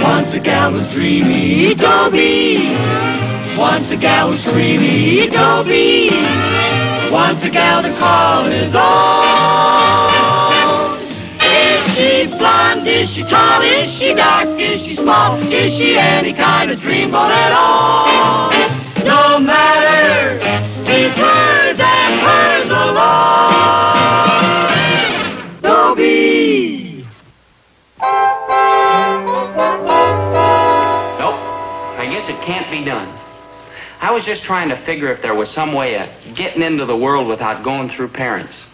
Once a gal was dreamy, Dobie. Once a gal was dreamy, Dobie. Once a gal to call his own. Is she blonde? Is she tall? Is she dark? Is she small? Is she any kind of dreamboat at all? No matter, he's hers and hers alone. Dobie. Nope. I guess it can't be done. I was just trying to figure if there was some way of getting into the world without going through parents.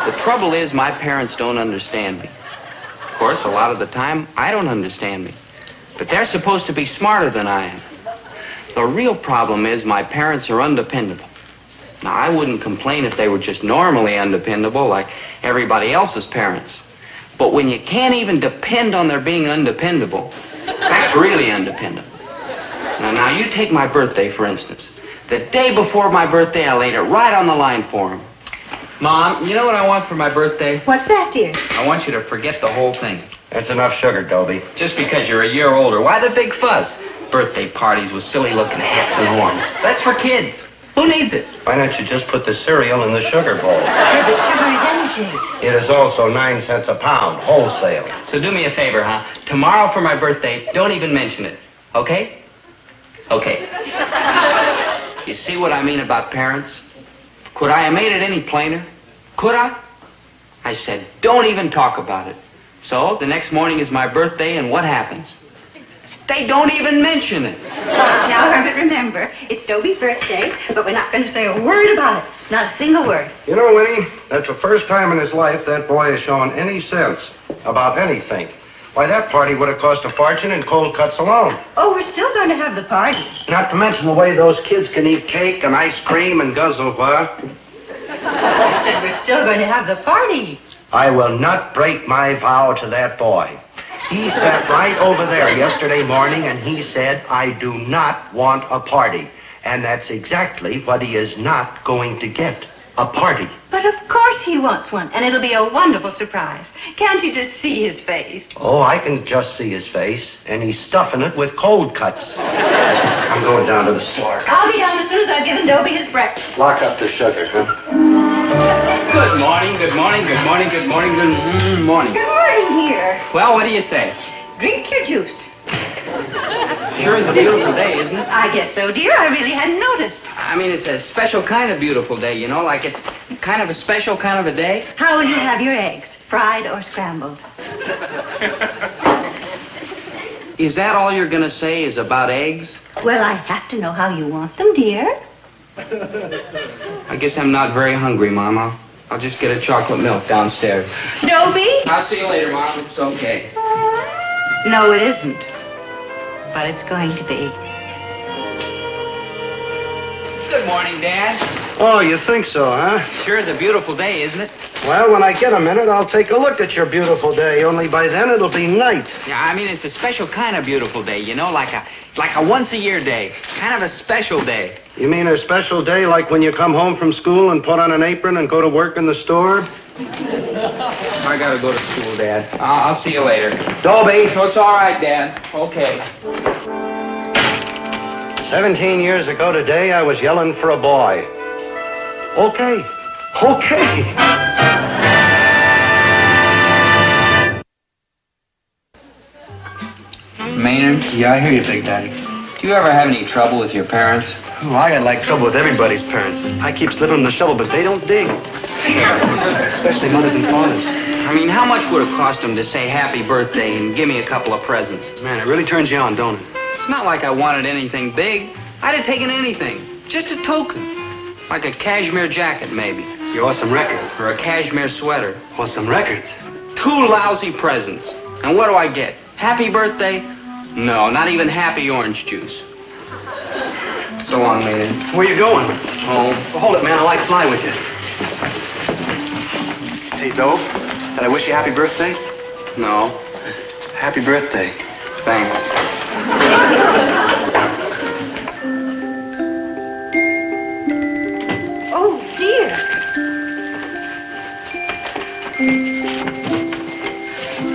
The trouble is my parents don't understand me. Of course, a lot of the time, I don't understand me. But they're supposed to be smarter than I am. The real problem is my parents are undependable. Now, I wouldn't complain if they were just normally undependable like everybody else's parents. But when you can't even depend on their being undependable, that's really undependable. Now, you take my birthday, for instance. The day before my birthday, I laid it right on the line for him. Mom, you know what I want for my birthday? What's that, dear? I want you to forget the whole thing. That's enough sugar, Dobie. Just because you're a year older. Why the big fuss? Birthday parties with silly-looking hats and horns. That's for kids. Who needs it? Why don't you just put the cereal in the sugar bowl? Yeah, but sugar is energy. It is also 9 cents a pound, wholesale. So do me a favor, huh? Tomorrow for my birthday, don't even mention it. Okay? Okay. You see what I mean about parents? Could I have made it any plainer? Could I? I said, don't even talk about it. So the next morning is my birthday, and what happens? They don't even mention it. Now, Herbert, remember, it's Dobie's birthday, but we're not going to say a word about it. Not a single word. You know, Winnie, that's the first time in his life that boy has shown any sense about anything. Why, that party would have cost a fortune in cold cuts alone. Oh, we're still going to have the party. Not to mention the way those kids can eat cake and ice cream and guzzle what? I said we're still going to have the party. I will not break my vow to that boy. He sat right over there yesterday morning and he said, I do not want a party. And that's exactly what he is not going to get. A party. But of course he wants one, and it'll be a wonderful surprise. Can't you just see his face? Oh, I can just see his face, and he's stuffing it with cold cuts. I'm going down to the store. I'll be down as soon as I've given Dobie his breakfast. Lock up the sugar, huh? Good morning, good morning, good morning, good morning, good morning. Good morning, dear. Well, what do you say? Drink your juice. Sure is a beautiful day, isn't it? I guess so, dear. I really hadn't noticed. I mean, it's a special kind of beautiful day, you know, like it's kind of a special kind of a day. How will you have your eggs? Fried or scrambled? Is that all you're going to say is about eggs? Well, I have to know how you want them, dear. I guess I'm not very hungry, Mom. I'll just get a chocolate milk downstairs. Dobie? I'll see you later, Mom. It's okay. No, it isn't. But it's going to be. Good morning, Dad. Oh, you think so, huh? Sure is a beautiful day, isn't it? Well, when I get a minute, I'll take a look at your beautiful day. Only by then, it'll be night. Yeah, I mean, it's a special kind of beautiful day, you know, like a once-a-year day. Kind of a special day. You mean a special day like when you come home from school and put on an apron and go to work in the store? I gotta go to school, Dad. I'll see you later. Dobie! So it's all right, Dad. Okay. 17 years ago today, I was yelling for a boy. Okay. Okay. Maynard? Yeah, I hear you, Big Daddy. Do you ever have any trouble with your parents? Oh, I got like trouble with everybody's parents. I keep slipping them the shovel, but they don't dig. Especially mothers and fathers. I mean, how much would it cost them to say happy birthday and give me a couple of presents? Man, it really turns you on, don't it? It's not like I wanted anything big. I'd have taken anything. Just a token. Like a cashmere jacket, maybe. You owe some records. Or a cashmere sweater. Or some records. 2 lousy presents. And what do I get? Happy birthday? No, not even happy orange juice. So long, Maynard. Where you going? Home. Well, hold it, man. I'll like fly with you. Hey, Dobe, did I wish you happy birthday? No. Happy birthday. Thanks. Oh, dear.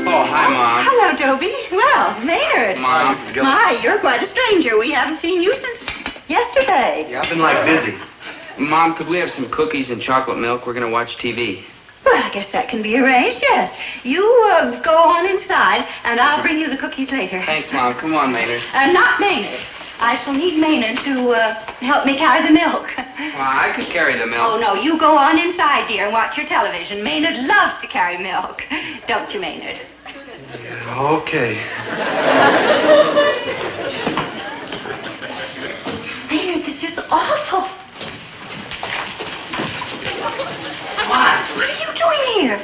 Oh, hi, Mom. Hello, Dobie. Well, Maynard. Mom. Mrs. Gillis. My, you're quite a stranger. We haven't seen you since yesterday. Yeah, I've been like busy. Mom, could we have some cookies and chocolate milk? We're going to watch TV. Well, I guess that can be arranged, yes. You go on inside, and I'll bring you the cookies later. Thanks, Mom. Come on, Maynard. Not Maynard. I shall need Maynard to help me carry the milk. Well, I could carry the milk. Oh, no, you go on inside, dear, and watch your television. Maynard loves to carry milk. Don't you, Maynard? Okay. Maynard, this is awful. What are you doing here?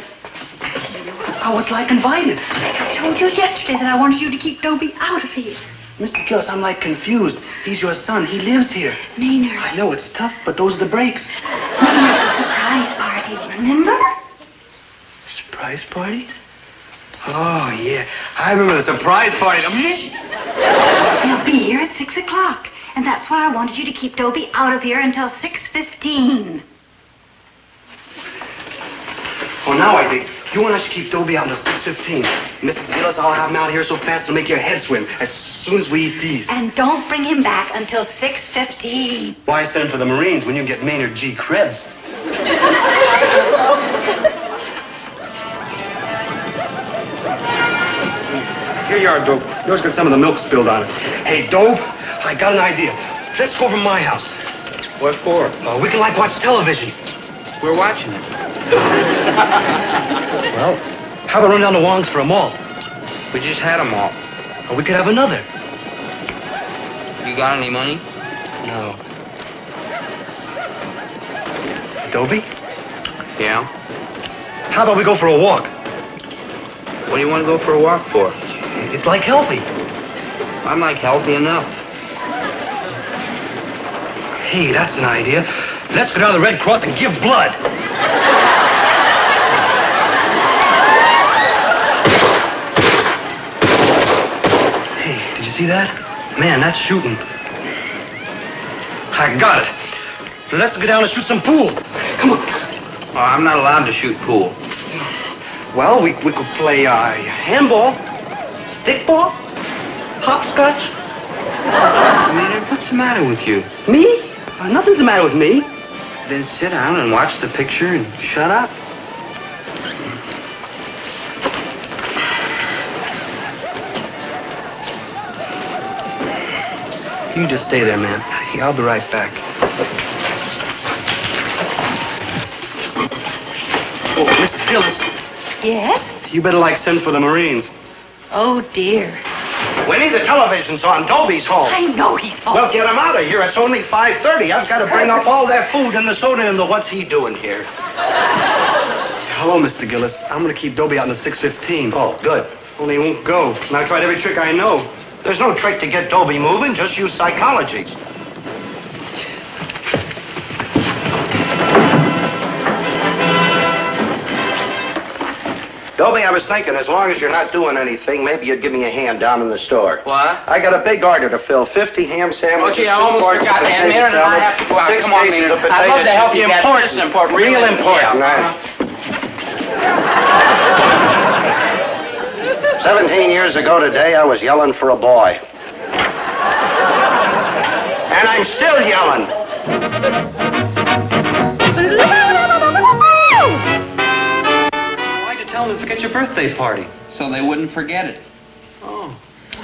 I was like invited. I told you yesterday that I wanted you to keep Dobie out of here. Mrs. Gillis, I'm like confused. He's your son. He lives here. Maynard. I know it's tough, but those are the breaks. Maynard, the surprise party, remember? Surprise party? Oh, yeah. I remember the surprise party. He'll be here at 6 o'clock. And that's why I wanted you to keep Dobie out of here until 6:15. Oh, now I think. You want us to keep Dobie out until 6:15. Mrs. Gillis, I'll have him out here so fast it'll make your head swim as soon as we eat these. And don't bring him back until 6:15. Why send for the Marines when you get Maynard G. Krebs? Here you are, Dope. Yours got some of the milk spilled on it. Hey, Dope, I got an idea. Let's go over to my house. What for? We can, like, watch television. We're watching it. Well, how about run down to Wong's for a malt? We just had them all. Or we could have another. You got any money? No. Dobie? Yeah. How about we go for a walk? What do you want to go for a walk for? It's like healthy. I'm like healthy enough. Hey, that's an idea. Let's go down to the Red Cross and give blood. Hey, did you see that? Man, that's shooting. I got it. Let's go down and shoot some pool. Come on. Oh, I'm not allowed to shoot pool. Well, we could play handball, stickball, hopscotch. Maynard, what's the matter with you? Me? Nothing's the matter with me. Then sit down and watch the picture and shut up. You just stay there, man. Yeah, I'll be right back. Oh, Mrs. Gillis, Yes? you better, like, send for the Marines. Oh, dear. Winnie, the television's on. Dobie's home. I know he's home. Well, get him out of here. It's only 5:30. I've got to bring up all that food and the soda and the what's he doing here? Hello, Mr. Gillis. I'm going to keep Dobie out until 6:15. Oh, good. Only he won't go. And I tried every trick I know. There's no trick to get Dobie moving. Just use psychology. Dobie, I was thinking, as long as you're not doing anything, maybe you'd give me a hand down in the store. What? I got a big order to fill. 50 ham sandwiches. Oh, gee, I almost 2 quarts forgot of that. potato Maynard and I salad, have to go out. 6 Come on, cases Maynard. of potato I'd love to help you chips. get this important. Real important. Yeah. 17 years ago today, I was yelling for a boy. And I'm still yelling. Why'd you tell them to forget your birthday party? So they wouldn't forget it. Oh,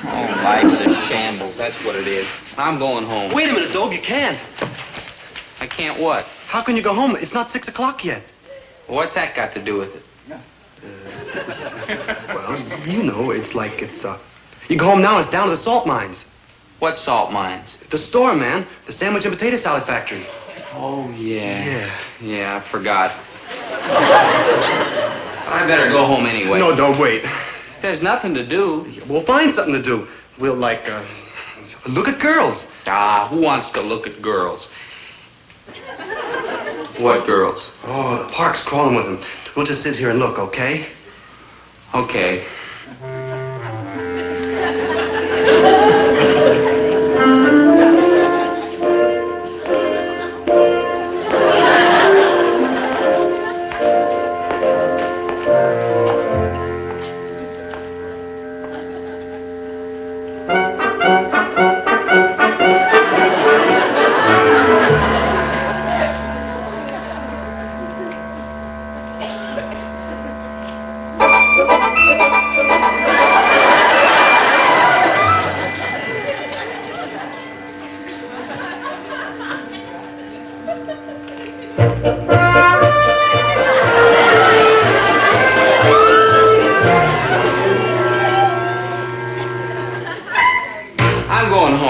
life's a shambles. That's what it is. I'm going home. Wait a minute, Dobe. You can't. I can't what? How can you go home? It's not 6 o'clock yet. What's that got to do with it? Well, you know, it's like you go home now, it's down to the salt mines. What salt mines? The store, man. The sandwich and potato salad factory. Oh, yeah. Yeah. Yeah, I forgot. I better go home anyway. No, Dobe, wait. There's nothing to do. We'll find something to do. We'll, like, look at girls. Ah, who wants to look at girls? What girls? Oh, the park's crawling with them. We'll just sit here and look, okay? Okay.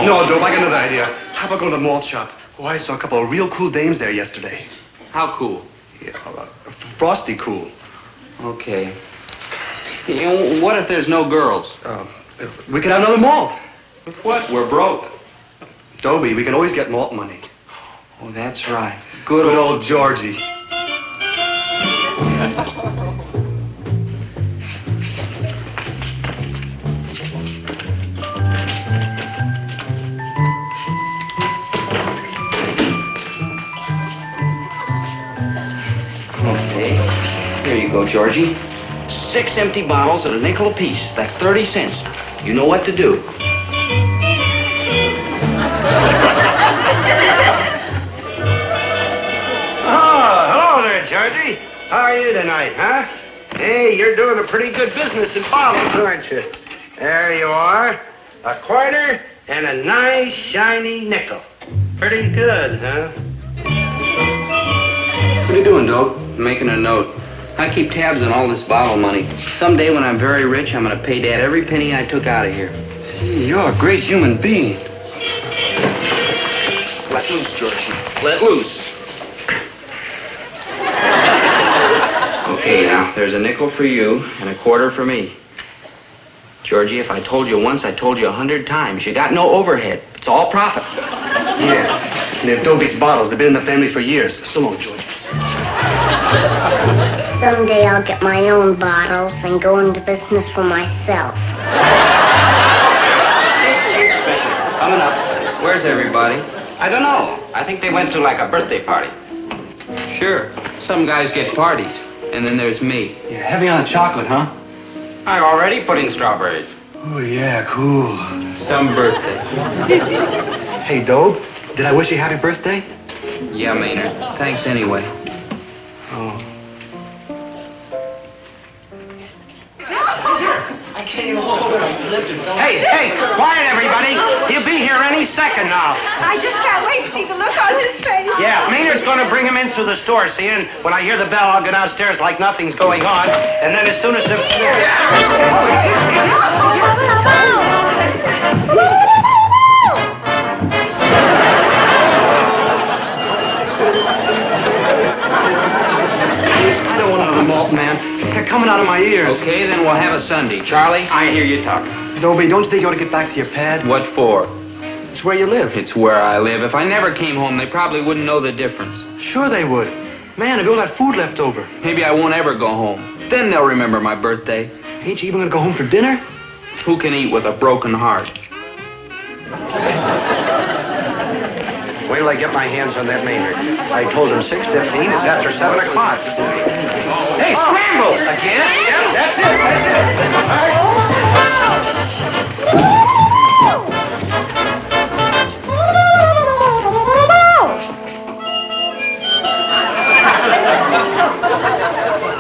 No, Dobe, I got another idea. How about going to the malt shop? Oh, I saw a couple of real cool dames there yesterday. How cool? Yeah, frosty cool. Okay. You know, what if there's no girls? We could have another malt. With what? We're broke. Dobie, we can always get malt money. Oh, that's right. Good old Georgie. Okay. Here you go, Georgie. 6 empty bottles at a nickel apiece. That's 30 cents. You know what to do. Oh, hello there, Georgie. How are you tonight, huh? Hey, you're doing a pretty good business in bottles, aren't you? There you are. A quarter and a nice shiny nickel. Pretty good, huh? What are you doing, Dobe? Making a note. I keep tabs on all this bottle money. Someday when I'm very rich, I'm going to pay Dad every penny I took out of here. Gee, you're a great human being. Let loose, Georgie. Let loose. Okay, now, there's a nickel for you and a quarter for me. Georgie, if I told you once, I told you 100 times. You got no overhead. It's all profit. Yeah. And they're Dobie's bottles. They've been in the family for years. So long, George. Someday I'll get my own bottles and go into business for myself. Coming up. Where's everybody? I don't know. I think they went to like a birthday party. Sure. Some guys get parties. And then there's me. Yeah, heavy on the chocolate, huh? I already put in strawberries. Oh, yeah, cool. Some birthday. Hey, Dobe, did I wish you happy birthday? Yeah, Maynard. Thanks anyway. Oh. Hey, quiet, everybody. He'll be here any second now. I just can't wait to see the look on his face. Yeah, Maynard's going to bring him in through the store, see? And when I hear the bell, I'll go downstairs like nothing's going on. And then as soon as the... I don't want another malt, man. They're coming out of my ears. Okay, then we'll have a Sunday. Charlie, I hear you talking. Dobie, don't you think you ought to get back to your pad? What for? It's where you live. It's where I live. If I never came home, they probably wouldn't know the difference. Sure they would. Man, if you all that food left over. Maybe I won't ever go home. Then they'll remember my birthday. Ain't you even gonna go home for dinner? Who can eat with a broken heart? Wait till I get my hands on that Maynard. I told him 6:15 is after 7 o'clock. Hey, scramble! Again? Yep, that's it. All right.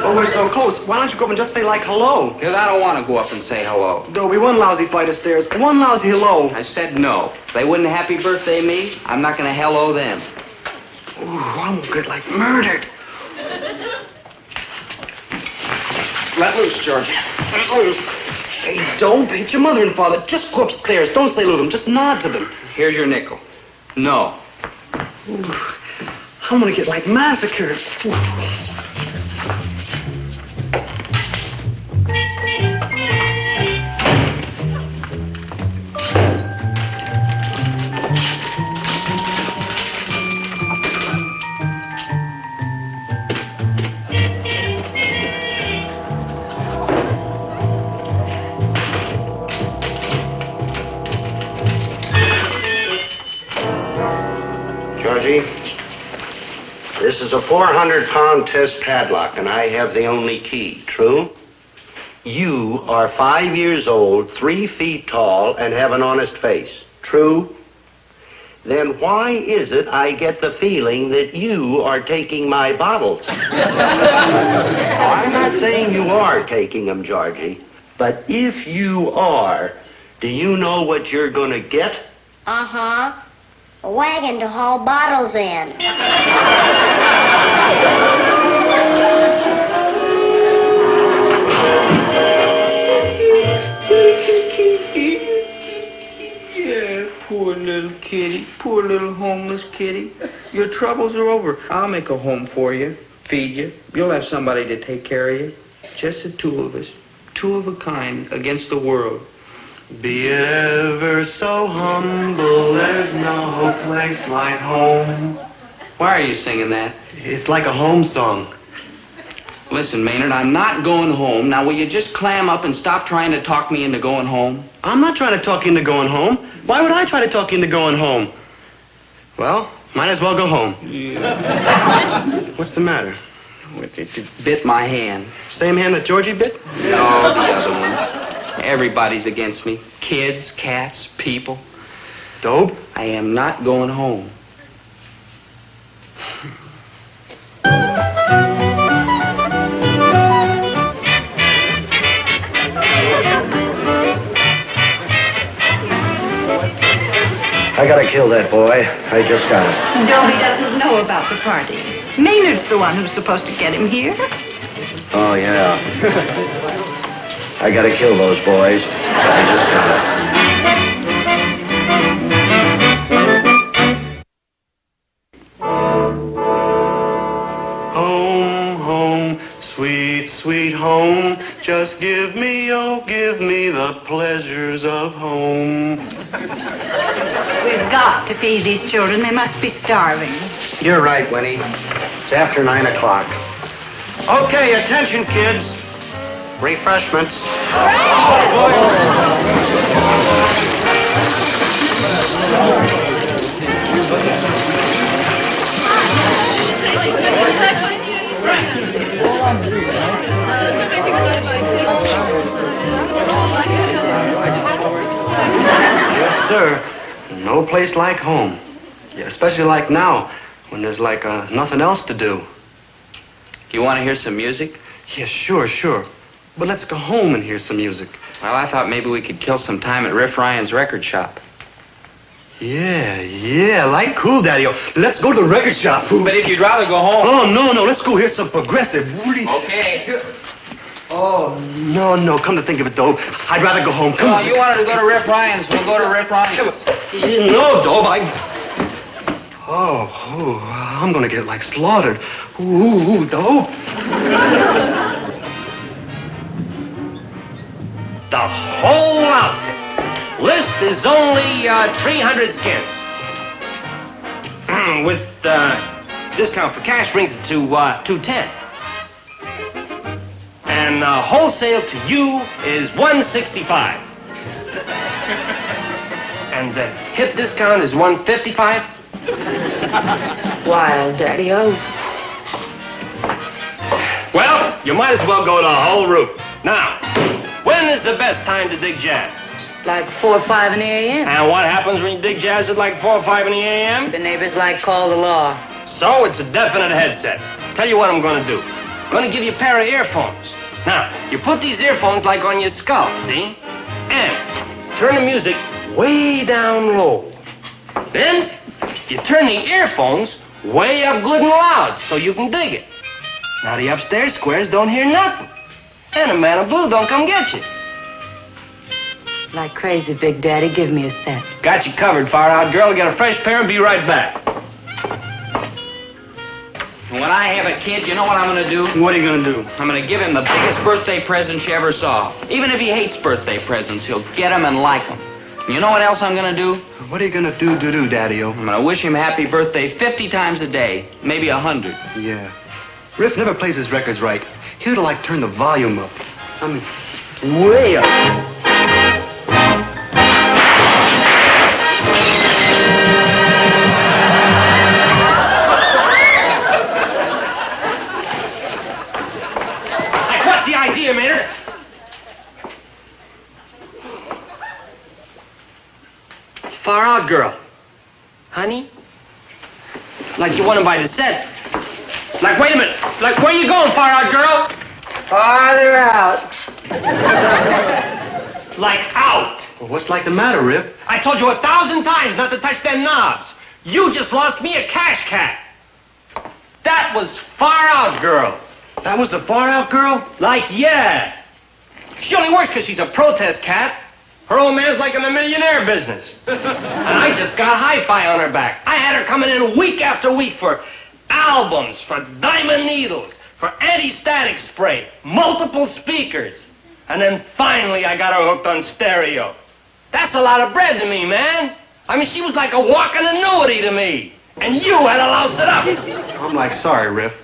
Oh, we're so close. Why don't you go up and just say, like, hello? Because I don't want to go up and say hello. Dobie, one lousy flight of stairs, one lousy hello. I said no. If they wouldn't happy birthday me, I'm not going to hello them. Ooh, I'm gonna get, like, murdered. Let loose, George. Let loose. Hey, don't hit your mother and father. Just go upstairs. Don't say hello to them. Just nod to them. Here's your nickel. No. Ooh, I'm gonna get, like, massacred. Ooh. Georgie, this is a 400-pound test padlock, and I have the only key. True? You are 5 years old, 3 feet tall, and have an honest face. True? Then why is it I get the feeling that you are taking my bottles? I'm not saying you are taking them, Georgie, but if you are, do you know what you're going to get? Uh-huh. A wagon to haul bottles in. Yeah, poor little kitty. Poor little homeless kitty. Your troubles are over. I'll make a home for you, feed you. You'll have somebody to take care of you. Just the two of us. Two of a kind against the world. Be it ever so humble, there's no place like home. Why are you singing that? It's like a home song. Listen, Maynard, I'm not going home. Now, will you just clam up and stop trying to talk me into going home? I'm not trying to talk you into going home. Why would I try to talk you into going home? Well, might as well go home. Yeah. What's the matter? It bit my hand. Same hand that Georgie bit? No, the other one. Everybody's against me. Kids, cats, people. Dobe? I am not going home. I gotta kill that boy. I just got it. Dobie doesn't know about the party. Maynard's the one who's supposed to get him here. Oh, yeah. I gotta kill those boys. I just got it. Home, home, sweet, sweet home. Just give me, oh, give me the pleasures of home. We've got to feed these children. They must be starving. You're right, Winnie. It's after 9 o'clock. Okay, attention, kids. Refreshments. Yes, sir. No place like home. Yeah, especially like now, when there's like nothing else to do. You want to hear some music? Yeah, sure. But let's go home and hear some music. Well, I thought maybe we could kill some time at Riff Ryan's record shop. Yeah, like cool, Daddy-O. Let's go to the record shop. But if you'd rather go home... Oh, no, let's go hear some progressive. Okay. Oh, no, come to think of it, Dobe. I'd rather go home. Come on. You wanted to go to Riff Ryan's. We'll go to Riff Ryan's. No, Dobe, Oh, I'm gonna get, like, slaughtered. Ooh, Dobe. The whole outfit. List is only 300 skins. With discount for cash brings it to 210. And wholesale to you is 165. And the hip discount is 155. Wild Daddy-O. Well, you might as well go the whole route. Now, when is the best time to dig jazz? Like 4 or 5 in the a.m. And what happens when you dig jazz at like 4 or 5 in the a.m.? The neighbors like call the law. So it's a definite headset. Tell you what I'm gonna do. I'm gonna give you a pair of earphones. Now, you put these earphones like on your skull, see? And turn the music way down low. Then, you turn the earphones way up good and loud so you can dig it. Now the upstairs squares don't hear nothing. And the man in blue don't come get you. Like crazy, Big Daddy. Give me a cent. Got you covered, Far Out Girl. Get a fresh pair and be right back. When I have a kid, you know what I'm going to do? What are you gonna do? I'm going to give him the biggest birthday present you ever saw. Even if he hates birthday presents, he'll get them and like them. You know what else I'm going to do? What are you gonna do, Daddy-O? I'm going to wish him happy birthday 50 times a day, maybe 100. Yeah. Riff never plays his records right. He ought to, like, turn the volume up. I mean, way up. What's the idea, Maynard? Far Out Girl. Honey? Like you want to buy the set. Like, wait a minute. Like, where you going, Far Out Girl? Farther out. Like out. Well, what's like the matter, Riff? I told you 1,000 times not to touch them knobs. You just lost me a cash cat. That was Far Out Girl. That was the Far Out Girl? Like, yeah. She only works because she's a protest cat. Her old man's like in the millionaire business. And I just got hi-fi on her back. I had her coming in week after week for albums, for diamond needles, for anti-static spray, multiple speakers. And then finally I got her hooked on stereo. That's a lot of bread to me, man. I mean, she was like a walking annuity to me. And you had to louse it up. I'm like, sorry, Riff.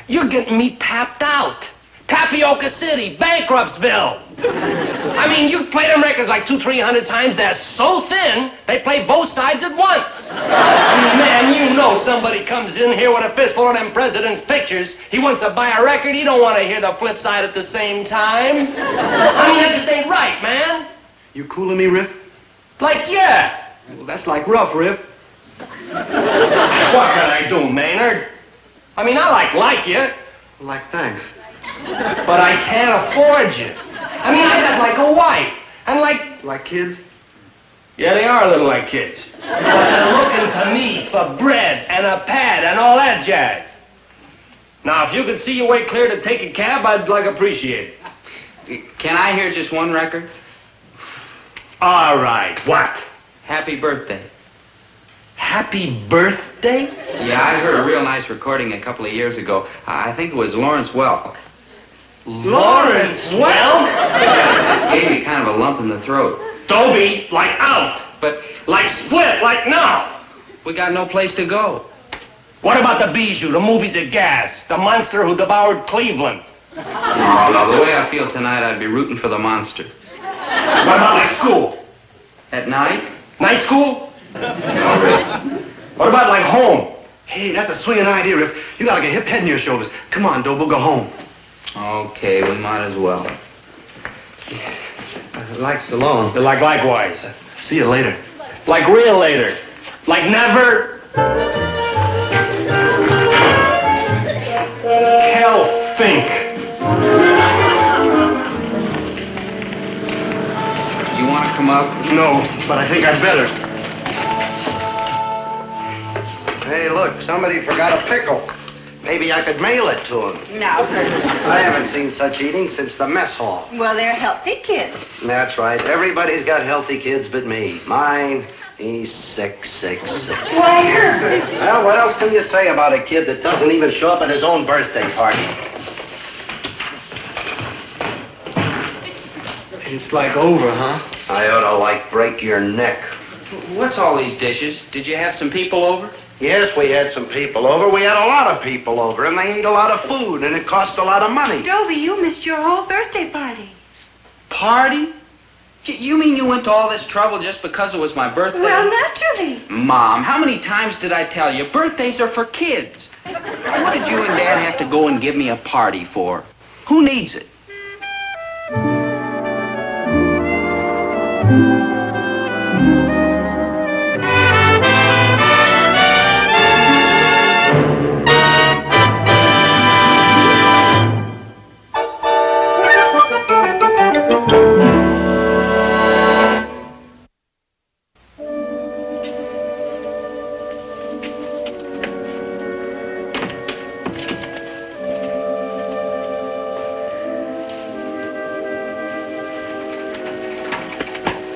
You're getting me tapped out. Tapioca City, Bankruptsville. I mean, you play them records like 200-300 times. They're so thin, they play both sides at once. Man, you know somebody comes in here with a fistful of them president's pictures. He wants to buy a record. He don't want to hear the flip side at the same time. I mean, that just ain't right, man. You coolin' me, Riff? Like, yeah. Well, that's like rough, Riff. What can I do, Maynard? I mean, I like you. Like, thanks. But I can't afford you. I mean, I got like a wife. And like... Like kids? Yeah, they are a little like kids. But they're looking to me for bread and a pad and all that jazz. Now, if you could see your way clear to take a cab, I'd like appreciate it. Can I hear just one record? All right, what? Happy Birthday. Happy birthday? Yeah, I heard a real nice recording a couple of years ago. I think it was Lawrence Welk. Lawrence Welk? Gave me kind of a lump in the throat. Dobie, like out. But Like split, like now. we got no place to go. What about the Bijou, the movies at Gas, the monster who devoured Cleveland? No, the way I feel tonight, I'd be rooting for the monster. What about like school? At night? Night school? What about like home? Hey, that's a swinging idea, Riff. You got like a hip head in your shoulders. Come on, Dobe, we'll go home. Okay, we might as well. Like Salone. Like likewise. See you later. Like real later. Like never. Kel Fink. You want to come up? No, but I think I'd better. Hey, look, somebody forgot a pickle. Maybe I could mail it to him. No. I haven't seen such eating since the mess hall. Well, they're healthy kids. That's right. Everybody's got healthy kids but me. Mine, he's sick. Why, Herbert? Well, what else can you say about a kid that doesn't even show up at his own birthday party? It's like over, huh? I ought to, like, break your neck. What's all these dishes? Did you have some people over? Yes, we had some people over. We had a lot of people over, and they ate a lot of food, and it cost a lot of money. Dobie, you missed your whole birthday party. Party? You mean you went to all this trouble just because it was my birthday? Well, naturally. Mom, how many times did I tell you? Birthdays are for kids. What did you and Dad have to go and give me a party for? Who needs it?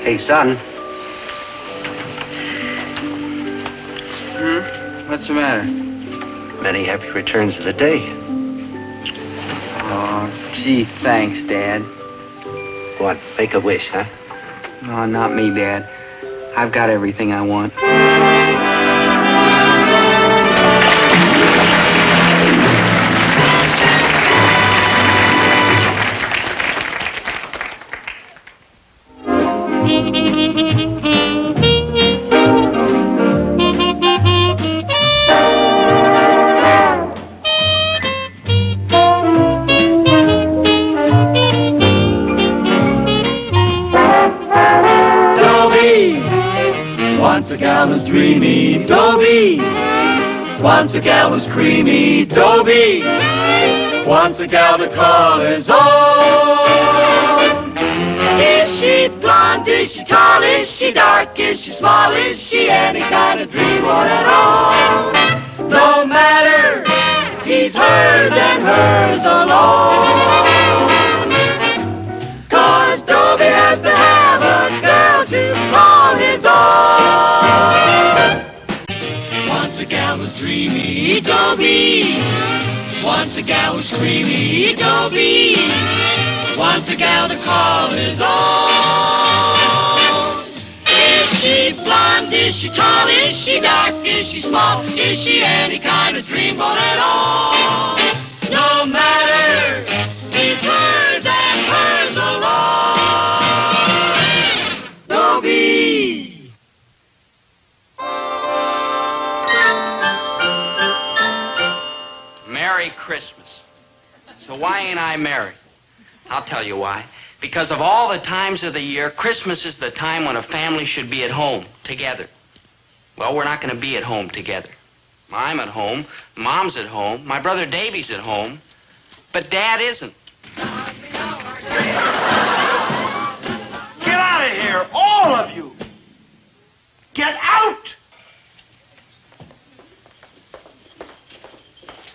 Hey, son. What's the matter? Many happy returns of the day. Oh, gee, thanks, Dad. What, make a wish, huh? No, not me, Dad. I've got everything I want. Once a gal was dreamy, Dobie. Once a gal was creamy, Dobie. Once a gal to call his own. Is she blonde? Is she tall? Is she dark? Is she small? Is she any kind of dreamboat at all? No matter, he's hers and hers alone. 'Cause Dobie has to have her Dobie. Once a gal was creamy, Dobie. Once a gal to call his own. Is she blonde? Is she tall? Is she dark? Is she small? Is she any kind of dreamboat at all? No matter, he's hers and hers alone. Dobie. Merry Christmas. So why ain't I married? I'll tell you why. Because of all the times of the year, Christmas is the time when a family should be at home together. Well, we're not going to be at home together. I'm at home, Mom's at home, my brother Davey's at home, but Dad isn't. Get out of here, all of you! Get out!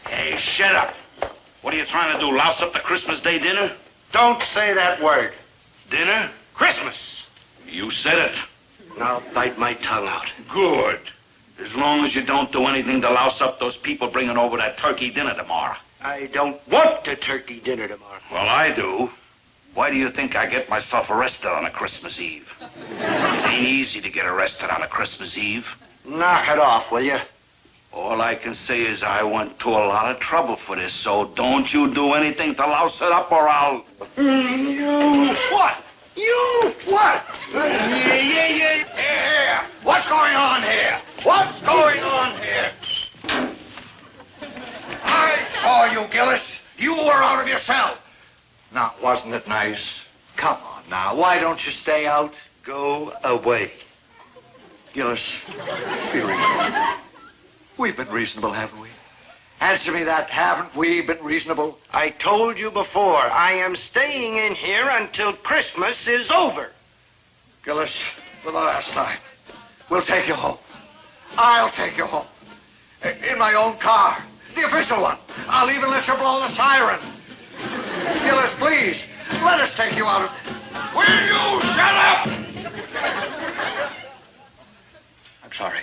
Hey, shut up. What are you trying to do, louse up the Christmas Day dinner? Don't say that word. Dinner? Christmas. You said it. Now bite my tongue out. Good. As long as you don't do anything to louse up those people bringing over that turkey dinner tomorrow. I don't want a turkey dinner tomorrow. Well, I do. Why do you think I get myself arrested on a Christmas Eve? It ain't easy to get arrested on a Christmas Eve. Knock it off, will you? All I can say is I went to a lot of trouble for this, so don't you do anything to louse it up or I'll... You what? You what? Here. What's going on here? What's going on here? I saw you, Gillis. You were out of your cell. Now, wasn't it nice? Come on now. Why don't you stay out? Go away. Gillis, be reasonable. We've been reasonable, haven't we? Answer me that, haven't we been reasonable? I told you before, I am staying in here until Christmas is over. Gillis, for the last time, we'll take you home. I'll take you home. In my own car. The official one. I'll even let you blow the siren. Gillis, please, let us take you out of... Will you shut up? I'm sorry.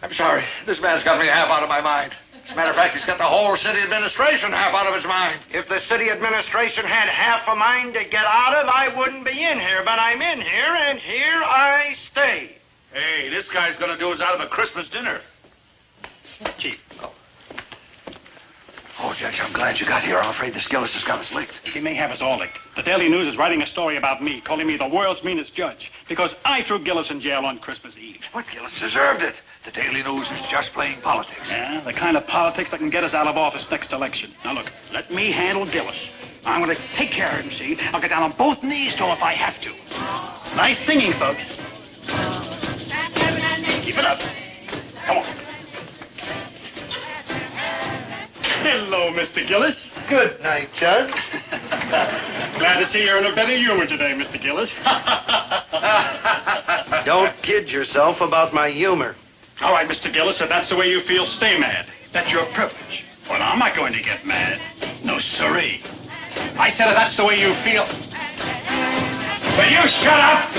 I'm sorry. This man's got me half out of my mind. As a matter of fact, he's got the whole city administration half out of his mind. If the city administration had half a mind to get out of, I wouldn't be in here. But I'm in here, and here I stay. Hey, this guy's gonna do us out of a Christmas dinner. Chief. Oh, Judge, I'm glad you got here. I'm afraid this Gillis has got us licked. He may have us all licked. The Daily News is writing a story about me, calling me the world's meanest judge, because I threw Gillis in jail on Christmas Eve. But Gillis deserved it. The Daily News is just playing politics. Yeah, the kind of politics that can get us out of office next election. Now, look, let me handle Gillis. I'm going to take care of him, see? I'll get down on both knees to him if I have to. Nice singing, folks. Keep it up. Come on. Hello, Mr. Gillis. Good night, Judge. Glad to see you're in a better humor today, Mr. Gillis. Don't kid yourself about my humor. All right, Mr. Gillis, if that's the way you feel, stay mad. That's your privilege. Well, I'm not going to get mad. No, sirree. I said if that's the way you feel. Will you shut up?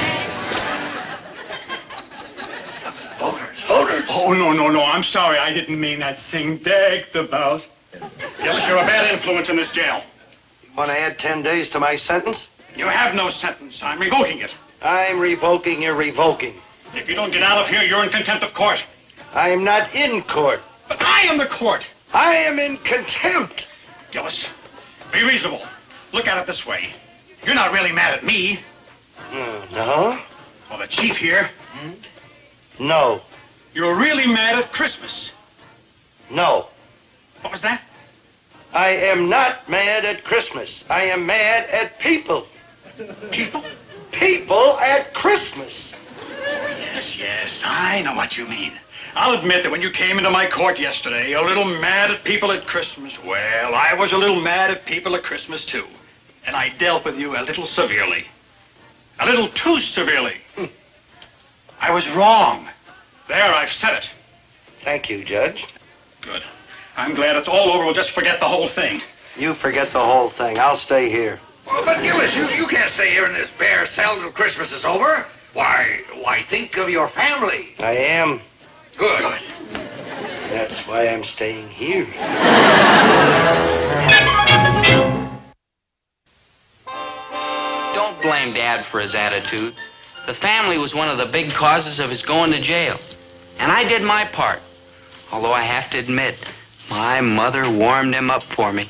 Voters. Oh, no. I'm sorry. I didn't mean that. Sing deck the bells. Gillis, you're a bad influence in this jail. Want to add 10 days to my sentence? You have no sentence. I'm revoking it. I'm revoking your revoking. If you don't get out of here, you're in contempt of court. I'm not in court. But I am the court. I am in contempt. Gillis, be reasonable. Look at it this way. You're not really mad at me. No? Well, the chief here. No. You're really mad at Christmas. No. What was that? I am not mad at Christmas. I am mad at people. People? People at Christmas. Yes, I know what you mean. I'll admit that when you came into my court yesterday, a little mad at people at Christmas. Well, I was a little mad at people at Christmas, too. And I dealt with you a little severely. A little too severely. I was wrong. There, I've said it. Thank you, Judge. Good. I'm glad it's all over. We'll just forget the whole thing. You forget the whole thing. I'll stay here. Oh, but Gillis, you can't stay here in this bare cell till Christmas is over. Why think of your family. I am. Good. That's why I'm staying here. Don't blame Dad for his attitude. The family was one of the big causes of his going to jail. And I did my part. Although I have to admit, my mother warmed him up for me.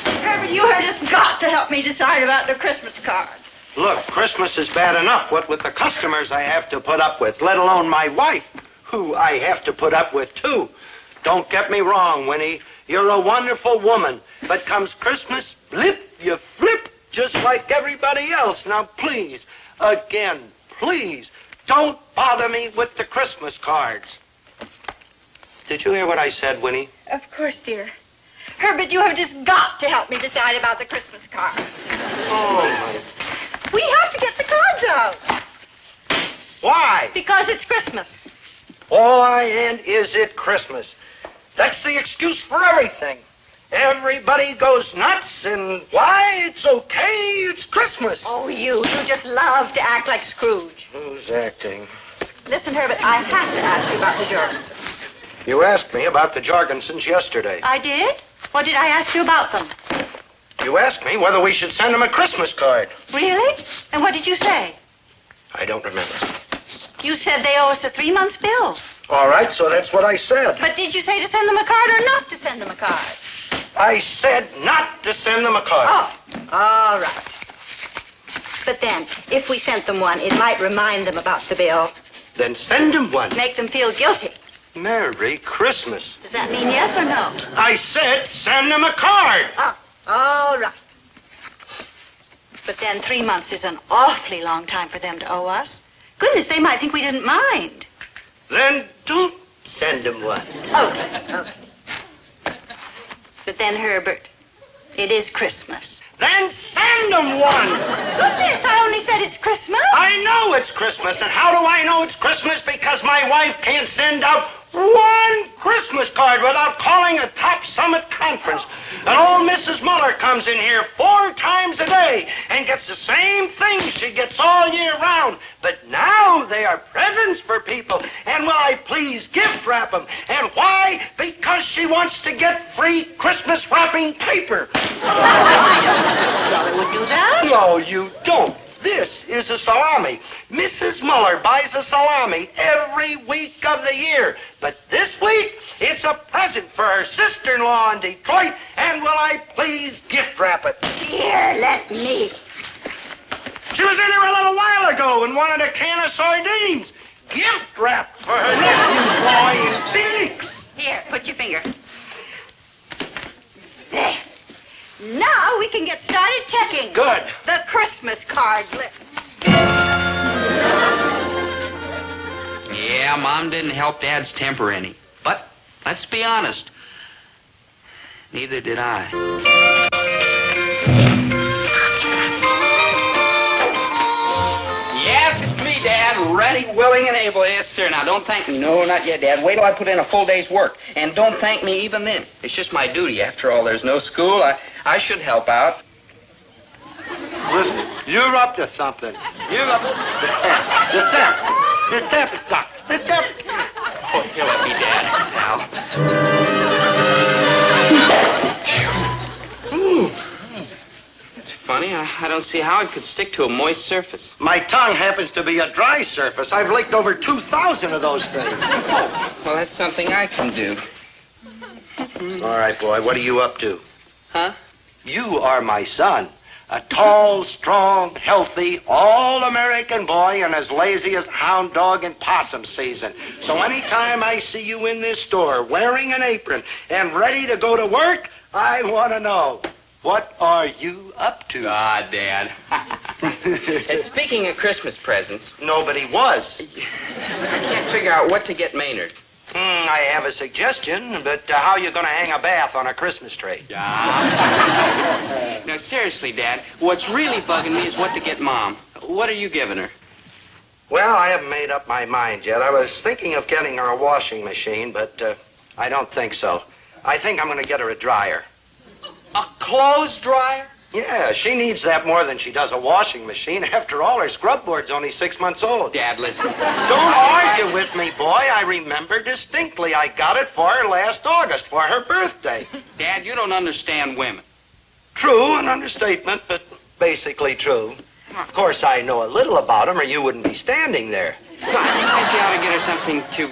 Herbert, you have just got to help me decide about the Christmas card. Look, Christmas is bad enough. What with the customers I have to put up with, let alone my wife, who I have to put up with, too. Don't get me wrong, Winnie. You're a wonderful woman. But comes Christmas, blip, you flip, just like everybody else. Now, please, again, please, don't bother me with the Christmas cards. Did you hear what I said, Winnie? Of course, dear. Herbert, you have just got to help me decide about the Christmas cards. Oh, my. We have to get the cards out. Why? Because it's Christmas. Boy, and is it Christmas. That's the excuse for everything. Everybody goes nuts, and why? It's okay. It's Christmas. Oh, you just love to act like Scrooge. Who's acting? Listen, Herbert, I have to ask you about the Jorgensens. You asked me about the Jorgensens yesterday. I did? What did I ask you about them? You asked me whether we should send them a Christmas card. Really? And what did you say? I don't remember. You said they owe us a 3 months bill. All right, so that's what I said. But did you say to send them a card or not to send them a card? I said not to send them a card. Oh, all right. But then, if we sent them one, it might remind them about the bill. Then send them one. Make them feel guilty. Merry Christmas. Does that mean yes or no? I said send them a card. Oh, all right. But then 3 months is an awfully long time for them to owe us. Goodness, they might think we didn't mind. Then don't send them one. Okay. But then, Herbert, it is Christmas. Then send them one. Goodness, I only said it's Christmas. I know it's Christmas, and how do I know it's Christmas? Because my wife can't send out one Christmas card without calling a top summit conference. And old Mrs. Muller comes in here 4 times a day and gets the same thing she gets all year round. But now they are presents for people. And will I please gift wrap them? And why? Because she wants to get free Christmas wrapping paper. Well, would do that? No, you don't. This is a salami. Mrs. Muller buys a salami every week of the year. But this week, it's a present for her sister-in-law in Detroit, and will I please gift wrap it? Here, let me. She was in here a little while ago and wanted a can of sardines. Gift wrap for her nephew boy in Phoenix. Here, put your finger. There. Now we can get started checking. Good. The Christmas card lists. Yeah, Mom didn't help Dad's temper any. But let's be honest, neither did I. Yes, it's me, Dad. Ready, willing, and able. Yes, sir. Now, don't thank me. No, not yet, Dad. Wait till I put in a full day's work. And don't thank me even then. It's just my duty. After all, there's no school. I should help out. Listen, you're up to something. You're up to the stamp. The stamp is stuck. The stamp is stuck. Oh, here, let me, Dad. Now. It's funny. I don't see how it could stick to a moist surface. My tongue happens to be a dry surface. I've licked over 2,000 of those things. Well, that's something I can do. All right, boy, what are you up to? Huh? You are my son. A tall, strong, healthy, all-American boy and as lazy as hound dog in possum season. So anytime I see you in this store wearing an apron and ready to go to work, I want to know, what are you up to? Ah, Dad. Speaking of Christmas presents, Nobody was. I can't figure out what to get Maynard. I have a suggestion, but how are you going to hang a bath on a Christmas tree? No, seriously, Dad, what's really bugging me is what to get Mom. What are you giving her? Well, I haven't made up my mind yet. I was thinking of getting her a washing machine, but I don't think so. I think I'm going to get her a dryer. A clothes dryer? Yeah, she needs that more than she does a washing machine. After all, her scrub board's only 6 months old. Dad, listen. Don't argue with me, boy. I remember distinctly. I got it for her last August for her birthday. Dad, you don't understand women. True, an understatement, but basically true. Of course, I know a little about them, or you wouldn't be standing there. Well, I think that you ought to get her something to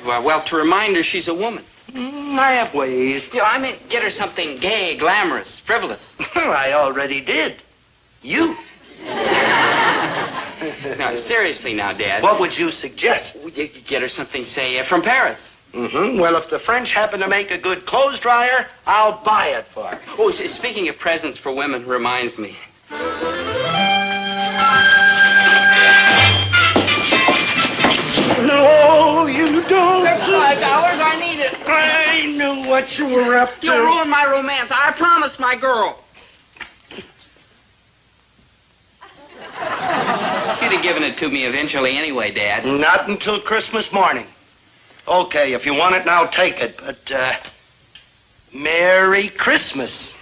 remind her she's a woman. I have ways. You know, I mean, get her something gay, glamorous, frivolous. I already did. You. Now, seriously now, Dad. What would you suggest? You could get her something, say, from Paris. Well, if the French happen to make a good clothes dryer, I'll buy it for her. Oh, speaking of presents for women reminds me. No, you don't. That's $5. I need it. I knew what you were up to. You ruined my romance. I promised my girl. You'd have given it to me eventually anyway, Dad. Not until Christmas morning. Okay, if you want it now, take it. But, Merry Christmas.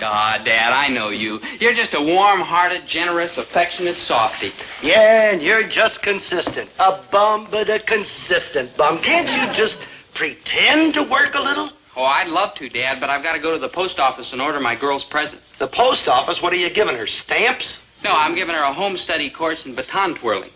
Ah, Dad, I know you. You're just a warm-hearted, generous, affectionate softy. Yeah, and you're just consistent. A bum, but a consistent bum. Can't you just pretend to work a little? Oh, I'd love to, Dad, but I've got to go to the post office and order my girl's present. The post office? What are you giving her, stamps? No, I'm giving her a home study course in baton twirling.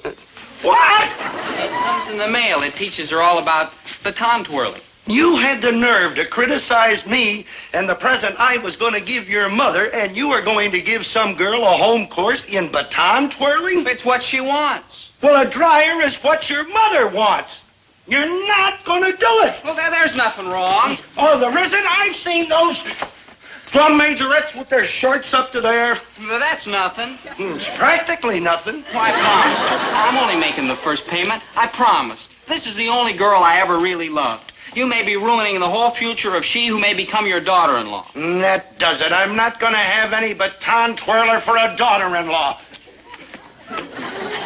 What? It comes in the mail. It teaches her all about baton twirling. You had the nerve to criticize me and the present I was going to give your mother, and you are going to give some girl a home course in baton twirling? It's what she wants. Well, a dryer is what your mother wants. You're not going to do it. Well, there's nothing wrong. Oh, there isn't? I've seen those drum majorettes with their shorts up to there. Well, that's nothing. It's practically nothing. Well, I promised her. I'm only making the first payment. I promised. This is the only girl I ever really loved. You may be ruining the whole future of she who may become your daughter-in-law. That does it. I'm not going to have any baton twirler for a daughter-in-law.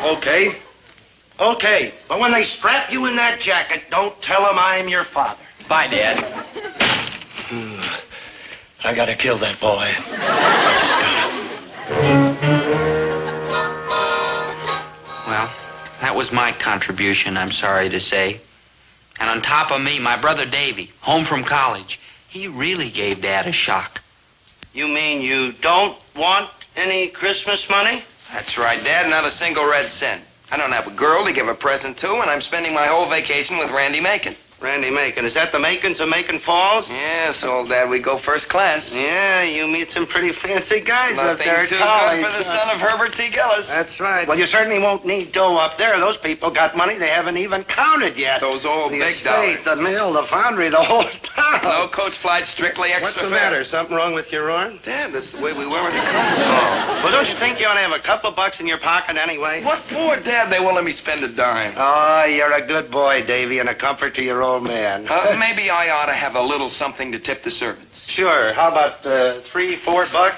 Okay. Okay. But when they strap you in that jacket, don't tell them I'm your father. Bye, Dad. I gotta kill that boy. I just gotta. Well, that was my contribution, I'm sorry to say. And on top of me, my brother Davy, home from college, he really gave Dad a shock. You mean you don't want any Christmas money? That's right, Dad, not a single red cent. I don't have a girl to give a present to, and I'm spending my whole vacation with Randy Macon. Randy Macon. Is that the Macons of Macon Falls? Yes, old Dad, we go first class. Yeah, you meet some pretty fancy guys up Nothing there at too college. good for the son of Herbert T. Gillis. That's right. Well, you certainly won't need dough up there. Those people got money they haven't even counted yet. Those old the big estate, dollars. the mill, the foundry, the whole town. No coach flight, strictly extra What's the fare. matter? Something wrong with your arm? Dad, that's the way we were in the college. Oh. Well, don't you think you ought to have a couple of bucks in your pocket anyway? What for, Dad? They won't let me spend a dime. Oh, you're a good boy, Davy, and a comfort to your old man. Maybe I ought to have a little something to tip the servants. Sure. How about $3, $4?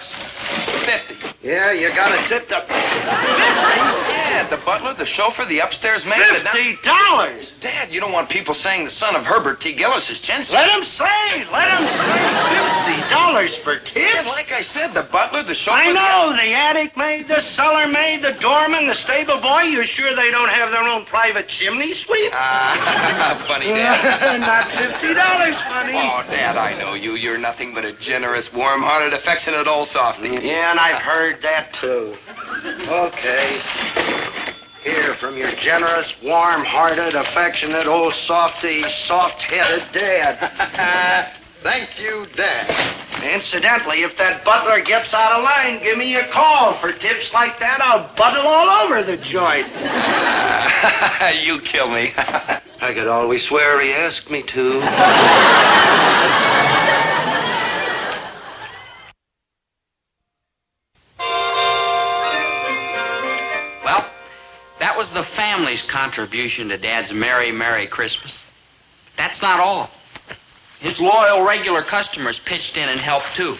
50. Yeah, you gotta tip the... 50? Yeah, the butler, the chauffeur, the upstairs man. $50? Dad, you don't want people saying the son of Herbert T. Gillis is chintzy. Let him say $50 for tips. Yeah, like I said, the butler, the chauffeur... I know, the attic maid, the cellar maid, the doorman, the stable boy. You sure they don't have their own private chimney sweep? Funny, Dad. Not $50 funny. Oh, Dad, I know you. You're nothing but a generous, warm-hearted, affectionate old softy. Yeah, and I've heard that, too. Okay. Here, from your generous, warm-hearted, affectionate, old softy, soft-headed dad. Thank you, Dad. Incidentally, if that butler gets out of line, give me a call. For tips like that, I'll buttle all over the joint. You kill me. I could always swear he asked me to. Well, that was the family's contribution to Dad's Merry, Merry Christmas. That's not all. His loyal, regular customers pitched in and helped, too.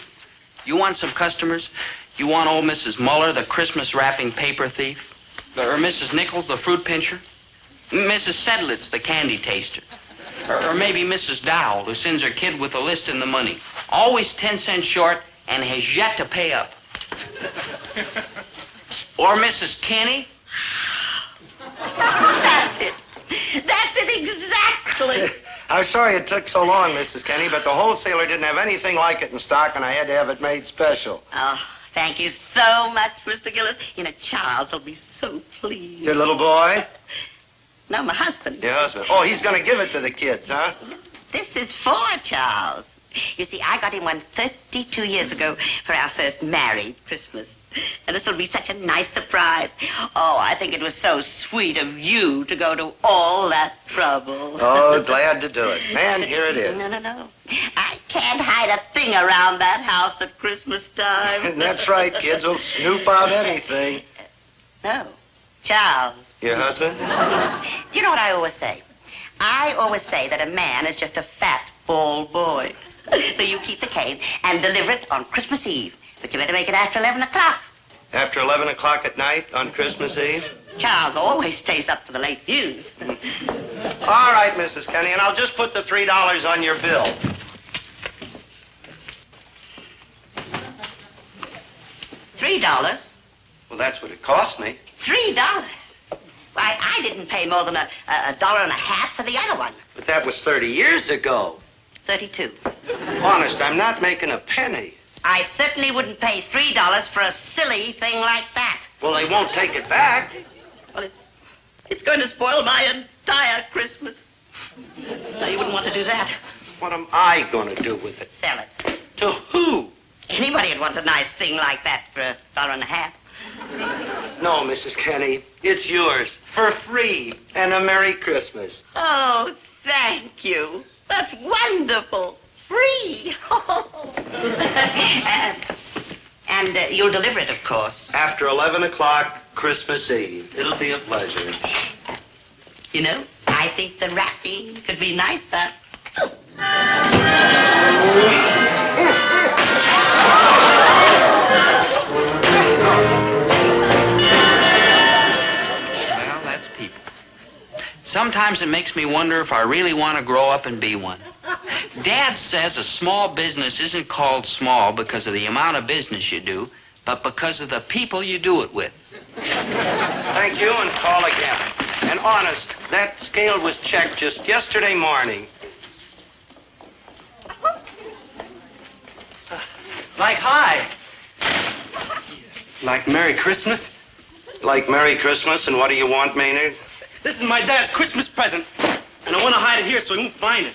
You want some customers? You want old Mrs. Muller, the Christmas wrapping paper thief? Or Mrs. Nichols, the fruit pincher? Mrs. Sedlitz, the candy taster? Or maybe Mrs. Dowell, who sends her kid with a list and the money. Always 10 cents short and has yet to pay up. Or Mrs. Kenny? That's it. That's it exactly. I'm sorry it took so long, Mrs. Kenny, but the wholesaler didn't have anything like it in stock, and I had to have it made special. Oh, thank you so much, Mr. Gillis. You know, Charles will be so pleased. Your little boy? No, my husband. Your husband. Oh, he's going to give it to the kids, huh? This is for Charles. You see, I got him one 32 years ago for our first married Christmas. And this will be such a nice surprise. Oh, I think it was so sweet of you to go to all that trouble. Oh, glad to do it. Man, here it is. No. I can't hide a thing around that house at Christmas time. That's right. Kids will snoop out anything. No, Charles. Your husband? You know what I always say? I always say that a man is just a fat, bald boy. So you keep the cane and deliver it on Christmas Eve. But you better make it after 11 o'clock. After 11 o'clock at night on Christmas Eve? Charles always stays up for the late news. All right, Mrs. Kenny, and I'll just put the $3 on your bill. $3? Well, that's what it cost me. $3? Why, I didn't pay more than a dollar and a half for the other one. But that was 30 years ago. 32. Honest, I'm not making a penny. I certainly wouldn't pay $3 for a silly thing like that. Well, they won't take it back. Well, it's going to spoil my entire Christmas. No, you wouldn't want to do that. What am I going to do with it? Sell it. To who? Anybody would want a nice thing like that for a dollar and a half. No, Mrs. Kenny, it's yours for free and a Merry Christmas. Oh, thank you. That's wonderful. Free. and you'll deliver it, of course. After 11 o'clock, Christmas Eve. It'll be a pleasure. You know, I think the wrapping could be nicer. Well, that's people. Sometimes it makes me wonder if I really want to grow up and be one. Dad says a small business isn't called small because of the amount of business you do, but because of the people you do it with. Thank you, and call again. And honest, that scale was checked just yesterday morning. Like hi. Like Merry Christmas? Like Merry Christmas, and what do you want, Maynard? This is my dad's Christmas present, and I want to hide it here so he won't find it.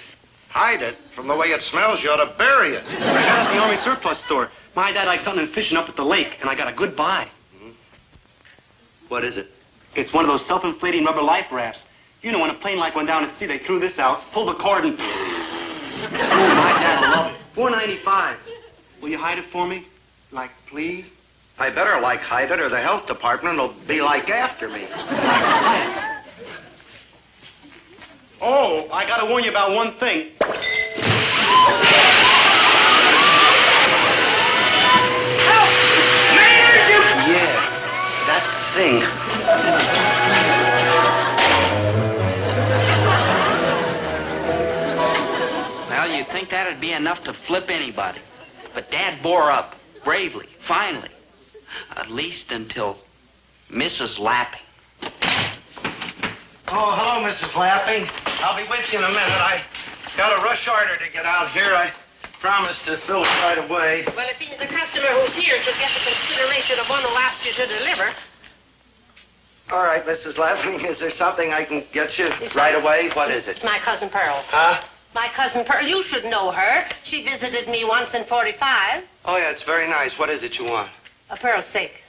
Hide it? From the way it smells, you ought to bury it. I got it at the Army Surplus store. My dad likes something fishing up at the lake, and I got a good buy. What is it? It's one of those self-inflating rubber life rafts. You know, when a plane like went down at sea, they threw this out, pulled the cord, and... Oh, my dad will love it. $4.95. Will you hide it for me? Like, please? I better hide it, or the health department will be after me. Thanks. Oh, I gotta warn you about one thing. Help! Maynard, Yeah, that's the thing. Well, you'd think that'd be enough to flip anybody. But Dad bore up, bravely, finally. At least until Mrs. Lapping. Oh, hello, Mrs. Lapping. I'll be with you in a minute. I got a rush order to get out here. I promised to fill it right away. Well, it seems the customer who's here should get the consideration of one who asked you to deliver. All right, Mrs. Lapping, is there something I can get you right away? What is it? It's my cousin Pearl. Huh? My cousin Pearl. You should know her. She visited me once in 45. Oh, yeah, it's very nice. What is it you want? Pearl's sick.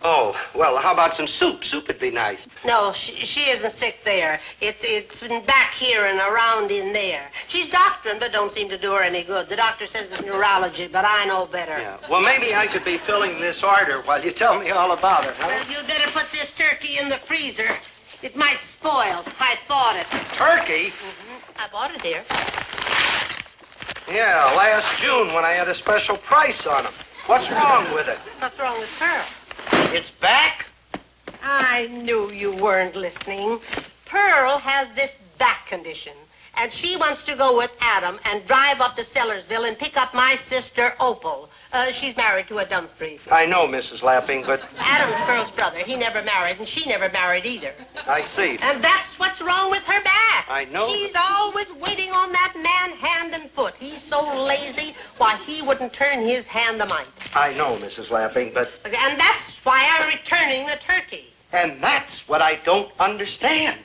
Oh, well, how about some soup? Soup would be nice. No, she isn't sick there. It's been back here and around in there. She's doctoring, but don't seem to do her any good. The doctor says it's neurology, but I know better. Yeah. Well, maybe I could be filling this order while you tell me all about it, huh? Well, you'd better put this turkey in the freezer. It might spoil. I thought it. Turkey? Mm-hmm. I bought it here. Yeah, last June when I had a special price on them. What's wrong with it? What's wrong with Pearl? It's back? I knew you weren't listening. Pearl has this back condition, And she wants to go with Adam and drive up to Sellersville and pick up my sister, Opal. She's married to a Dumfries. I know, Mrs. Lapping, but... Adam's Pearl's brother. He never married, and she never married either. I see. And that's what's wrong with her back. I know. She's always waiting on that man hand and foot. He's so lazy, why, he wouldn't turn his hand a mite. I know, Mrs. Lapping, but... And that's why I'm returning the turkey. And that's what I don't understand.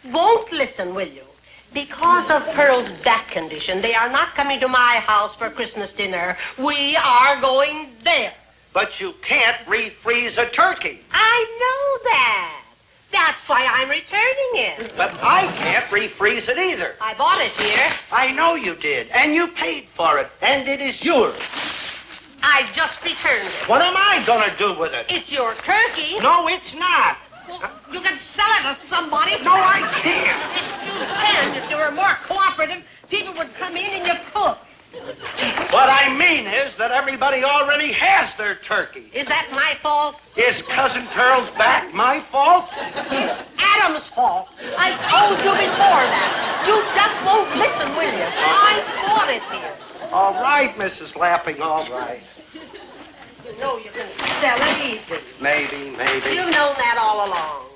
Won't listen, will you? Because of Pearl's back condition, they are not coming to my house for Christmas dinner. We are going there. But you can't refreeze a turkey. I know that. That's why I'm returning it. But I can't refreeze it either. I bought it here. I know you did, and you paid for it, and it is yours. I just returned it. What am I going to do with it? It's your turkey. No, it's not. Well, you can sell it to somebody. No, I can't. Yes, you can. If you were more cooperative, people would come in and you cook. What I mean is that everybody already has their turkey. Is that my fault? Is Cousin Pearl's back my fault? It's Adam's fault. I told you before that. You just won't listen, will you? I bought it here. All right, Mrs. Lapping, all right. You know you can sell it easy. Maybe. You've known that all along.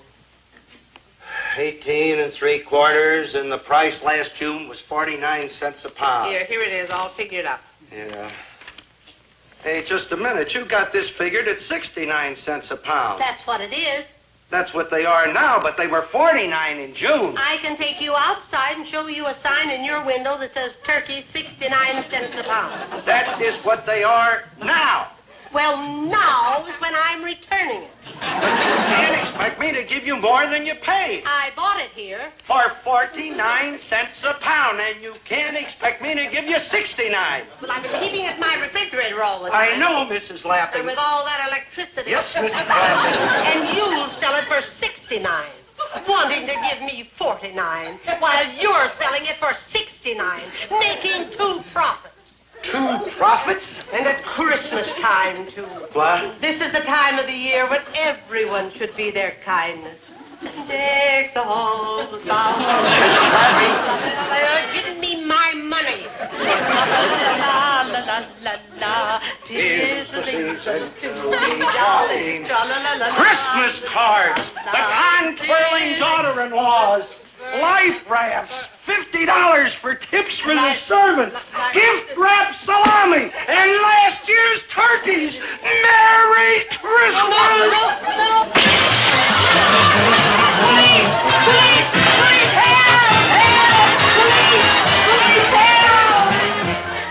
18 3/4, and the price last June was 49 cents a pound. Here it is, all figured up. Yeah. Hey, just a minute. You got this figured at 69 cents a pound. That's what it is. That's what they are now, but they were 49 in June. I can take you outside and show you a sign in your window that says turkey 69 cents a pound. That is what they are now. Well, now is when I'm returning it. But you can't expect me to give you more than you paid. I bought it here. For 49 cents a pound, and you can't expect me to give you 69. Well, I've been keeping it in my refrigerator all the time. I know, Mrs. Lapping. And with all that electricity. Yes, Mrs. Lapping. And you'll sell it for 69. Wanting to give me 49, while you're selling it for 69, making 2 profits. 2 profits? And at Christmas time, too. What? This is the time of the year when everyone should be their kindness. Deck the halls with flowers. They're giving me my money. La, la, la, la, la. 'Tis the season to be jolly. Christmas cards. Baton-twirling daughter-in-laws. Life rafts. $50 for tips for the servants. Gift wrap salami. And last year's turkeys. Merry Christmas! No.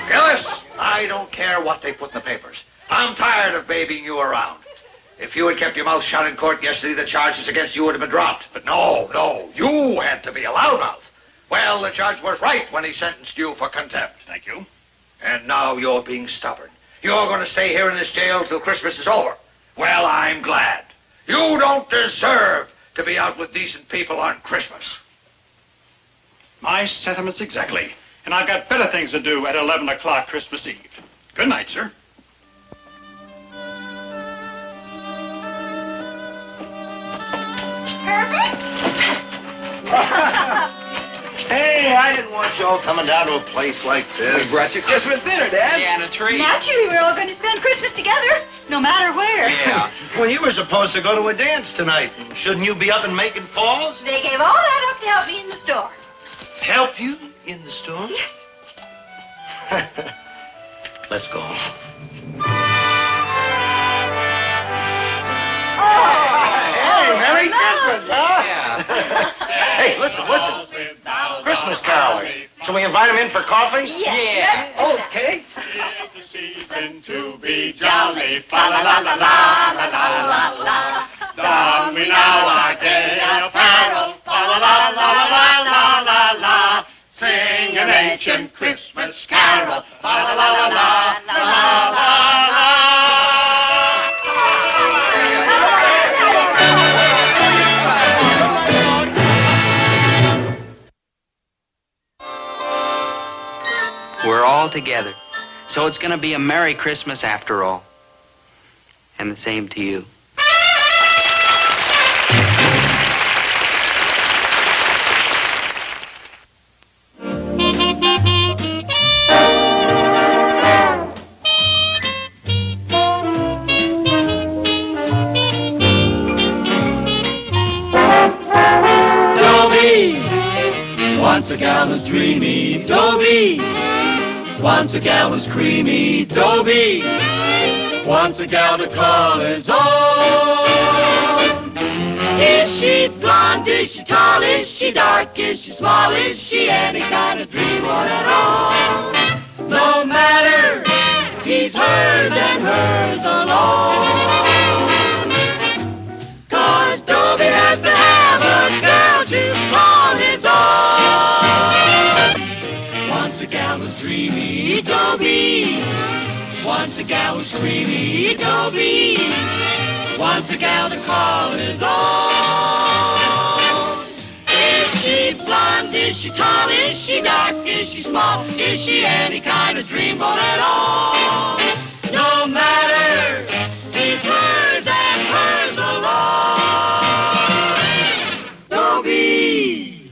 Gillis, I don't care what they put in the papers. I'm tired of babying you around. If you had kept your mouth shut in court yesterday, the charges against you would have been dropped. But no, you had to be a loudmouth. Well, the judge was right when he sentenced you for contempt. Thank you. And now you're being stubborn. You're going to stay here in this jail till Christmas is over. Well, I'm glad. You don't deserve to be out with decent people on Christmas. My sentiments exactly. And I've got better things to do at 11 o'clock Christmas Eve. Good night, sir. Hey, I didn't want you all coming down to a place like this. We brought you Christmas dinner, Dad. Yeah, and a tree. Naturally, we're all going to spend Christmas together, no matter where. Yeah. Well, you were supposed to go to a dance tonight. Shouldn't you be up and making falls? They gave all that up to help me in the store. Help you in the store? Yes. Let's go. Hey, Merry Christmas, huh? Yeah. Hey, listen. Christmas carols. Shall we invite them in for coffee? Yes. Okay. It's the season to be jolly. Fa la la la la la la la la. Don we now our gay apparel. Fa la la la la la la la. Sing an ancient Christmas carol. Fa la la la la la la la. We're all together. So it's going to be a Merry Christmas after all. And the same to you. Once a gal was dreamy, Dobie. Once a gal was creamy, Dobie. Once a gal to call his own. Is she blonde? Is she tall? Is she dark? Is she small? Is she any kind of dreamboat at all? No matter, he's hers and hers alone. 'Cause Dobie has to have a girl to call his own. Once a gal was dreamy, Dobie. Once a gal was creamy, Dobie. Once a gal to call his own. Is she blonde? Is she tall? Is she dark? Is she small? Is she any kind of dreamboat at all? No matter, he's hers and hers alone. Dobie.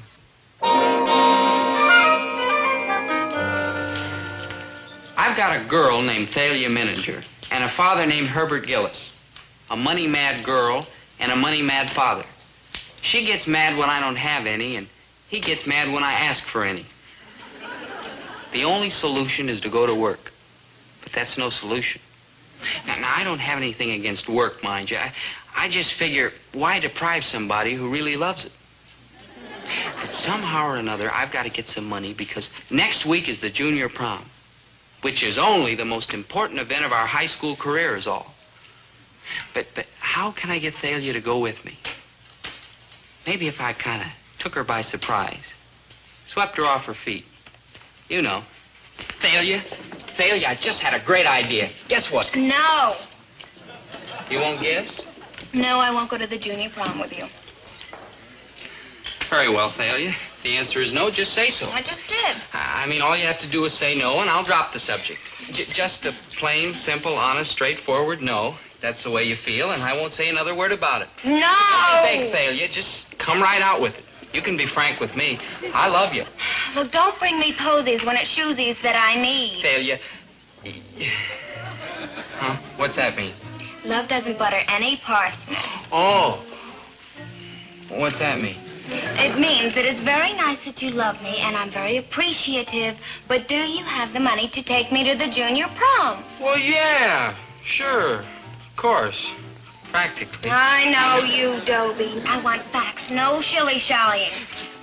I've got a girl named Thalia Mininger and a father named Herbert Gillis. A money-mad girl and a money-mad father. She gets mad when I don't have any, and he gets mad when I ask for any. The only solution is to go to work. But that's no solution. Now I don't have anything against work, mind you. I just figure, why deprive somebody who really loves it? But somehow or another, I've got to get some money because next week is the junior prom, which is only the most important event of our high school career is all. But how can I get Thalia to go with me? Maybe if I kind of took her by surprise, swept her off her feet. You know. Thalia, I just had a great idea. Guess what? No. You won't guess? No, I won't go to the junior prom with you. Very well, Thalia. The answer is no. Just say so. I just did. I mean, all you have to do is say no, and I'll drop the subject. Just a plain, simple, honest, straightforward no. That's the way you feel, and I won't say another word about it. No! I beg, Thalia, just come right out with it. You can be frank with me. I love you. Look, don't bring me posies when it's shoesies that I need. Thalia. Huh? What's that mean? Love doesn't butter any parsnips. Oh. What's that mean? It means that it's very nice that you love me, and I'm very appreciative, but do you have the money to take me to the junior prom? Well, yeah, sure, of course, practically. I know you, Dobie. I want facts, no shilly-shallying.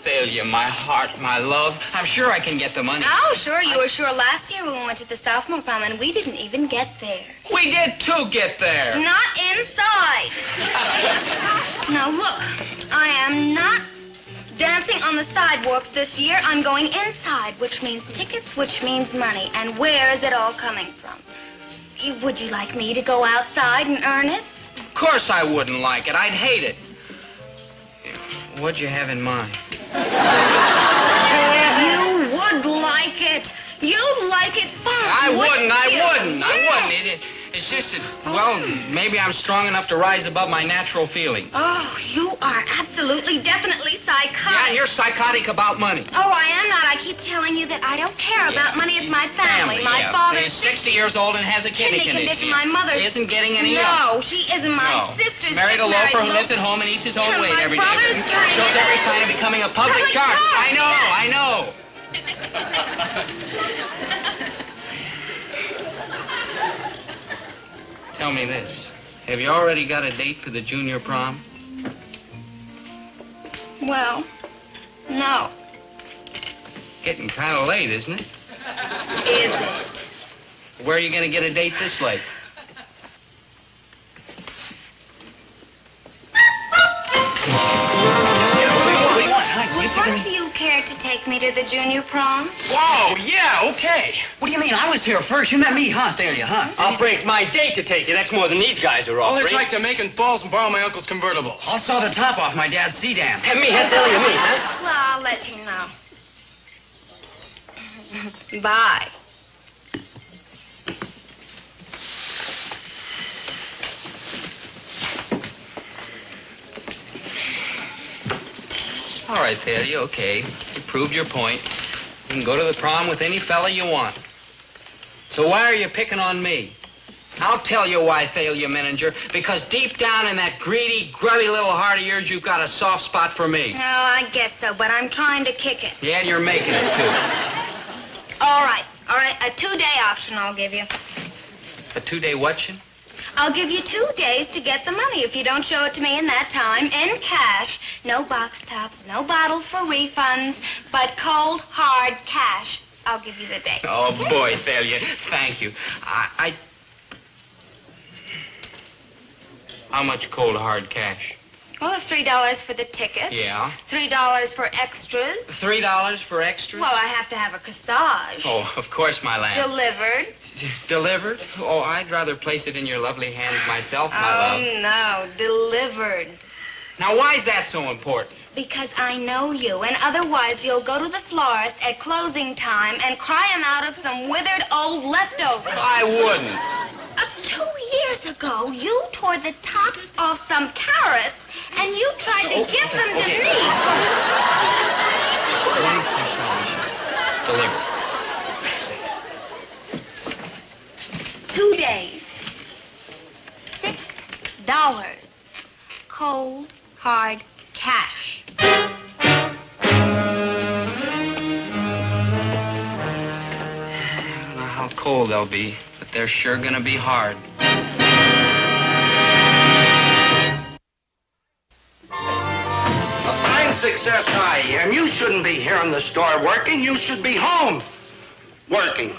Thalia, my heart, my love, I'm sure I can get the money. Oh, sure, you were sure last year when we went to the sophomore prom, and we didn't even get there. We did, too, get there. Not inside. Now, look, I am not dancing on the sidewalks this year. I'm going inside, which means tickets, which means money. And where is it all coming from? Would you like me to go outside and earn it? Of course I wouldn't like it. I'd hate it. What'd you have in mind? You would like it. You'd like it fine. I wouldn't. Yes. It's just that, well, maybe I'm strong enough to rise above my natural feelings. Oh, you are absolutely, definitely psychotic. Yeah, and you're psychotic about money. Oh, I am not. I keep telling you that I don't care about money. It's my family. My father is 60 years old and has a kidney condition. My mother isn't getting any No, help. she isn't. My sister's married a just loafer who married lives at home and eats his own And weight my every day. brother's doing Shows it. every sign of becoming a public shark. I know. Tell me this. Have you already got a date for the junior prom? Well, no. Getting kind of late, isn't it? Is it? Where are you going to get a date this late? Would you care to take me to the junior prom? Whoa, yeah, okay. What do you mean? I was here first. You met me, huh, Thalia, huh? I'll break my date to take you. That's more than these guys are All offering. it's like to Macon Falls and borrow my uncle's convertible. I'll saw the top off my dad's sedan. And me, huh, Thalia, me, huh? Well, I'll let you know. Bye. All right, Thalia, okay. You proved your point. You can go to the prom with any fella you want. So why are you picking on me? I'll tell you why, Thalia Menninger. Because deep down in that greedy, grubby little heart of yours, you've got a soft spot for me. Oh, I guess so, but I'm trying to kick it. Yeah, and you're making it, too. All right. A 2-day option I'll give you. A 2-day whattion? I'll give you 2 days to get the money if you don't show it to me in that time, in cash. No box tops, no bottles for refunds, but cold, hard cash. I'll give you the day. Oh, boy, Thalia, thank you. How much cold, hard cash? Well, it's $3 for the tickets. Yeah. $3 for extras. $3 for extras? Well, I have to have a corsage. Oh, of course, my lamb. Delivered. Delivered? Oh, I'd rather place it in your lovely hands myself, my love. Oh, no, delivered. Now, why is that so important? Because I know you, and otherwise you'll go to the florist at closing time and cry him out of some withered old leftover. I wouldn't. 2 years ago, you tore the tops off some carrots, and you tried to give them to me. One corsage. Delivered. 2 days. $6. Cold, hard cash. I don't know how cold they'll be, but they're sure gonna be hard. A fine success, and you shouldn't be here in the store working. You should be home working.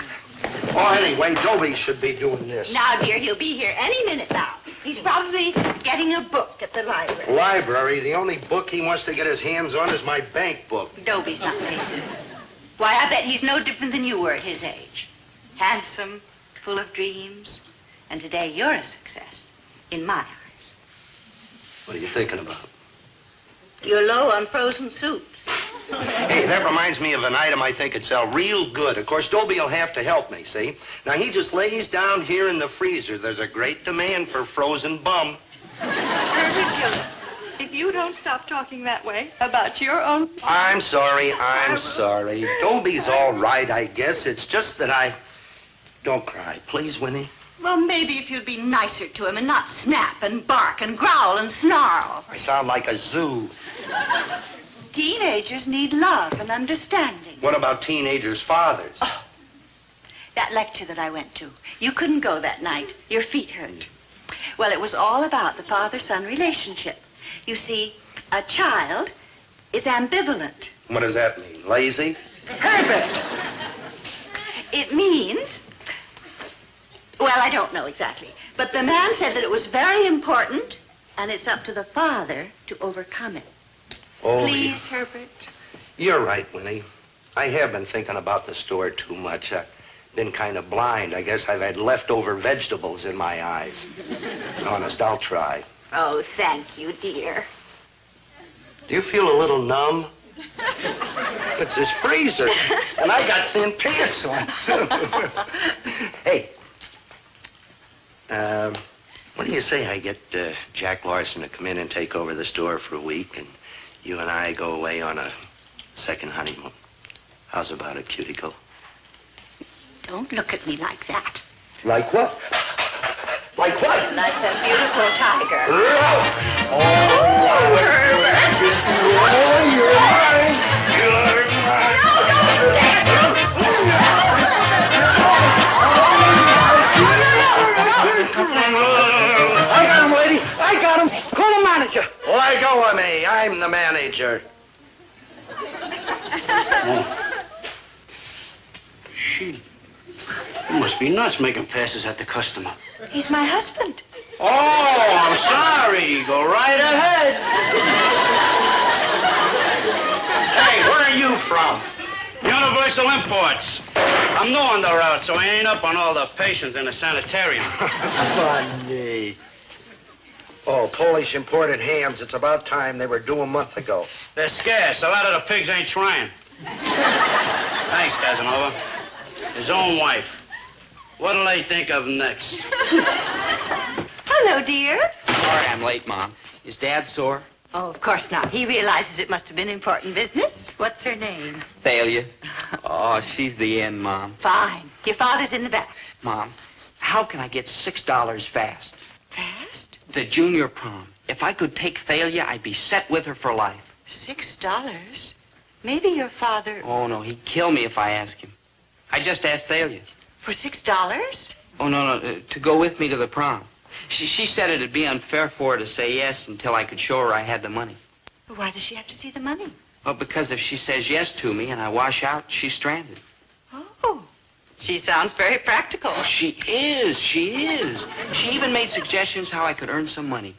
Oh, anyway, Dobie should be doing this. Now, dear, he'll be here any minute now. He's probably getting a book at the library. Library? The only book he wants to get his hands on is my bank book. Dobie's not lazy. Why, I bet he's no different than you were at his age. Handsome, full of dreams, and today you're a success, in my eyes. What are you thinking about? You're low on frozen soups. Hey, that reminds me of an item I think would sell real good. Of course, Dobie will have to help me, see? Now, he just lays down here in the freezer. There's a great demand for frozen bum. Dobie Gillis, if you don't stop talking that way about your own... I'm sorry. Dobie's all right, I guess. It's just that I... Don't cry, please, Winnie. Well, maybe if you'd be nicer to him and not snap and bark and growl and snarl. I sound like a zoo. Teenagers need love and understanding. What about teenagers' fathers? Oh, that lecture that I went to. You couldn't go that night. Your feet hurt. Well, it was all about the father-son relationship. You see, a child is ambivalent. What does that mean? Lazy? Herbert! It means... Well, I don't know exactly. But the man said that it was very important, and it's up to the father to overcome it. Oh, Please, Herbert. You're right, Winnie. I have been thinking about the store too much. I've been kind of blind. I guess I've had leftover vegetables in my eyes. Honest, I'll try. Oh, thank you, dear. Do you feel a little numb? It's this freezer, and I got thin pants on, too. Hey, what do you say I get Jack Larson to come in and take over the store for a week, and you and I go away on a second honeymoon? How's about it, cuticle? Don't look at me like that. Like what? Like what? Like a beautiful tiger. I got him, lady. I got him. Call the manager. Let go of me. I'm the manager. She must be nuts making passes at the customer. He's my husband. Oh, I'm sorry. Go right ahead. Hey, where are you from? Universal Imports. I'm new on the route, so I ain't up on all the patients in the sanitarium. Funny. Oh, Polish imported hams. It's about time. They were due a month ago. They're scarce. A lot of the pigs ain't trying. Thanks, Casanova. His own wife. What'll they think of next? Hello, dear. Sorry I'm late, Mom. Is Dad sore? Oh, of course not. He realizes it must have been important business. What's her name? Thalia. Oh, she's the end, Mom. Fine. Your father's in the back. Mom, How can I get $6 fast? Fast? The junior prom. If I could take Thalia, I'd be set with her for life. $6? Maybe your father... Oh, no, he'd kill me if I asked him. I just asked Thalia. For $6? Oh, no, to go with me to the prom. She said it'd be unfair for her to say yes until I could show her I had the money. Why does she have to see the money? Well, because if she says yes to me and I wash out, she's stranded. Oh, she sounds very practical. Oh, she is. She even made suggestions how I could earn some money.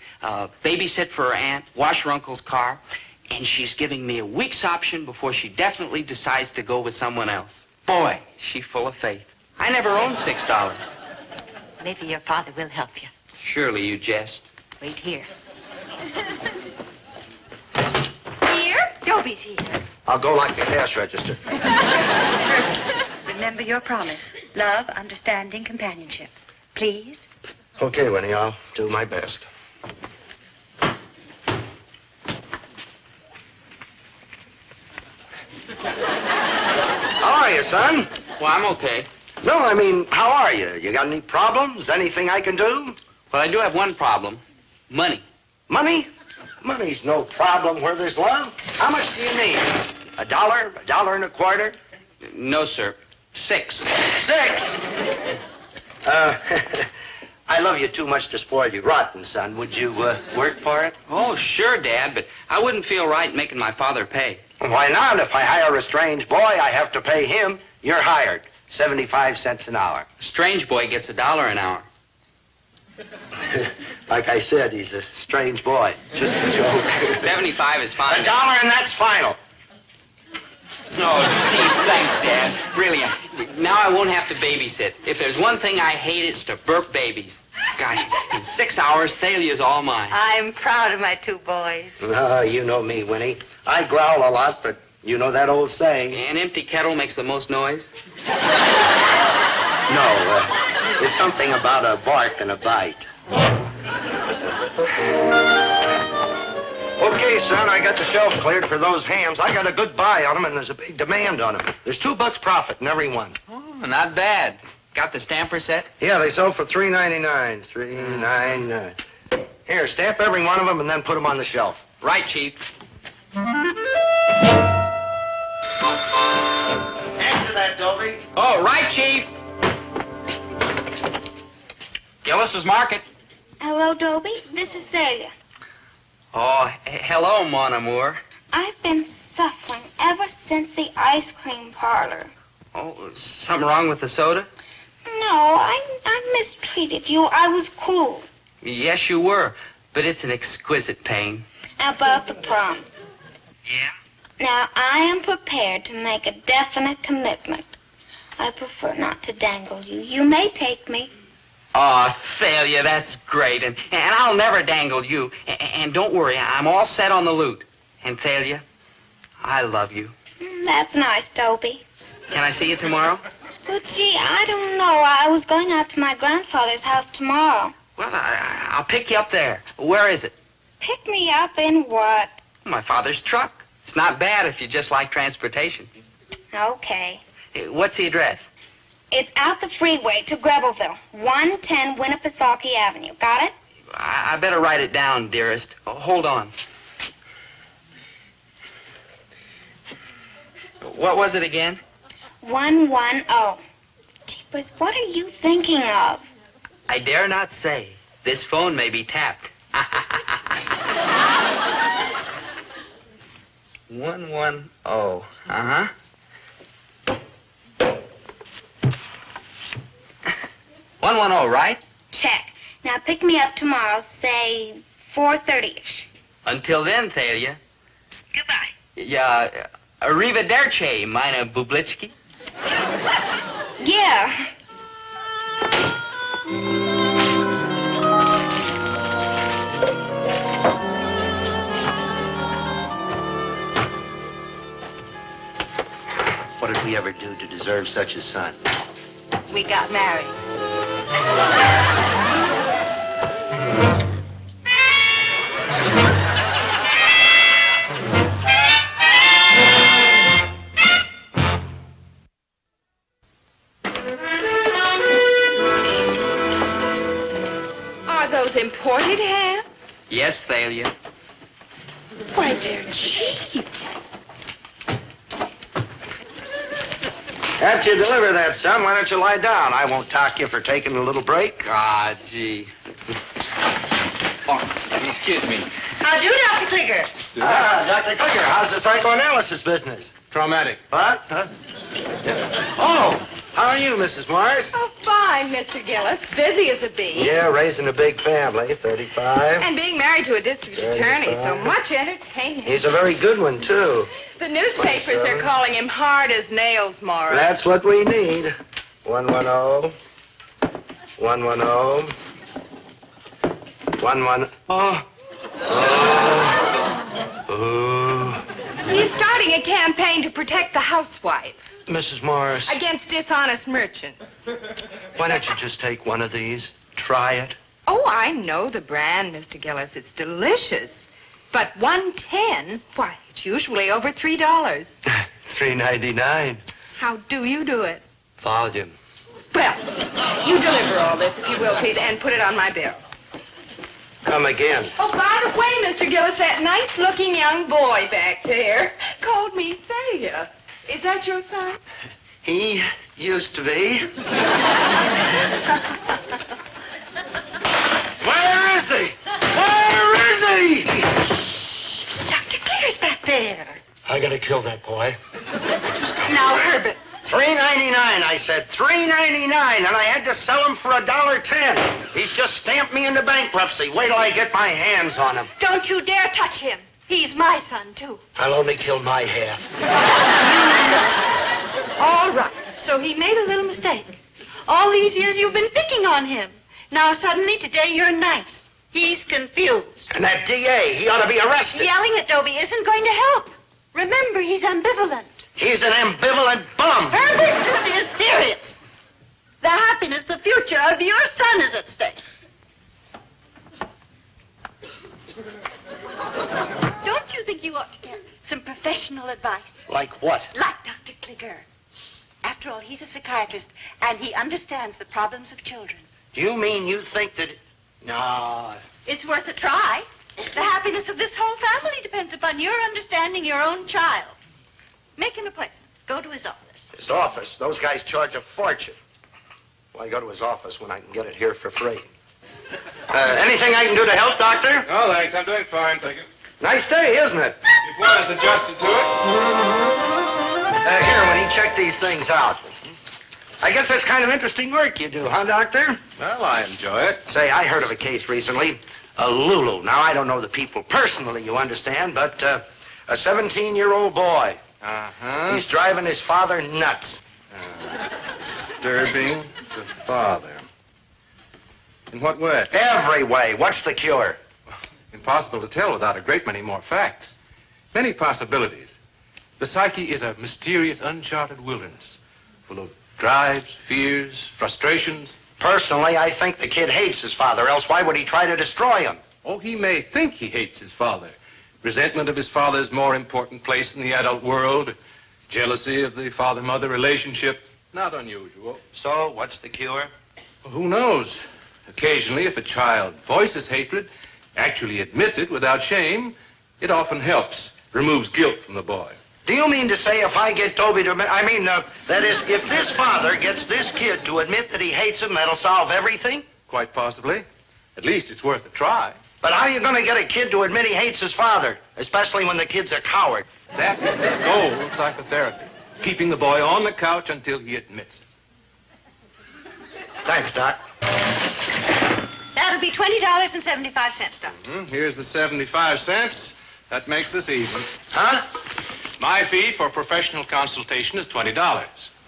Babysit for her aunt, wash her uncle's car, and she's giving me a week's option before she definitely decides to go with someone else. Boy, she's full of faith. I never owned $6. Maybe your father will help you. Surely you jest. Wait here. Here? Dobie's here. I'll go like the cash register. Remember your promise. Love, understanding, companionship. Please? Okay, Winnie, I'll do my best. How are you, son? Well, I'm okay. No, I mean, how are you? You got any problems? Anything I can do? Well, I do have one problem. Money. Money? Money's no problem where there's love. How much do you need? $1? $1.25? No, sir. 6. 6? I love you too much to spoil you rotten, son. Would you work for it? Oh, sure, Dad, but I wouldn't feel right making my father pay. Why not? If I hire a strange boy, I have to pay him. You're hired. 75 cents an hour. Strange boy gets $1 an hour. Like I said, he's a strange boy. Just a joke. 75 is fine. $1 and that's final. Oh, gee, thanks, Dad. Really, now I won't have to babysit. If there's one thing I hate, it's to burp babies. Gosh, in 6 hours, Thalia's all mine. I'm proud of my 2 boys. You know me, Winnie. I growl a lot, but you know that old saying. An empty kettle makes the most noise? No, it's something about a bark and a bite. Okay, son, I got the shelf cleared for those hams. I got a good buy on them, and there's a big demand on them. There's $2 profit in every one. Oh, not bad. Got the stamper set? Yeah, they sell for $3.99. $3.99. Here, stamp every one of them and then put them on the shelf. Right, Chief. Answer that, Dobie. Oh, right, Chief. Gillis's Market. Hello, Dobie. This is Thalia. Oh, hello, mon amour. I've been suffering ever since the ice cream parlor. Oh, something wrong with the soda? No, I mistreated you. I was cruel. Yes, you were, but it's an exquisite pain. About the prom. Yeah? Now, I am prepared to make a definite commitment. I prefer not to dangle you. You may take me. Oh, Thalia, that's great, and I'll never dangle you. And don't worry, I'm all set on the loot. And Thalia, I love you. That's nice, Dobie. Can I see you tomorrow? Well, gee, I don't know. I was going out to my grandfather's house tomorrow. Well, I'll pick you up there. Where is it? Pick me up in what? My father's truck. It's not bad if you just like transportation. Okay. What's the address? It's out the freeway to Grebelville, 110 Winnipesaukee Avenue. Got it? I better write it down, dearest. Oh, hold on. What was it again? 110. Jeepers, what are you thinking of? I dare not say. This phone may be tapped. 110. Uh-huh. 110, right? Check. Now pick me up tomorrow, say 4:30-ish. Until then, Thalia. Goodbye. Yeah, arrivederci, meine Bublitsky. Yeah. What did we ever do to deserve such a son? We got married. those imported hams? Yes, Thalia. Why, they're cheap. After you deliver that, son, why don't you lie down? I won't talk you for taking a little break. Ah, gee. Oh, excuse me. How do, Dr. Clicker? Dr. Clicker, how's the psychoanalysis business? Traumatic. What? Huh? Oh, how are you, Mrs. Morris? Oh, fine, Mr. Gillis. Busy as a bee. Yeah, raising a big family, 35. And being married to a district attorney, so much entertainment. He's a very good one, too. The newspapers are 27. calling him hard as nails, Morris. That's what we need. 110. 110. 110. Oh. He's starting a campaign to protect the housewife Mrs. Morris, against dishonest merchants. why don't you just take one of these? Try it. Oh, I know the brand, Mr. Gillis. It's delicious. But $1.10, why, it's usually over $3. $3.99. How do you do it? Volume. Well, you deliver all this, if you will, please, and put it on my bill. Come again. Oh, by the way, Mr. Gillis, that nice-looking young boy back there called me Thalia. Is that your son? He used to be. Where is he? Where is he? Dr. Clicker's back there. I gotta kill that boy. Now, Herbert. $3.99, I said. $3.99, and I had to sell him for $1.10. He's just stamped me into bankruptcy. Wait till I get my hands on him. Don't you dare touch him. He's my son, too. I'll only kill my half. All right. So he made a little mistake. All these years you've been picking on him. Now suddenly today you're nice. He's confused. And that DA, he ought to be arrested. Yelling at Dobie isn't going to help. Remember, he's ambivalent. He's an ambivalent bum. Herbert, this is serious. The happiness, the future of your son is at stake. Don't you think you ought to get some professional advice? Like what? Like Dr. Clicker. After all, he's a psychiatrist, and he understands the problems of children. Do you mean you think that... No. It's worth a try. The happiness of this whole family depends upon your understanding your own child. Make an appointment. Go to his office. His office? Those guys charge a fortune. Why go to his office when I can get it here for free? Anything I can do to help, Doctor? No, thanks. I'm doing fine, thank you. Nice day, isn't it? You've got us adjusted to it. Here, when he checked these things out. I guess that's kind of interesting work you do, huh, Doctor? Well, I enjoy it. Say, I heard of a case recently. A Lulu. Now, I don't know the people personally, you understand, but a 17-year-old boy. Uh-huh. He's driving his father nuts. Disturbing the father. In what way? Every way. What's the cure? Impossible to tell without a great many more facts. Many possibilities. The psyche is a mysterious, uncharted wilderness, full of drives, fears, frustrations. Personally, I think the kid hates his father, else why would he try to destroy him? Oh, he may think he hates his father. Resentment of his father's more important place in the adult world. Jealousy of the father-mother relationship. Not unusual. So, what's the cure? Well, who knows? Occasionally, if a child voices hatred, actually admits it without shame, it often helps, removes guilt from the boy. Do you mean to say if I get Dobie to admit, that is, if this father gets this kid to admit that he hates him, that'll solve everything? Quite possibly. At least it's worth a try. But how are you going to get a kid to admit he hates his father, especially when the kid's a coward? That is the goal of psychotherapy. Keeping the boy on the couch until he admits it. Thanks, Doc. That'll be $20.75, Doc. Here's the 75 cents. That makes us even. Huh? My fee for professional consultation is $20.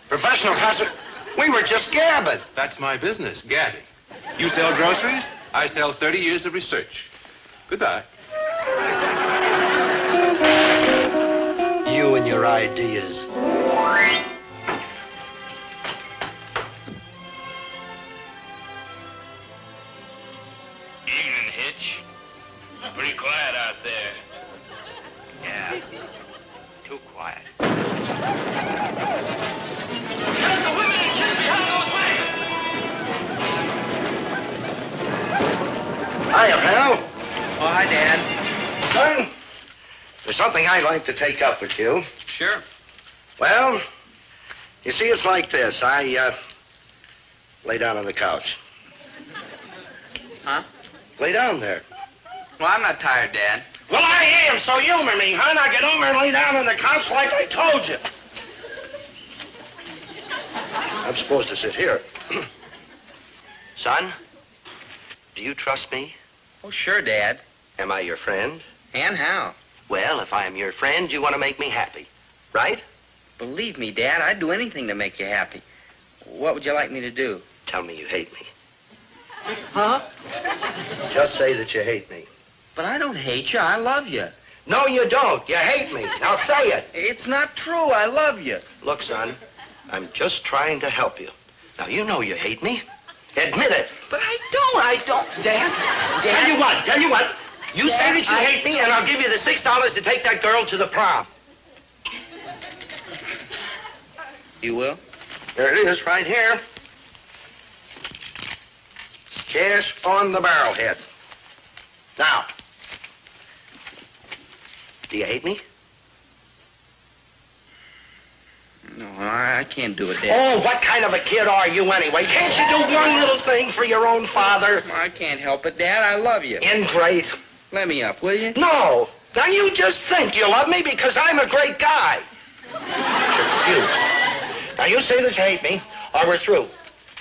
Professional consult? We were just gabbing. That's my business, gabbing. You sell groceries, I sell 30 years of research. Goodbye. You and your ideas. Evening, Hitch. Pretty quiet out there. Yeah. Too quiet. Get the women and kids behind those wagons! Hiya, pal. Oh, hi, Dad. Son, there's something I'd like to take up with you. Sure. Well, you see, it's like this. I lay down on the couch. Huh? Lay down there. Well, I'm not tired, Dad. Well, I am, so humor me, huh? Now get over and lay down on the couch like I told you. I'm supposed to sit here. Son, do you trust me? Oh, sure, Dad. Am I your friend? And how? Well, if I am your friend, you want to make me happy, right? Believe me, Dad, I'd do anything to make you happy. What would you like me to do? Tell me you hate me. Huh? Just say that you hate me. But I don't hate you. I love you. No, you don't. You hate me. Now say it. It's not true. I love you. Look, son, I'm just trying to help you. Now, you know you hate me. Admit it. But I don't. Dad. Tell you what. You say that you hate me, and I'll give you the $6 to take that girl to the prom. You will? There it is, right here. Cash on the barrelhead. Now, do you hate me? No, I can't do it, Dad. Oh, what kind of a kid are you anyway? Can't you do one little thing for your own father? I can't help it, Dad. I love you. Ingrate. Let me up, will you? No. Now you just think you love me because I'm a great guy. You're confused. Now you say that you hate me, or we're through.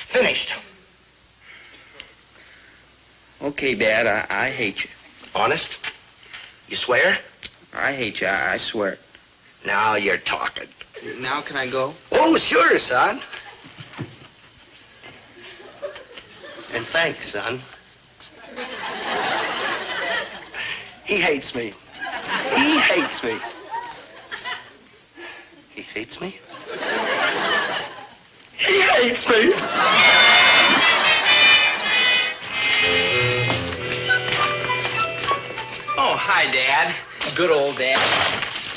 Finished. Okay, Dad, I hate you. Honest? You swear? I hate you. I swear. Now you're talking. Now can I go? Oh, sure, son. And thanks, son. He hates me. He hates me. He hates me? He hates me. Oh, hi, Dad. Good old Dad.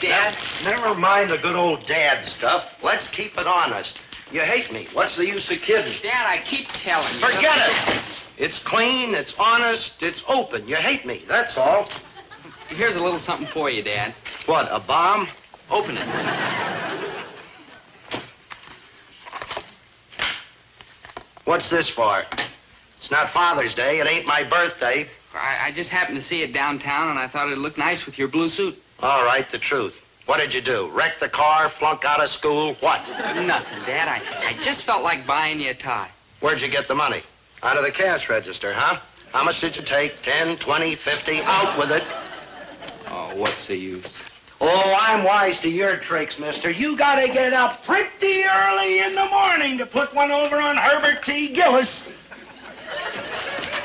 Dad? Now, never mind the good old dad stuff. Let's keep it honest. You hate me. What's the use of kidding? Dad, I keep telling you. Forget it. It's clean, it's honest, it's open. You hate me, that's all. Here's a little something for you, Dad. What, a bomb? Open it. What's this for? It's not Father's Day. It ain't my birthday. I just happened to see it downtown, and I thought it'd look nice with your blue suit. All right, the truth. What did you do? Wreck the car, flunk out of school, what? Nothing, Dad. I just felt like buying you a tie. Where'd you get the money? Out of the cash register, huh? How much did you take? 10, 20, 50? Out with it. Oh, what's the use? Oh, I'm wise to your tricks, mister. You gotta get up pretty early in the morning to put one over on Herbert T. Gillis.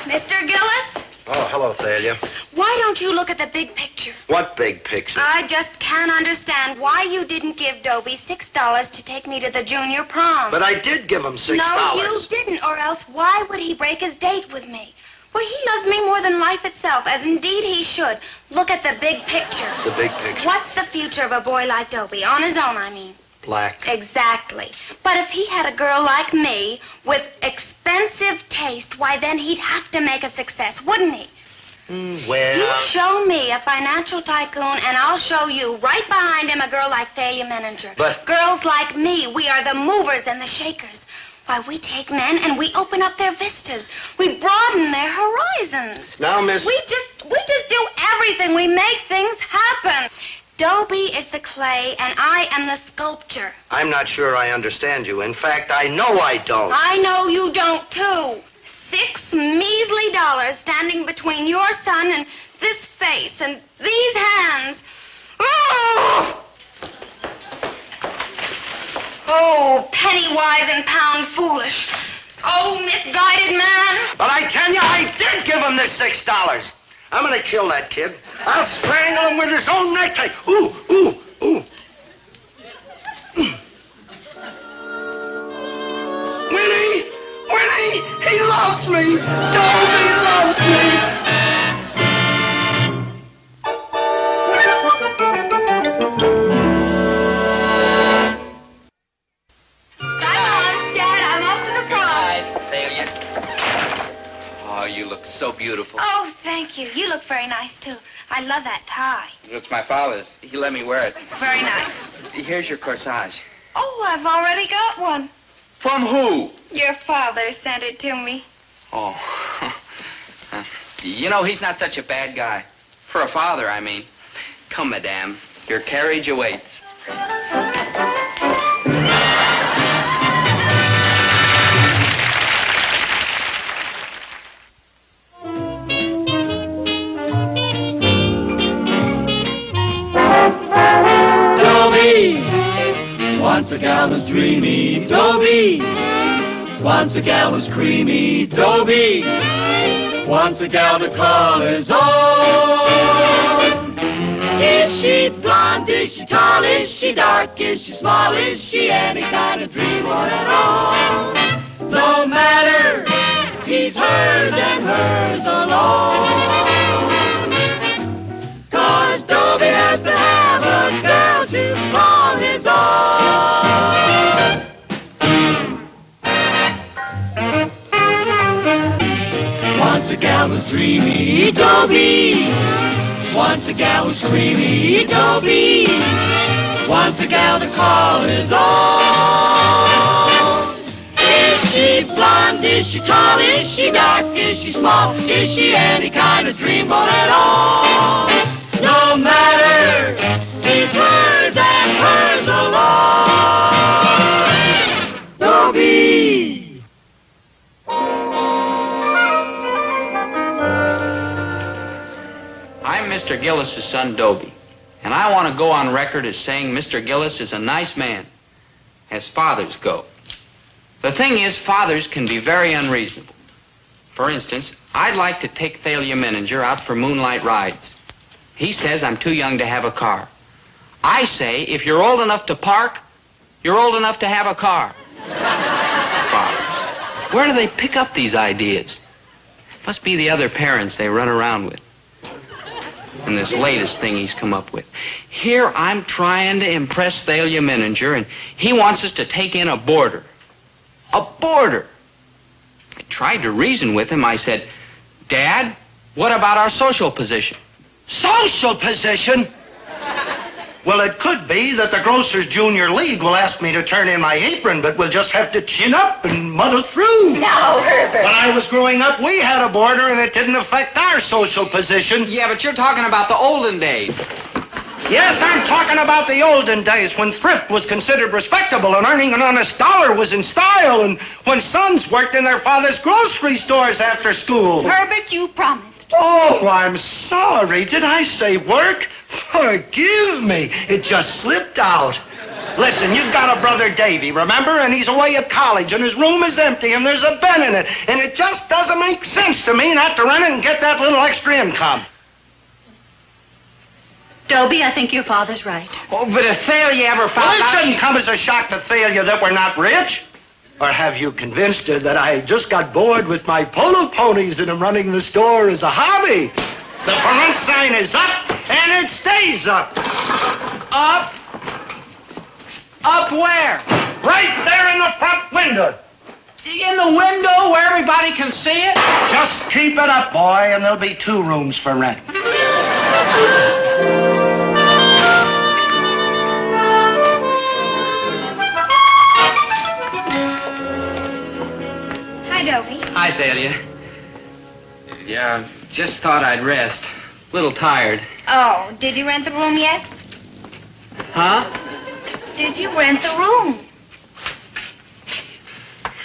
Mr. Gillis, Oh, hello, Thalia. why don't you look at the big picture? What big picture? I just can't understand why you didn't give Dobie $6 to take me to the junior prom. But I did give him $6. No, you didn't, or else why would he break his date with me? Well, he loves me more than life itself, as indeed he should. Look at the big picture. The big picture. What's the future of a boy like Dobie? On his own, I mean. Black. Exactly. But if he had a girl like me with expensive taste, why then he'd have to make a success, wouldn't he? Well... You show me a financial tycoon, and I'll show you right behind him a girl like Thalia Menninger. But... Girls like me, we are the movers and the shakers. Why, we take men and we open up their vistas. We broaden their horizons. Now, Miss... We just do everything. We make things happen. Dobie is the clay, and I am the sculptor. I'm not sure I understand you. In fact, I know I don't. I know you don't, too. $6 measly standing between your son and this face and these hands. Oh! Oh, penny wise and pound foolish. Oh, misguided man. But I tell you, I did give him this $6. I'm gonna kill that kid. I'll strangle him with his own necktie. Ooh, ooh, ooh. Winnie! Winnie! He loves me! Dobie loves me! Oh, you look so beautiful. Oh, thank Thank you. You look very nice, too. I love that tie. It's my father's. He let me wear it. It's very nice. Here's your corsage. Oh, I've already got one. From who? Your father sent it to me. Oh. You know, he's not such a bad guy. For a father, I mean. Come, madame. Your carriage awaits. Dobie, once a gal was dreamy. Dobie, once a gal was creamy. Dobie, once a gal to call his own. Is she blonde? Is she tall? Is she dark? Is she small? Is she any kind of dream or at all? No matter, he's hers and hers alone. 'Cause Dobie has to have a girl to call his own. Once a gal was dreamy, Dobie. Once a gal was creamy, Dobie. Once a gal to call his own. Is she blonde? Is she tall? Is she dark? Is she small? Is she any kind of dreamboat at all? No matter, he's hers and hers alone. Dobie. I'm Mr. Gillis' son, Dobie, and I want to go on record as saying Mr. Gillis is a nice man, as fathers go. The thing is, fathers can be very unreasonable. For instance, I'd like to take Thalia Menninger out for moonlight rides. He says I'm too young to have a car. I say, if you're old enough to park, you're old enough to have a car. Fathers. Where do they pick up these ideas? Must be the other parents they run around with. And this latest thing he's come up with. Here I'm trying to impress Thalia Menninger, and he wants us to take in a boarder. A boarder. I tried to reason with him. I said, Dad, what about our social position? Social position? Well, it could be that the Grocers Junior League will ask me to turn in my apron, but we'll just have to chin up and muddle through. No, Herbert. When I was growing up, we had a boarder, and it didn't affect our social position. Yeah, but you're talking about the olden days. Yes, I'm talking about the olden days when thrift was considered respectable and earning an honest dollar was in style, and when sons worked in their father's grocery stores after school. Herbert, you promised. Oh, I'm sorry. Did I say work? Forgive me. It just slipped out. Listen, you've got a brother Davy, remember? And he's away at college, and his room is empty, and there's a bed in it. And it just doesn't make sense to me not to rent it and get that little extra income. Dobie, I think your father's right. Oh, but if Thalia ever found Well, it out... shouldn't come as a shock to Thalia that we're not rich. Or have you convinced her that I just got bored with my polo ponies and am running the store as a hobby? The front sign is up, and it stays up. Up? Up where? Right there in the front window. In the window where everybody can see it? Just keep it up, boy, and there'll be 2 rooms for rent. Hi, Dobie. Hi, Thalia. Yeah, just thought I'd rest. A little tired. Oh, did you rent the room yet? Huh? Did you rent the room?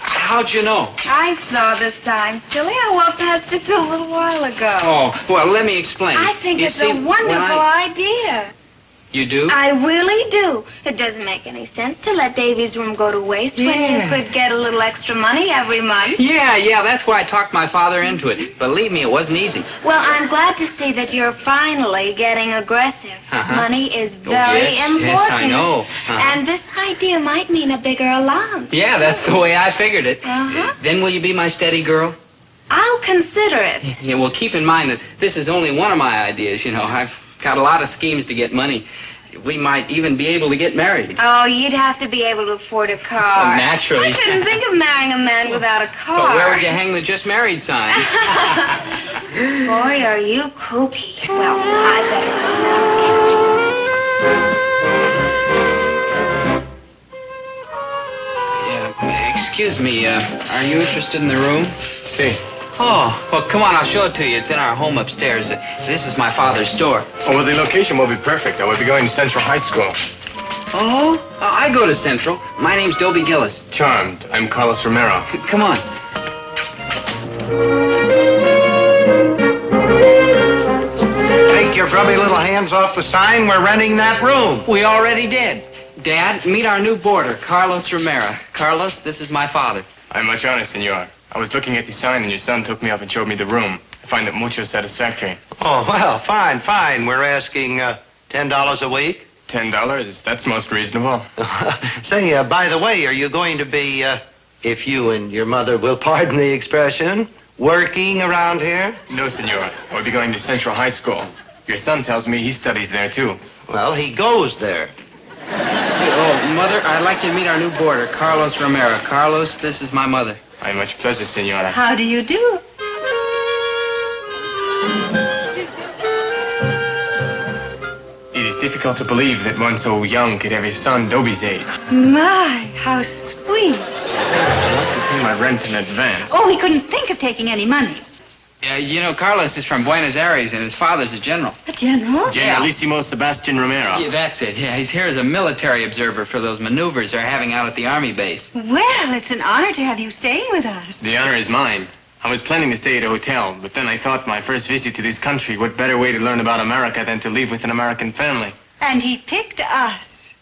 How'd you know? I saw the sign, silly. I walked past it a little while ago. Oh, well, let me explain. I think You it's see, a wonderful when idea. You do? I really do. It doesn't make any sense to let Davy's room go to waste when you Yeah. could get a little extra money every month. Yeah, that's why I talked my father into it. Believe me, it wasn't easy. Well, I'm glad to see that you're finally getting aggressive. Uh-huh. Money is Oh, very yes, important. yes, I know. Uh-huh. And this idea might mean a bigger allowance. Yeah, that's the way I figured it. Uh-huh. Then will you be my steady girl? I'll consider it. Yeah, well, keep in mind that this is only one of my ideas, you know. I've got a lot of schemes to get money. We might even be able to get married. Oh, you'd have to be able to afford a car. Well, naturally. I couldn't think of marrying a man without a car. But where would you hang the just married sign? Boy, are you kooky. Well, I better go now. Excuse me, are you interested in the room? See. Oh, well, come on, I'll show it to you. It's in our home upstairs. This is my father's store. Oh, well, the location will be perfect. I will be going to Central High School. Oh? I go to Central. My name's Dobie Gillis. Charmed. I'm Carlos Romero. Come on. Take your grubby little hands off the sign. We're renting that room. We already did. Dad, meet our new boarder, Carlos Romero. Carlos, this is my father. I'm much honored, senor. I was looking at the sign, and your son took me up and showed me the room. I find it mucho satisfactory. Oh, well, fine. We're asking $10 a week. $10? That's most reasonable. Say, by the way, are you going to be, if you and your mother will pardon the expression, working around here? No, senor. I will be going to Central High School. Your son tells me he studies there, too. Well, he goes there. Oh, Mother, I'd like you to meet our new boarder, Carlos Romero. Carlos, this is my mother. I much pleasure, senora. How do you do? It is difficult to believe that one so young could have a son Dobie's age. My, how sweet. I'd like to pay my rent in advance. Oh, he couldn't think of taking any money. You know, Carlos is from Buenos Aires, and his father's a general. A general? Generalissimo Sebastian Romero. Yeah, that's it. Yeah, he's here as a military observer for those maneuvers they're having out at the Army base. Well, it's an honor to have you staying with us. The honor is mine. I was planning to stay at a hotel, but then I thought my first visit to this country, what better way to learn about America than to live with an American family? And he picked us.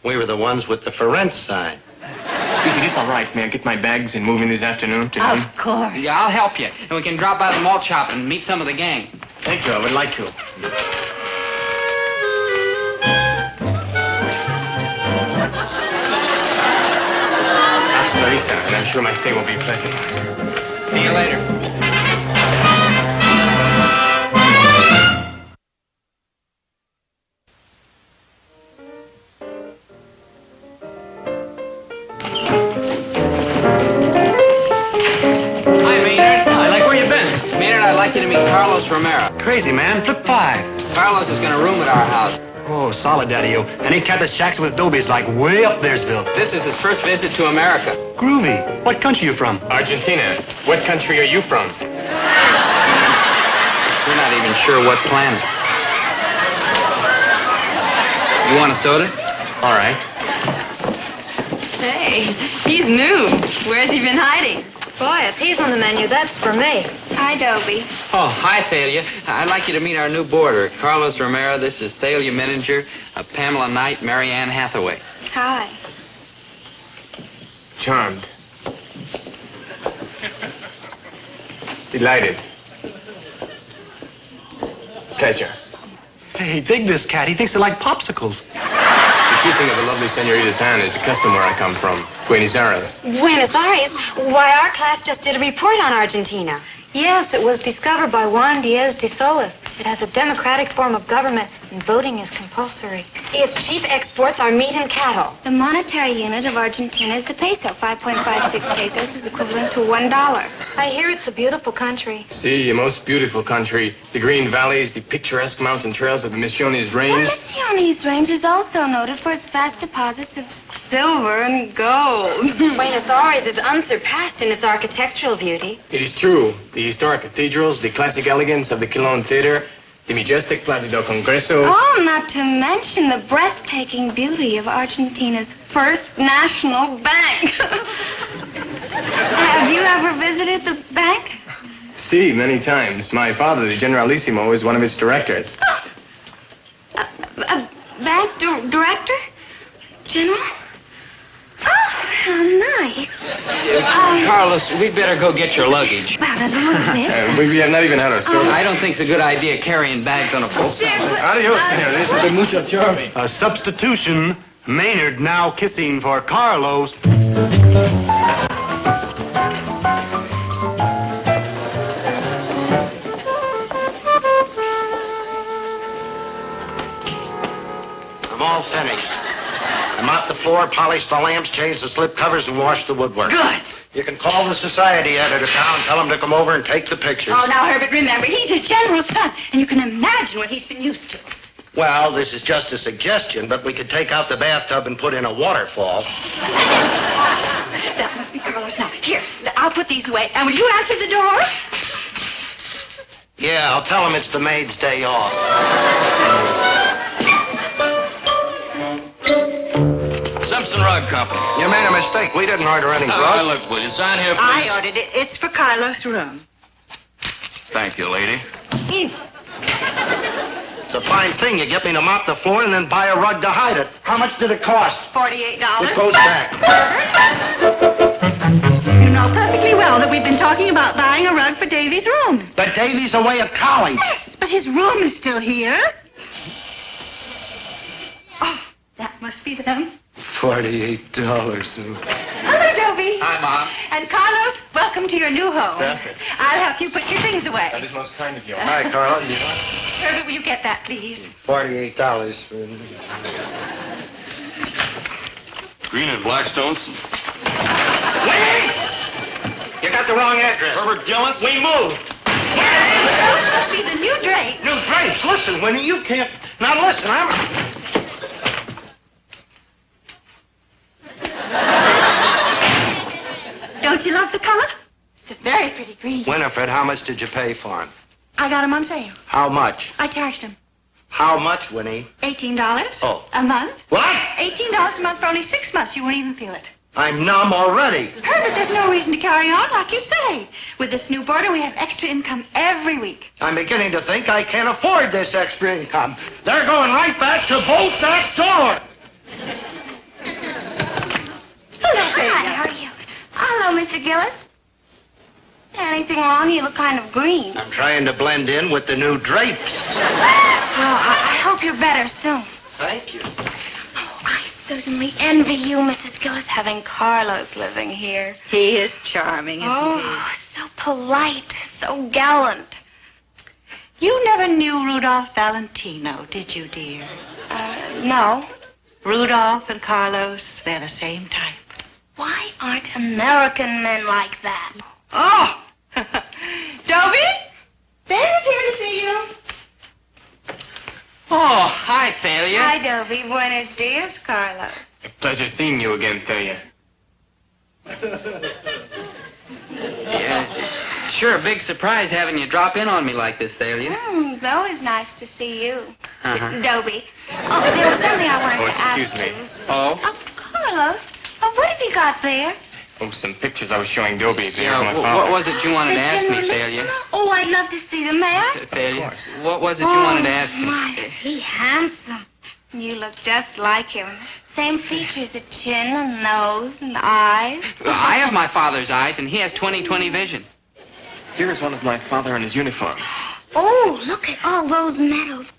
We were the ones with the for rent sign. If it is all right, may I get my bags and move in this afternoon to noon? Of course. Yeah, I'll help you. And we can drop by the malt shop and meet some of the gang. Thank you, I would like to. Hasta la vista, and I'm sure my stay will be pleasant. See you later. I'd like you to meet Carlos Romero. Crazy, man. Flip 5. Carlos is going to room at our house. Oh, solid, Daddy-o. And ain't cat that shacks with Dobie's like way up there'sville. This is his first visit to America. Groovy. What country you from? Argentina. What country are you from? We're not even sure what planet. You want a soda? All right. Hey, he's new. Where's he been hiding? Boy, if he's on the menu, that's for me. Hi, Dobie. Oh, hi, Thalia. I'd like you to meet our new boarder, Carlos Romero. This is Thalia Menninger, Pamela Knight, Mary Ann Hathaway. Hi. Charmed. Delighted. Pleasure. Hey, dig this cat. He thinks they like popsicles. The kissing of a lovely senorita's hand is the custom where I come from, Buenos Aires. Buenos Aires? Why, our class just did a report on Argentina. Yes, it was discovered by Juan Diaz de Solis. It has a democratic form of government, and voting is compulsory. Its chief exports are meat and cattle. The monetary unit of Argentina is the peso. 5.56 pesos is equivalent to $1. I hear it's a beautiful country. See, a most beautiful country. The green valleys, the picturesque mountain trails of the Misiones Range. The Misiones Range is also noted for its vast deposits of silver and gold. Buenos Aires is unsurpassed in its architectural beauty. It is true. The historic cathedrals, the classic elegance of the Quilon Theater, the majestic Plaza del Congreso. Oh, not to mention the breathtaking beauty of Argentina's first national bank. Have you ever visited the bank? See, many times. My father, the Generalissimo, is one of its directors. A bank director? General? Oh, how nice. Carlos, we'd better go get your luggage. About a little bit. We have not even had our soda. I don't think it's a good idea carrying bags on a full stomach. Adios, senor. This is mucho charming. A substitution. Maynard now kissing for Carlos. Come floor, polish the lamps, change the slip covers, and wash the woodwork. Good. You can call the society editor down, tell him to come over and take the pictures. Oh, now, Herbert, remember, he's a general's son, and you can imagine what he's been used to. Well, this is just a suggestion, but we could take out the bathtub and put in a waterfall. That must be Carlos now. Here, I'll put these away. And will you answer the door? Yeah, I'll tell him it's the maid's day off. Simpson Rug Company. You made a mistake. We didn't order any rug. Look, will you sign here, please? I ordered it. It's for Carlos' room. Thank you, lady. It's a fine thing. You get me to mop the floor and then buy a rug to hide it. How much did it cost? $48. It goes back. You know perfectly well that we've been talking about buying a rug for Davy's room. But Davy's away at college. Yes, but his room is still here. Oh, that must be them. $48. Hello, Dobie. Hi, Mom. And Carlos, welcome to your new home. Gracias. I'll help you put your things away. That is most kind of you. Hi, Carlos. Herbert, will you get that, please? $48. Green and Blackstone's. Wait! You got the wrong address. Herbert Gillis? We moved. Those must be the new drapes. New drapes. Listen, Winnie, you can't... Now, listen, Don't you love the color? It's a very pretty green. Winifred, how much did you pay for him? I got them on sale. How much? I charged them How much, Winnie? $18 Oh. a month. What? $18 a month for only 6 months. You won't even feel it. I'm numb already. Herbert, there's no reason to carry on like you say. With this new boarder, we have extra income every week. I'm beginning to think I can't afford this extra income. They're going right back to bolt that door. Hi, how are you? Hello, Mr. Gillis. Anything wrong? You look kind of green. I'm trying to blend in with the new drapes. Well, I hope you're better soon. Thank you. Oh, I certainly envy you, Mrs. Gillis, having Carlos living here. He is charming, isn't Oh, so polite, so gallant. You never knew Rudolph Valentino, did you, dear? No. Rudolph and Carlos, they're the same type. Why aren't American men like that? Oh! Dobie? Dad's here to see you. Oh, hi, Thalia. Hi, Dobie. Buenos dias, Carlos. A pleasure seeing you again, Thalia. Yeah, sure, a big surprise having you drop in on me like this, Thalia. It's always nice to see you. Uh-huh. Dobie. Oh, there was something I wanted to ask excuse me. you. Oh? Oh, Carlos. Oh, what have you got there? Oh, some pictures I was showing Dobie there Yeah, of my father. what was it you wanted to ask me, General Thalia? Listener? Oh, I'd love to see them there. Thalia, what was it you wanted to ask me? My, is he handsome. You look just like him. Same features, a chin, a nose, and eyes. I have my father's eyes, and he has 20/20 vision. Here is one of my father in his uniform. Oh, look at all those medals.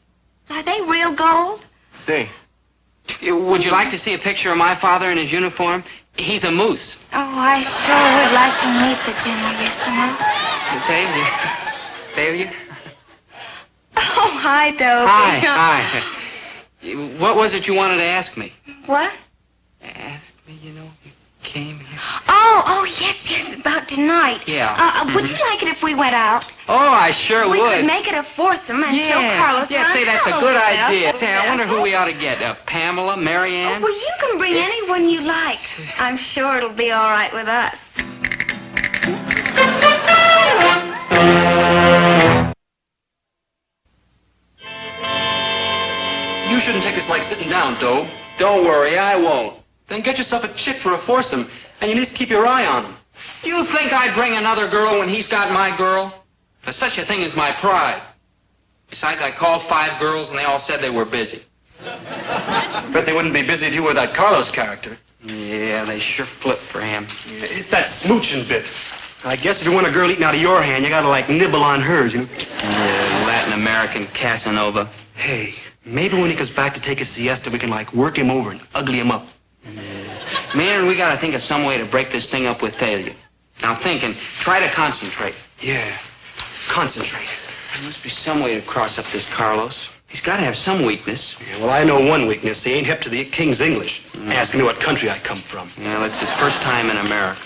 Are they real gold? See. Would you like to see a picture of my father in his uniform? He's a moose. Oh, I sure would like to meet the Generalissimo. Thalia? Oh, hi, Dobie. Hi. What was it you wanted to ask me? What? Ask me, you came here. Oh, yes, about tonight. Yeah. Would you like it if we went out? Oh, I sure We would. could make it a foursome and show Carlos Yeah, around say, that's a town good a little idea. bit. Say, I wonder who we ought to get. Pamela, Marianne? Well, you can bring anyone you like. I'm sure it'll be all right with us. You shouldn't take this like sitting down, Doe. Don't worry, I won't. Then get yourself a chick for a foursome, and you need to keep your eye on him. You think I'd bring another girl when he's got my girl? There's such a thing as my pride. Besides, I called 5 girls, and they all said they were busy. Bet they wouldn't be busy if you were that Carlos character. Yeah, they sure flip for him. Yeah, it's that smooching bit. I guess if you want a girl eating out of your hand, you gotta, nibble on hers, Yeah, Latin American Casanova. Hey, maybe when he comes back to take a siesta, we can, work him over and ugly him up. Man, we gotta think of some way to break this thing up with Thalia. Now think and try to concentrate. Yeah, concentrate. There must be some way to cross up this Carlos. He's got to have some weakness. Yeah, well, I know one weakness. He ain't hip to the King's English. Asking me what country I come from. Well, it's his first time in America.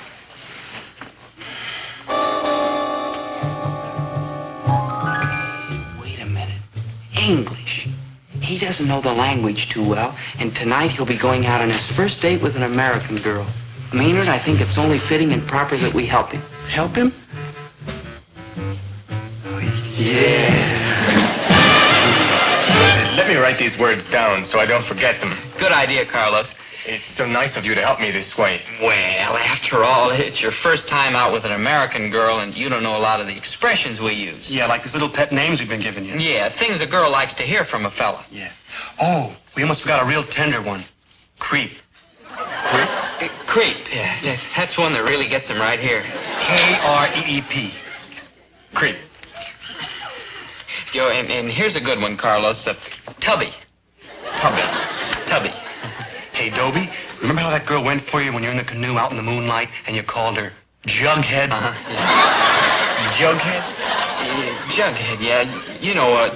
Wait a minute. English. He doesn't know the language too well, and tonight he'll be going out on his first date with an American girl. Maynard, I think it's only fitting and proper that we help him. Help him? Yeah. Let me write these words down so I don't forget them. Good idea, Carlos. It's so nice of you to help me this way. Well, after all, it's your first time out with an American girl, and you don't know a lot of the expressions we use. Yeah, like these little pet names we've been giving you. Yeah, things a girl likes to hear from a fella. Yeah. Oh, we almost forgot a real tender one. Creep. Creep? Creep, yeah. That's one that really gets him right here. K-R-E-E-P. Creep. Yo, and here's a good one, Carlos. Tubby. Tubby. Hey, Dobie, remember how that girl went for you when you're in the canoe out in the moonlight and you called her Jughead? Jughead? Jughead, yeah. You know,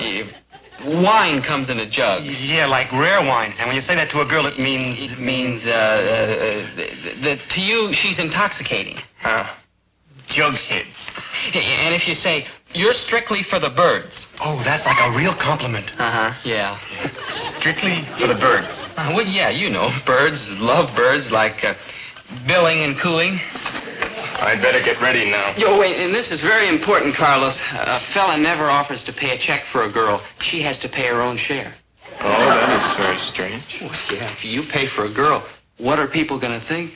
wine comes in a jug. Yeah, like rare wine. And when you say that to a girl, it means... It means, that to you, she's intoxicating. Jughead. And if you say, you're strictly for the birds. Oh, that's like a real compliment. Yeah. Strictly for the birds. Well, yeah, you know, birds, love birds, like billing and cooing. I'd better get ready now. Yo, wait, and this is very important, Carlos. A fella never offers to pay a check for a girl. She has to pay her own share. Oh, that is very strange. Well, yeah, if you pay for a girl, what are people going to think?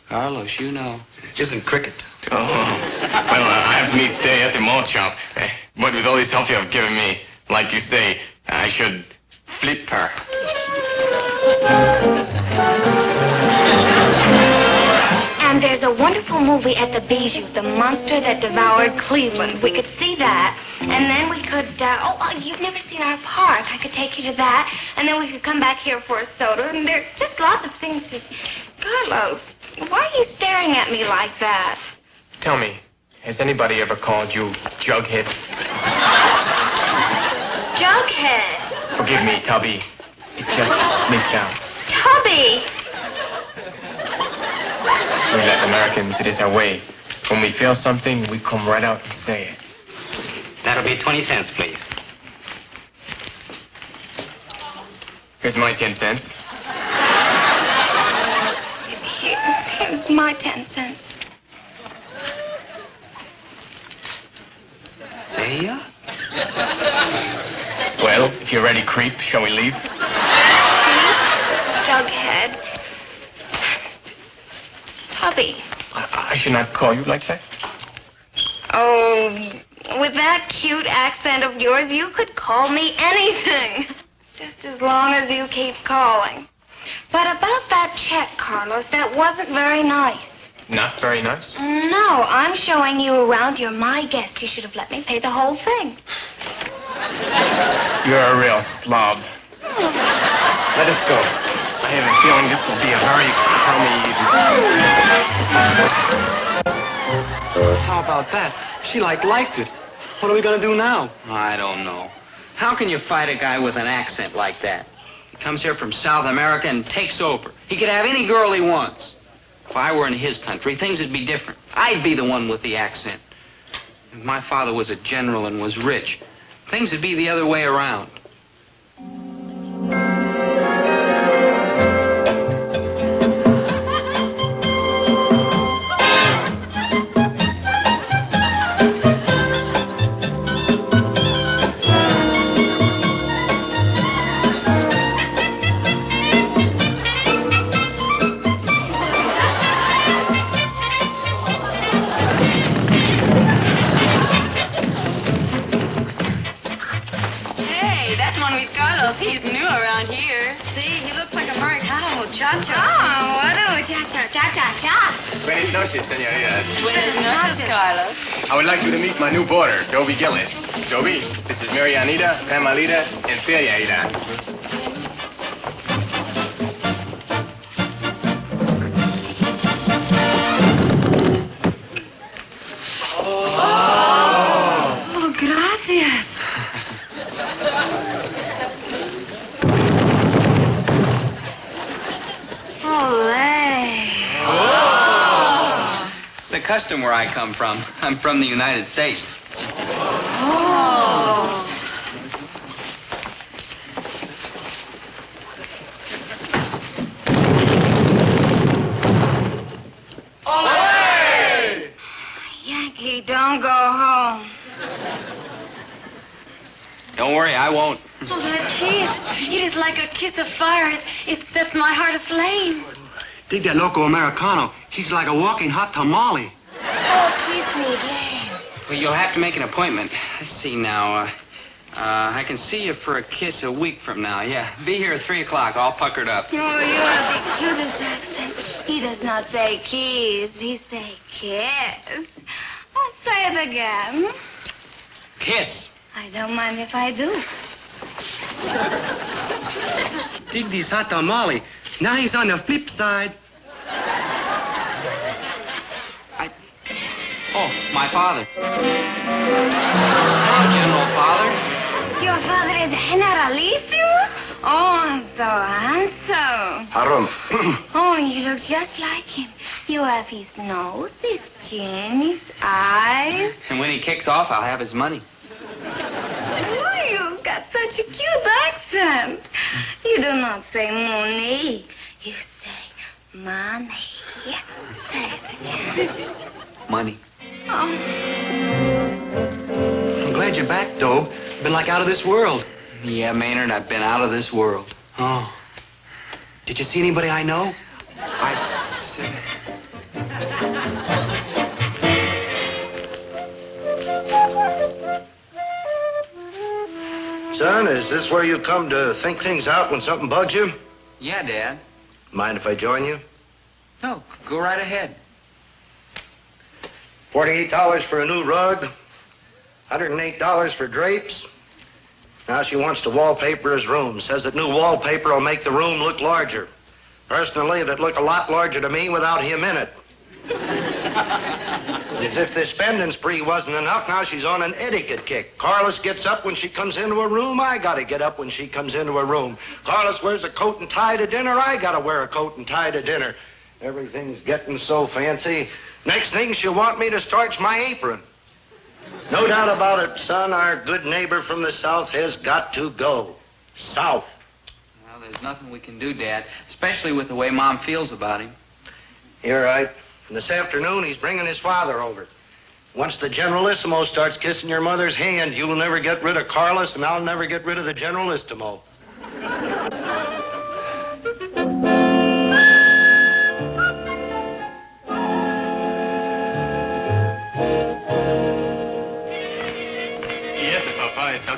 Carlos, you know. It isn't cricket. Oh, well, I have to meet Day at the mall shop. But with all this help you have given me, like you say, I should flip her. And there's a wonderful movie at the Bijou, The Monster That Devoured Cleveland. We could see that, and then we could, you've never seen our park. I could take you to that, and then we could come back here for a soda, and there are just lots of things to... Carlos, why are you staring at me like that? Tell me, has anybody ever called you Jughead? Jughead! Forgive me, Tubby. It just slipped out. Tubby! We Latin Americans, it is our way. When we feel something, we come right out and say it. That'll be 20 cents, please. Here's my 10 cents. Here's my 10 cents. See ya? Well, if you're ready, creep, shall we leave? Jughead. Tubby. I should not call you like that. Oh, with that cute accent of yours, you could call me anything. Just as long as you keep calling. But about that check, Carlos, that wasn't very nice. Not very nice? No, I'm showing you around. You're my guest. You should have let me pay the whole thing. You're a real slob. Let us go. I have a feeling this will be a very crummy evening. How about that? She liked it. What are we gonna do now? I don't know. How can you fight a guy with an accent like that? He comes here from South America and takes over. He could have any girl he wants. If I were in his country, things would be different. I'd be the one with the accent. If my father was a general and was rich, things would be the other way around. He's new around here. See, he looks like Americano muchacho. Oh, what a muchacho. Cha-cha-cha. Buenas noches, senoritas. Buenas noches, Carlos. I would like you to meet my new boarder, Dobie Gillis. Dobie, this is Marianita, Pamelita, and Celiaida. Oh, gracias. custom where I come from. I'm from the United States. Oh. Olé! Yankee, don't go home. Don't worry, I won't. Oh, that kiss. It is like a kiss of fire. It sets my heart aflame. Dig that loco Americano. He's like a walking hot tamale. Oh, kiss me again. Well, you'll have to make an appointment. Let's see now. I can see you for a kiss a week from now. Yeah, be here at 3 o'clock, all puckered up. Oh, you have the cutest accent. He does not say kiss. He say kiss. Oh, say it again. Kiss. I don't mind if I do. Dig this hot tamale. Now he's on the flip side. Oh, my father. Hello, General Father. Your father is Generalissimo? Oh, so handsome. Harum. Oh, you look just like him. You have his nose, his chin, his eyes. And when he kicks off, I'll have his money. Oh, you've got such a cute accent. You do not say money. You say money. Say it again. Money. Oh. I'm glad you're back, Dobe. Been like out of this world. Yeah, Maynard, I've been out of this world. Oh. Did you see anybody I know? Son, is this where you come to think things out when something bugs you? Yeah, Dad. Mind if I join you? No, go right ahead. $48 for a new rug, $108 for drapes. Now she wants to wallpaper his room. Says that new wallpaper will make the room look larger. Personally, it'd look a lot larger to me without him in it. As if this spending spree wasn't enough, now she's on an etiquette kick. Carlos gets up when she comes into a room. I gotta get up when she comes into a room. Carlos wears a coat and tie to dinner. I gotta wear a coat and tie to dinner. Everything's getting so fancy. Next thing, she'll want me to starch my apron. No doubt about it, son, our good neighbor from the south has got to go. South. Well, there's nothing we can do, Dad, especially with the way Mom feels about him. You're right. And this afternoon, he's bringing his father over. Once the Generalissimo starts kissing your mother's hand, you'll never get rid of Carlos, and I'll never get rid of the Generalissimo.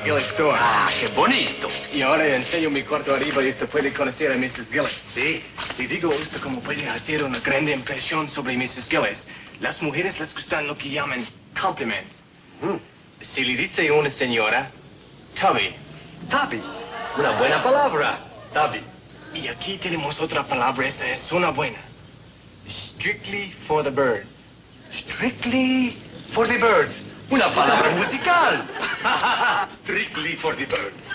Gillis Dobie. Ah, qué bonito. Y ahora le enseño mi cuarto arriba y usted puede conocer a Mrs. Gillis. Sí. Le digo a usted cómo puede hacer una gran impresión sobre Mrs. Gillis. Las mujeres les gustan lo que llaman compliments. Si le dice a una señora, Dobie. Dobie. Una buena palabra. Dobie. Y aquí tenemos otra palabra, esa es una buena. Strictly for the birds. Strictly for the birds. Una palabra musical. Strictly for the birds.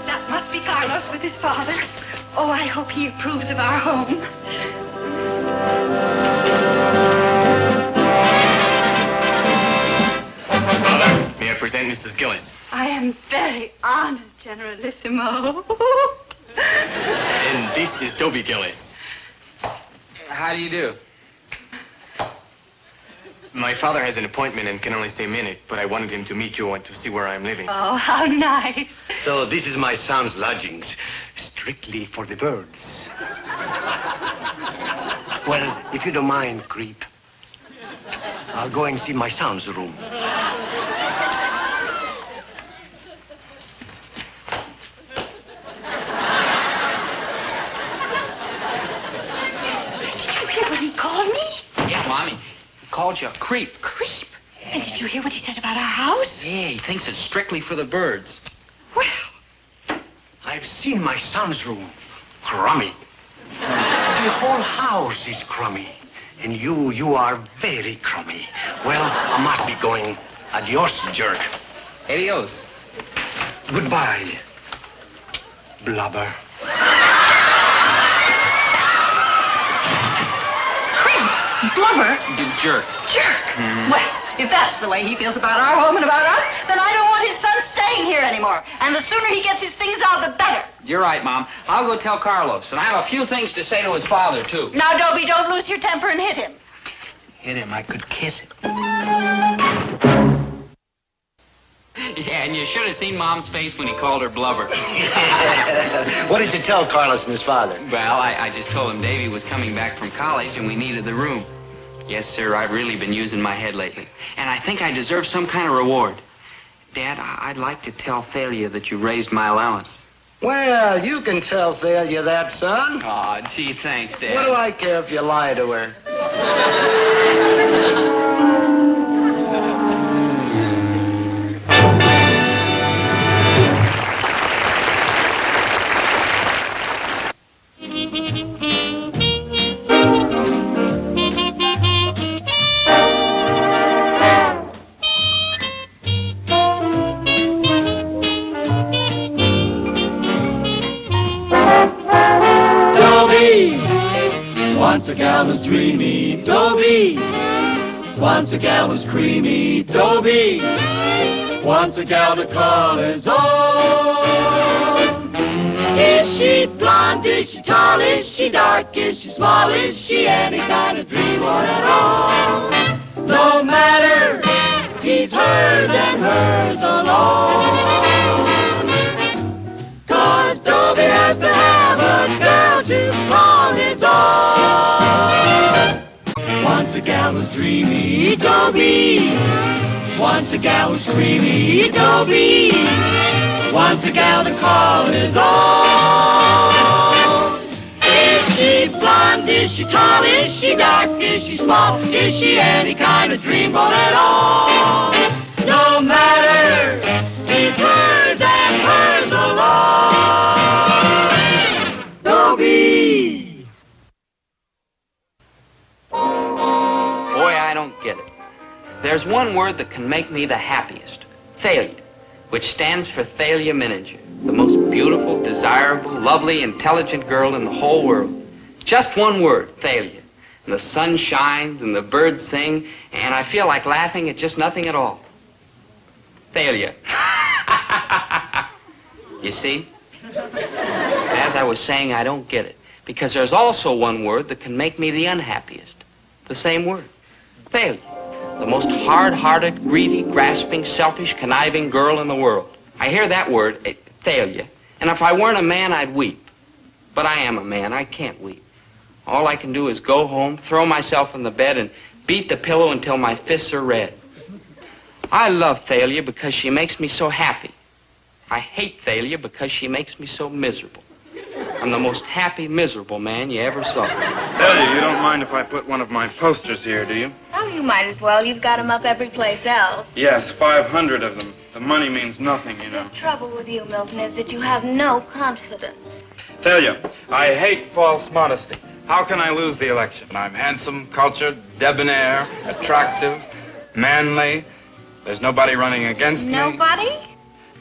That must be Carlos with his father. Oh, I hope he approves of our home. Father, may I present Mrs. Gillis? I am very honored, Generalissimo. And this is Dobie Gillis. How do you do? My father has an appointment and can only stay a minute, but I wanted him to meet you and to see where I'm living. Oh, how nice. So this is my son's lodgings. Strictly for the birds. Well, if you don't mind, creep, I'll go and see my son's room. Did you hear what he called me? Yeah, Mommy. Called you a creep. Creep? And did you hear what he said about our house? Yeah, he thinks it's strictly for the birds. Well, I've seen my son's room. Crummy. The whole house is crummy. And you are very crummy. Well, I must be going. Adios, jerk. Adios. Goodbye, blubber. Blubber? Jerk. Jerk. Well, if that's the way he feels about our home and about us, then I don't want his son staying here anymore. And the sooner he gets his things out, the better. You're right, Mom. I'll go tell Carlos, and I have a few things to say to his father, too. Now, Dobie, don't lose your temper and hit him. Hit him, I could kiss him. Yeah, and you should have seen Mom's face when he called her blubber. What did you tell Carlos and his father? Well, I just told him Davy was coming back from college and we needed the room. Yes, sir, I've really been using my head lately. And I think I deserve some kind of reward. Dad, I'd like to tell Thalia that you raised my allowance. Well, you can tell Thalia that, son. Aw, gee, thanks, Dad. What do I care if you lie to her? Once a gal was dreamy, Dobie. Once a gal was creamy, Dobie. Once a gal to call his own. Is she blonde, is she tall, is she dark, is she small, is she any kind of dream or at all? No matter, he's hers and hers alone. 'Cause Dobie has to have a girl to call his own. Once a gal was dreamy, Dobie. Once a gal was creamy, Dobie. Once a gal to call his own. Is she blonde, is she tall, is she dark, is she small, is she any kind of dreamboat at all? No matter, he's hers and hers alone. Dobie. Boy, I don't get it. There's one word that can make me the happiest. Thalia, which stands for Thalia Mininger, the most beautiful, desirable, lovely, intelligent girl in the whole world. Just one word, Thalia. And the sun shines and the birds sing, and I feel like laughing at just nothing at all. Thalia. You see? As I was saying, I don't get it. Because there's also one word that can make me the unhappiest. The same word. Thalia. The most hard-hearted, greedy, grasping, selfish, conniving girl in the world. I hear that word, Thalia, and if I weren't a man, I'd weep. But I am a man. I can't weep. All I can do is go home, throw myself in the bed, and beat the pillow until my fists are red. I love Thalia because she makes me so happy. I hate Thalia because she makes me so miserable. I'm the most happy, miserable man you ever saw. Thalia, you don't mind if I put one of my posters here, do you? Oh, you might as well. You've got them up every place else. Yes, 500 of them. The money means nothing, you know. The trouble with you, Milton, is that you have no confidence. Thalia, I hate false modesty. How can I lose the election? I'm handsome, cultured, debonair, attractive, manly. There's nobody running against me. Nobody?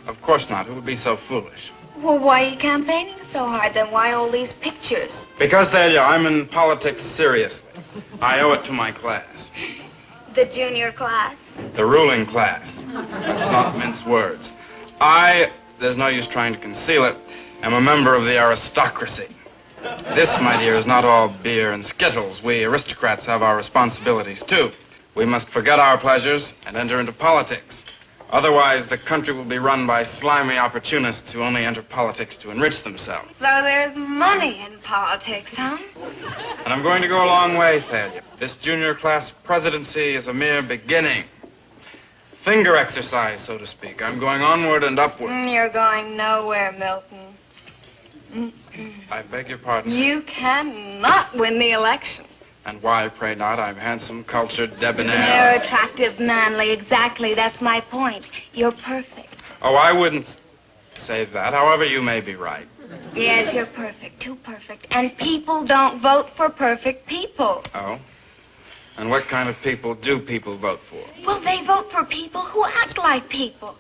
Of course not. Who would be so foolish? Well, why are you campaigning so hard, then? Why all these pictures? Because, Thalia, I'm in politics seriously. I owe it to my class. The junior class? The ruling class. Let's not mince words. There's no use trying to conceal it, am a member of the aristocracy. This, my dear, is not all beer and skittles. We aristocrats have our responsibilities, too. We must forget our pleasures and enter into politics. Otherwise, the country will be run by slimy opportunists who only enter politics to enrich themselves. So there's money in politics, huh? And I'm going to go a long way, Thalia. This junior class presidency is a mere beginning. Finger exercise, so to speak. I'm going onward and upward. You're going nowhere, Milton. I beg your pardon. You cannot win the election. And why, pray not? I'm handsome, cultured, debonair. You're attractive, manly. Exactly. That's my point. You're perfect. Oh, I wouldn't say that. However, you may be right. Yes, you're perfect. Too perfect. And people don't vote for perfect people. Oh? And what kind of people do people vote for? Well, they vote for people who act like people.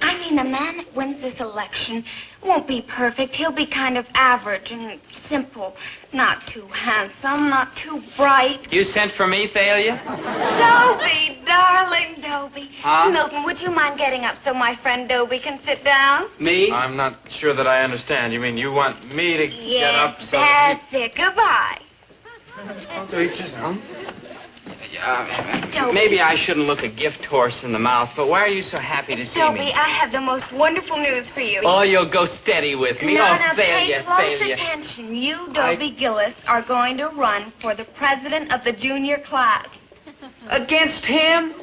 I mean, the man that wins this election won't be perfect. He'll be kind of average and simple. Not too handsome, not too bright. You sent for me, Thalia? Dobie, darling Dobie. Huh? Milton, would you mind getting up so my friend Dobie can sit down? Me? I'm not sure that I understand. You mean you want me to get up Yes, so that that's it. Goodbye. to each his own? Dobie. Maybe I shouldn't look a gift horse in the mouth, but why are you so happy to see Dobie, me? I have the most wonderful news for you. Oh, you'll go steady with me. Now, Oh, now, Thalia, pay close Thalia. attention. You, Dobie Gillis, are going to run for the president of the junior class. Against him?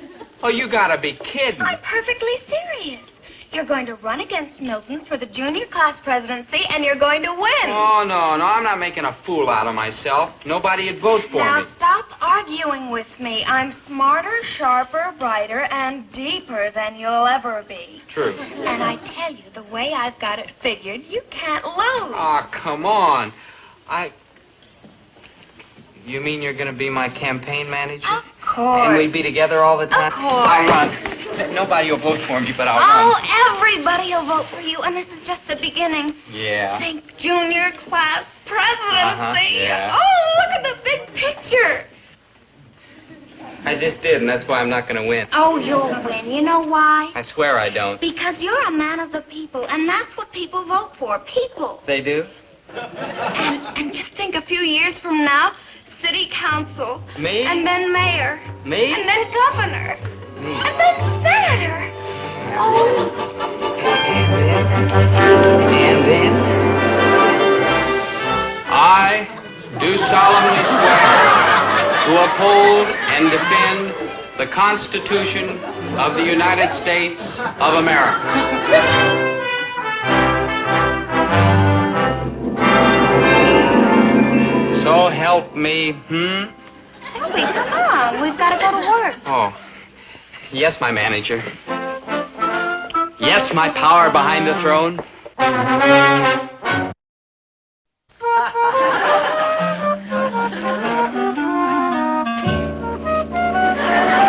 Oh, you gotta be kidding. I'm perfectly serious. You're going to run against Milton for the junior class presidency, and you're going to win. Oh, no, I'm not making a fool out of myself. Nobody'd vote for Now, me. stop arguing with me. I'm smarter, sharper, brighter, and deeper than you'll ever be. True. And I tell you, the way I've got it figured, you can't lose. Oh, come on. You mean you're gonna be my campaign manager? Of course. And we'd be together all the time? Of course. I'll run. Nobody will vote for me, but I'll Oh, run. everybody will vote for you, and this is just the beginning. Yeah. Think junior class presidency. Yeah. Oh, look at the big picture. I just did, and that's why I'm not gonna win. Oh, you'll win. You know why? I swear I don't. Because you're a man of the people, and that's what people vote for, people. They do? And just think, a few years from now, city council. Me? And then mayor. Me? And then governor. And then senator. Oh. And then I do solemnly swear to uphold and defend the Constitution of the United States of America. So help me, Dobie, come on. We've got to go to work. Oh, yes, my manager. Yes, my power behind the throne.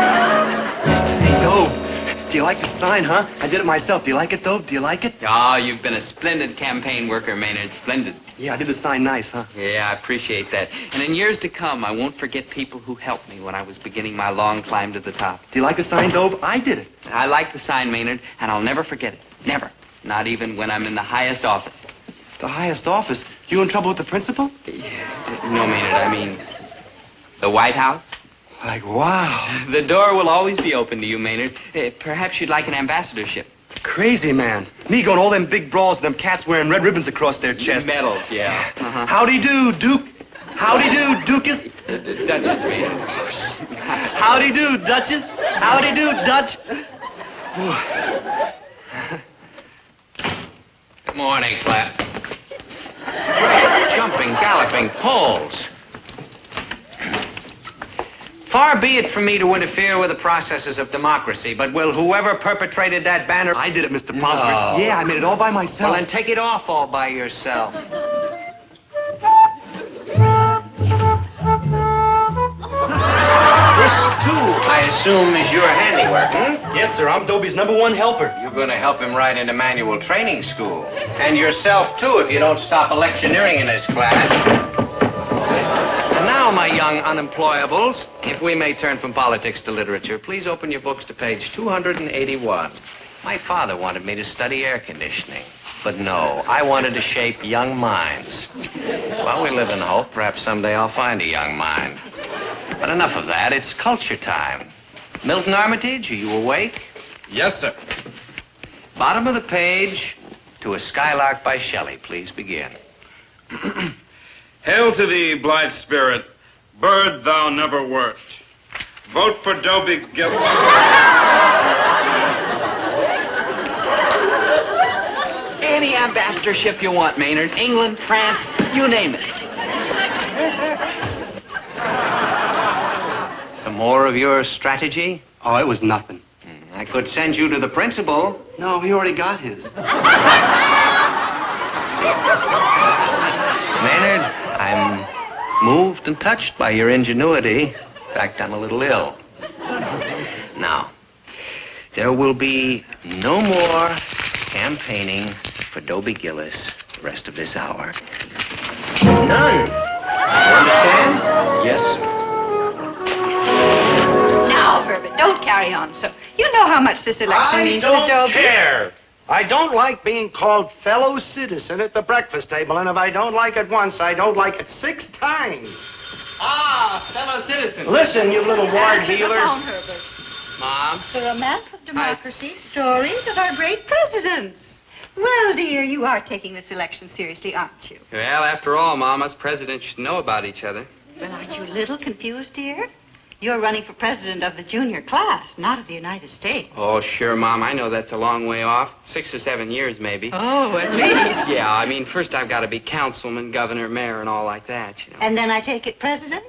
Hey, Dobe, do you like the sign, huh? I did it myself. Do you like it, Dobe? Do you like it? Oh, you've been a splendid campaign worker, Maynard. Splendid. Yeah, I did the sign nice, huh? Yeah, I appreciate that. And in years to come, I won't forget people who helped me when I was beginning my long climb to the top. Do you like the sign, Dobe? I did it. I like the sign, Maynard, and I'll never forget it. Never. Not even when I'm in the highest office. The highest office? You in trouble with the principal? No, Maynard, I mean the White House. Like, wow. The door will always be open to you, Maynard. Perhaps you'd like an ambassadorship. Crazy, man. Me going all them big brawls and them cats wearing red ribbons across their chests. Medals, yeah. Uh-huh. Howdy do, Duke. Howdy do, Duchess. Duchess, Maynard. Howdy do, Duchess. Howdy do, Dutch. Good morning, Clap. Jumping, galloping Poles. Far be it from me to interfere with the processes of democracy, but will whoever perpetrated that banner... I did it, Mr. Pomfrey. Yeah, I made it all by myself. Well, then take it off all by yourself. This, too, I assume, is your handiwork, hmm? Yes, sir. I'm Dobie's #1 helper. You're going to help him right into manual training school. And yourself, too, if you don't stop electioneering in this class. And now, my young unemployables, if we may turn from politics to literature, please open your books to page 281. My father wanted me to study air conditioning. But no, I wanted to shape young minds. Well, we live in hope. Perhaps someday I'll find a young mind. But enough of that. It's culture time. Milton Armitage, are you awake? Yes, sir. Bottom of the page, To a Skylark by Shelley. Please begin. Hail to thee, blithe spirit, bird thou never wert. Vote for Dobie Gillis. Any ambassadorship you want, Maynard. England, France, you name it. Some more of your strategy? Oh, it was nothing. I could send you to the principal. No, he already got his. Maynard, I'm moved and touched by your ingenuity. In fact, I'm a little ill. Now, There will be no more campaigning for Dobie Gillis the rest of this hour. None. You understand? Yes. Now, Herbert, don't carry on so. You know how much this election means to Dobie. I don't care. I don't like being called fellow citizen at the breakfast table, and if I don't like it once, I don't like it 6 times. Ah, fellow citizen. Listen, you little ward healer. Mom. The romance of democracy, stories of our great presidents. Well, dear, you are taking this election seriously, aren't you? Well, after all, Mom, us presidents should know about each other. Well, aren't you a little confused, dear? You're running for president of the junior class, not of the United States. Oh, sure, Mom. I know that's a long way off. 6 or 7 years, maybe. Oh, at least. Yeah, I mean, first I've got to be councilman, governor, mayor, and all like that, you know. And then I take it president?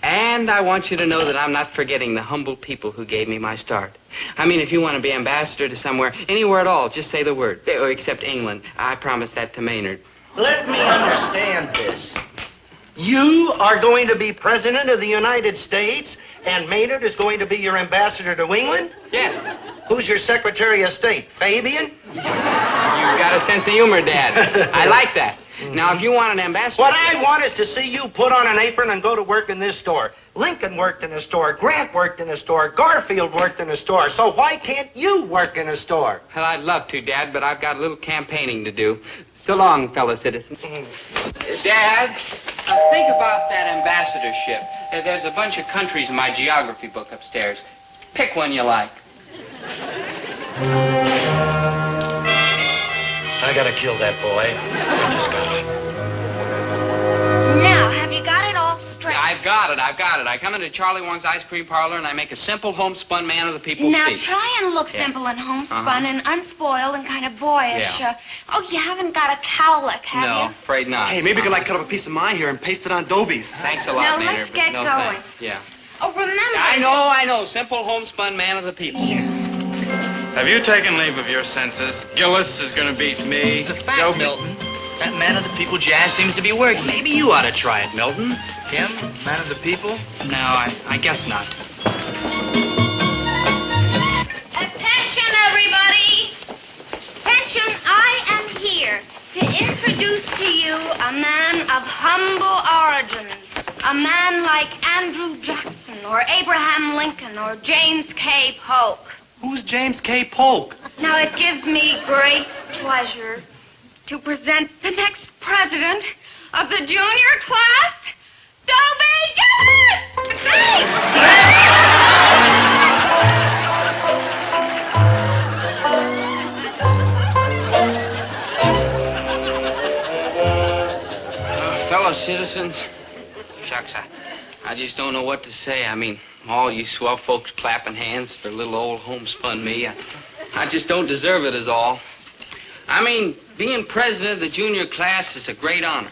And I want you to know that I'm not forgetting the humble people who gave me my start. I mean, if you want to be ambassador to somewhere, anywhere at all, just say the word. Except England. I promised that to Maynard. Let me understand this. You are going to be president of the United States, and Maynard is going to be your ambassador to England? Yes. Who's your Secretary of State, Fabian? You've got a sense of humor, Dad. I like that. Now, if you want an ambassador... What I want is to see you put on an apron and go to work in this store. Lincoln worked in a store. Grant worked in a store. Garfield worked in a store. So why can't you work in a store? Well, I'd love to, Dad, but I've got a little campaigning to do. So long, fellow citizens. Dad, think about that ambassadorship. There's a bunch of countries in my geography book upstairs. Pick one you like. I gotta kill that boy. I just gotta. Now, have you got it all straight? Yeah, I've got it. I come into Charlie Wong's ice cream parlor and I make a simple homespun man of the people Now, speech. try and look simple and homespun and unspoiled and kind of boyish. Yeah. Oh, you haven't got a cowlick, have No, you? afraid not. Hey, maybe we could like cut up a piece of my hair and paste it on Dobie's. Thanks a lot, Now, Maynard. let's but get no going. thanks. Yeah. Oh, remember... I know. Simple homespun man of the people. Have you taken leave of your senses? Gillis is going to beat me. It's a fact, Milton. That man of the people jazz seems to be working. Maybe you ought to try it, Milton. Him, man of the people? No, I guess not. Attention, everybody! Attention, I am here to introduce to you a man of humble origins. A man like Andrew Jackson or Abraham Lincoln or James K. Polk. Who's James K. Polk? Now, it gives me great pleasure to present the next president of the junior class, Dobie Gillis! Fellow citizens, shucks, I just don't know what to say. I mean, all you swell folks clapping hands for little old homespun me. I just don't deserve it is all. I mean, being president of the junior class is a great honor.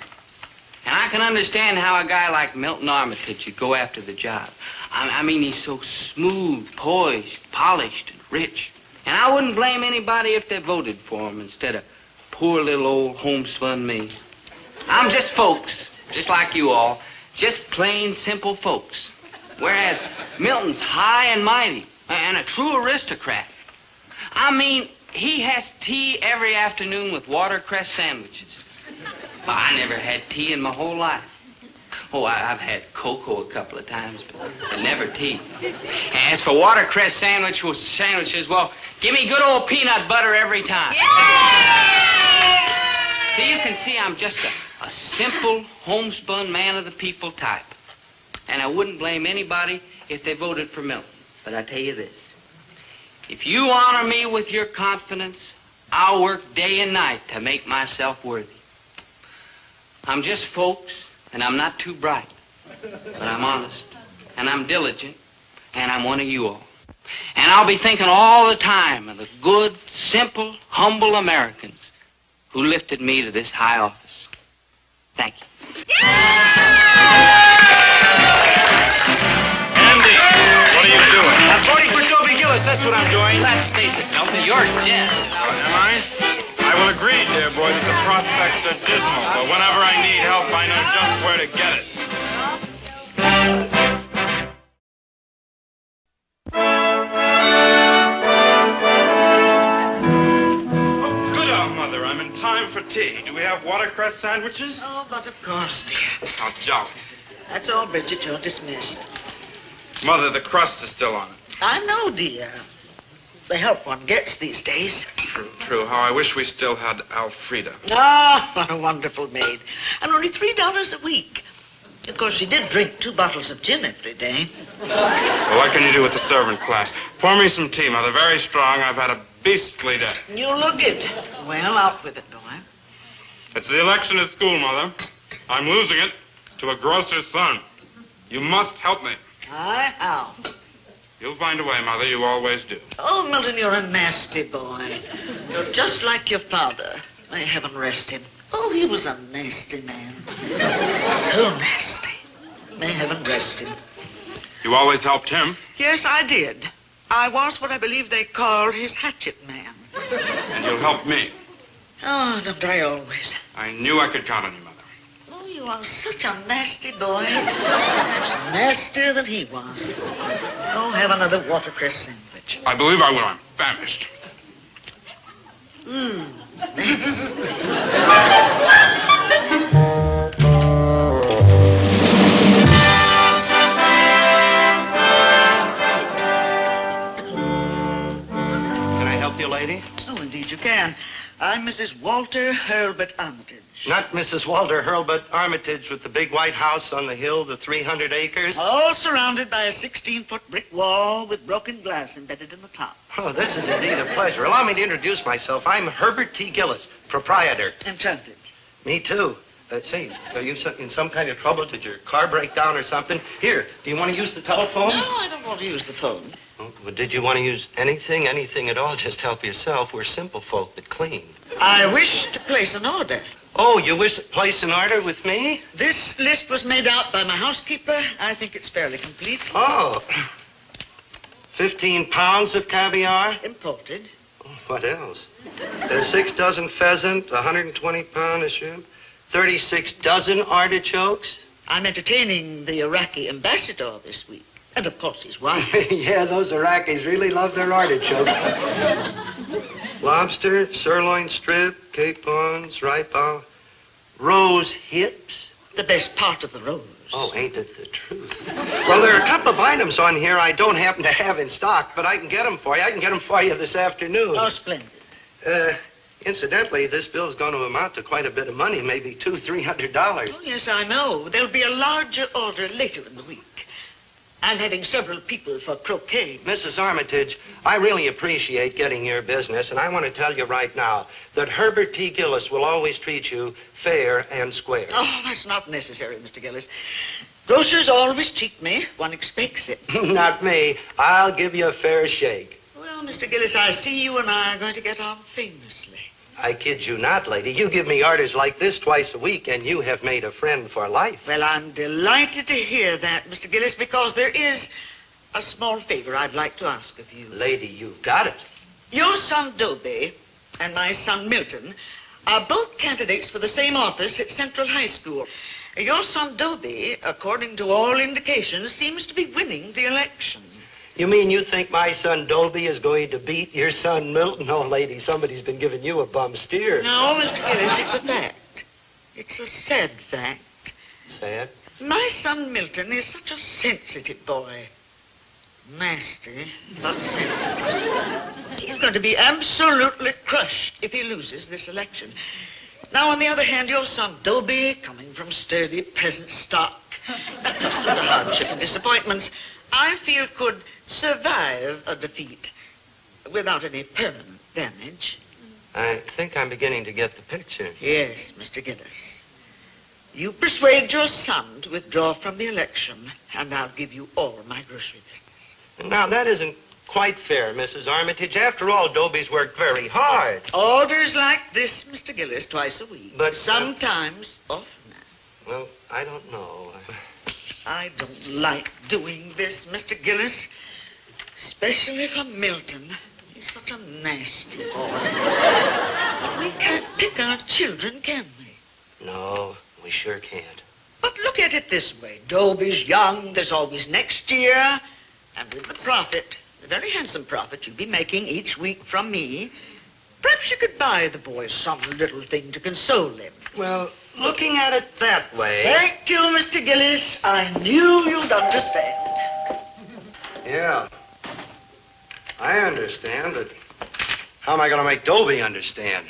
And I can understand how a guy like Milton Armitage would go after the job. I mean, he's so smooth, poised, polished, and rich. And I wouldn't blame anybody if they voted for him instead of poor little old homespun me. I'm just folks, just like you all, just plain simple folks. Whereas Milton's high and mighty and a true aristocrat. I mean, he has tea every afternoon with watercress sandwiches. Well, I never had tea in my whole life. Oh, I've had cocoa a couple of times, but never tea. As for watercress sandwiches, well, give me good old peanut butter every time. See, you can see I'm just a simple, homespun man of the people type. And I wouldn't blame anybody if they voted for Milton. But I tell you this. If you honor me with your confidence, I'll work day and night to make myself worthy. I'm just folks, and I'm not too bright. But I'm honest, and I'm diligent, and I'm one of you all. And I'll be thinking all the time of the good, simple, humble Americans who lifted me to this high office. Thank you. Andy, what are you doing? I'm voting for Dobie Gillis, that's what I'm doing. Let's face it, Milton, you're dead. Am I? I will agree, dear boy, that the prospects are dismal, but whenever I need help, I know just where to get it. watercress sandwiches? Oh, but of course, dear. How jolly. That's all, Bridget. You're dismissed. Mother, the crust is still on it. I know, dear. The help one gets these days. True. How I wish we still had Alfreda. Ah, what a wonderful maid. And only $3 a week. Of course, she did drink 2 bottles of gin every day. Well, what can you do with the servant class? Pour me some tea, Mother. Very strong. I've had a beastly day. You look it. Well, out with it, boy. It's the election at school, Mother. I'm losing it to a grocer's son. You must help me. How? You'll find a way, Mother. You always do. Oh, Milton, you're a nasty boy. You're just like your father. May heaven rest him. Oh, he was a nasty man. So nasty. May heaven rest him. You always helped him. Yes, I did. I was what I believe they call his hatchet man. And you'll help me. Oh, don't I always? I knew I could count on you, Mother. Oh, you are such a nasty boy. Perhaps nastier than he was. Oh, have another watercress sandwich. I believe I will. I'm famished. Nasty. Can I help you, lady? Oh, indeed you can. I'm Mrs. Walter Hurlbut Armitage. Not Mrs. Walter Hurlbut Armitage with the big white house on the hill, the 300 acres? All surrounded by a 16-foot brick wall with broken glass embedded in the top. Oh, this is indeed a pleasure. Allow me to introduce myself. I'm Herbert T. Gillis, proprietor. Enchanted. Me too. Say, are you in some kind of trouble? Did your car break down or something? Here, do you want to use the telephone? No, I don't want to use the phone. Oh, well, did you want to use anything at all? Just help yourself. We're simple folk, but clean. I wish to place an order. Oh, you wish to place an order with me? This list was made out by my housekeeper. I think it's fairly complete. Oh. 15 pounds of caviar? Imported. Oh, what else? 6 dozen pheasant, 120 pound of shrimp, 36 dozen artichokes. I'm entertaining the Iraqi ambassador this week. And, of course, his wife. Yeah, those Iraqis really love their artichokes. Lobster, sirloin strip, capons, ripe rose hips. The best part of the rose. Oh, ain't it the truth? Well, there are a couple of items on here I don't happen to have in stock, but I can get them for you. I can get them for you this afternoon. Oh, splendid. Incidentally, this bill's going to amount to quite a bit of money, maybe $200-300. Oh, yes, I know. There'll be a larger order later in the week. I'm having several people for croquet. Mrs. Armitage, I really appreciate getting your business, and I want to tell you right now that Herbert T. Gillis will always treat you fair and square. Oh, that's not necessary, Mr. Gillis. Grocers always cheat me. One expects it. Not me. I'll give you a fair shake. Well, Mr. Gillis, I see you and I are going to get on famously. I kid you not, lady. You give me orders like this twice a week, and you have made a friend for life. Well, I'm delighted to hear that, Mr. Gillis, because there is a small favor I'd like to ask of you. Lady, you've got it. Your son, Dobie, and my son, Milton, are both candidates for the same office at Central High School. Your son, Dobie, according to all indications, seems to be winning the election. You mean you think my son Dobie is going to beat your son Milton? Oh, lady, somebody's been giving you a bum steer. No, Mr. Gillis, it's a fact. It's a sad fact. Sad? My son Milton is such a sensitive boy. Nasty, but sensitive. He's going to be absolutely crushed if he loses this election. Now, on the other hand, your son Dobie, coming from sturdy peasant stock, accustomed to hardship and disappointments, I feel could survive a defeat without any permanent damage. I think I'm beginning to get the picture. Yes, Mr. Gillis. You persuade your son to withdraw from the election, and I'll give you all my grocery business. Now, that isn't quite fair, Mrs. Armitage. After all, Dobie's worked very hard. Orders like this, Mr. Gillis, twice a week. But sometimes oftener. Well, I don't know. I don't like doing this, Mr. Gillis. Especially for Milton. He's such a nasty boy. We can't pick our children, can we? No, we sure can't. But look at it this way. Dobie's young. There's always next year. And with the profit, the very handsome profit you'll be making each week from me, perhaps you could buy the boy some little thing to console him. Well, looking at it that way... Thank you, Mr. Gillis. I knew you'd understand. Yeah. I understand, but how am I going to make Dobie understand?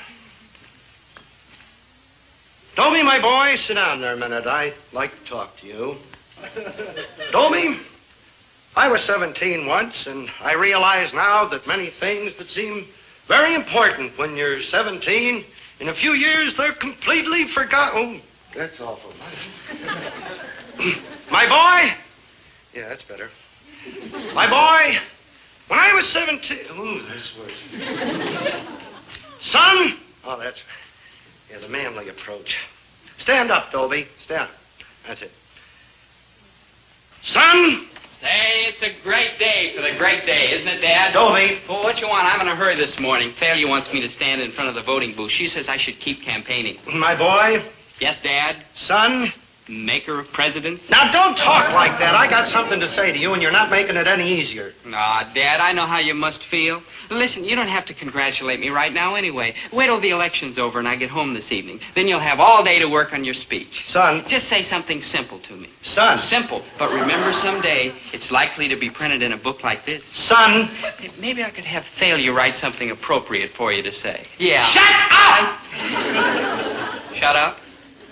Dobie, my boy, sit down there a minute. I'd like to talk to you. Dobie, I was 17 once, and I realize now that many things that seem very important when you're 17, in a few years, they're completely forgotten. Oh, that's awful. My boy, yeah, that's better. My boy, when I was 17, ooh, that's worse. Son, oh, that's, yeah, the manly approach. Stand up, Dobie, stand up. That's it. Son! Say, it's a great day for the great day, isn't it, Dad? Dobie. Well, what you want? I'm in a hurry this morning. Thalia wants me to stand in front of the voting booth. She says I should keep campaigning. My boy. Yes, Dad? Son. Maker of presidents? Now, don't talk like that. I got something to say to you, and you're not making it any easier. Aw, Dad, I know how you must feel. Listen, you don't have to congratulate me right now anyway. Wait till the election's over and I get home this evening. Then you'll have all day to work on your speech. Son. Just say something simple to me. Son. Simple. But remember, someday, it's likely to be printed in a book like this. Son. Maybe I could have Thalia write something appropriate for you to say. Yeah. Shut up! Shut up?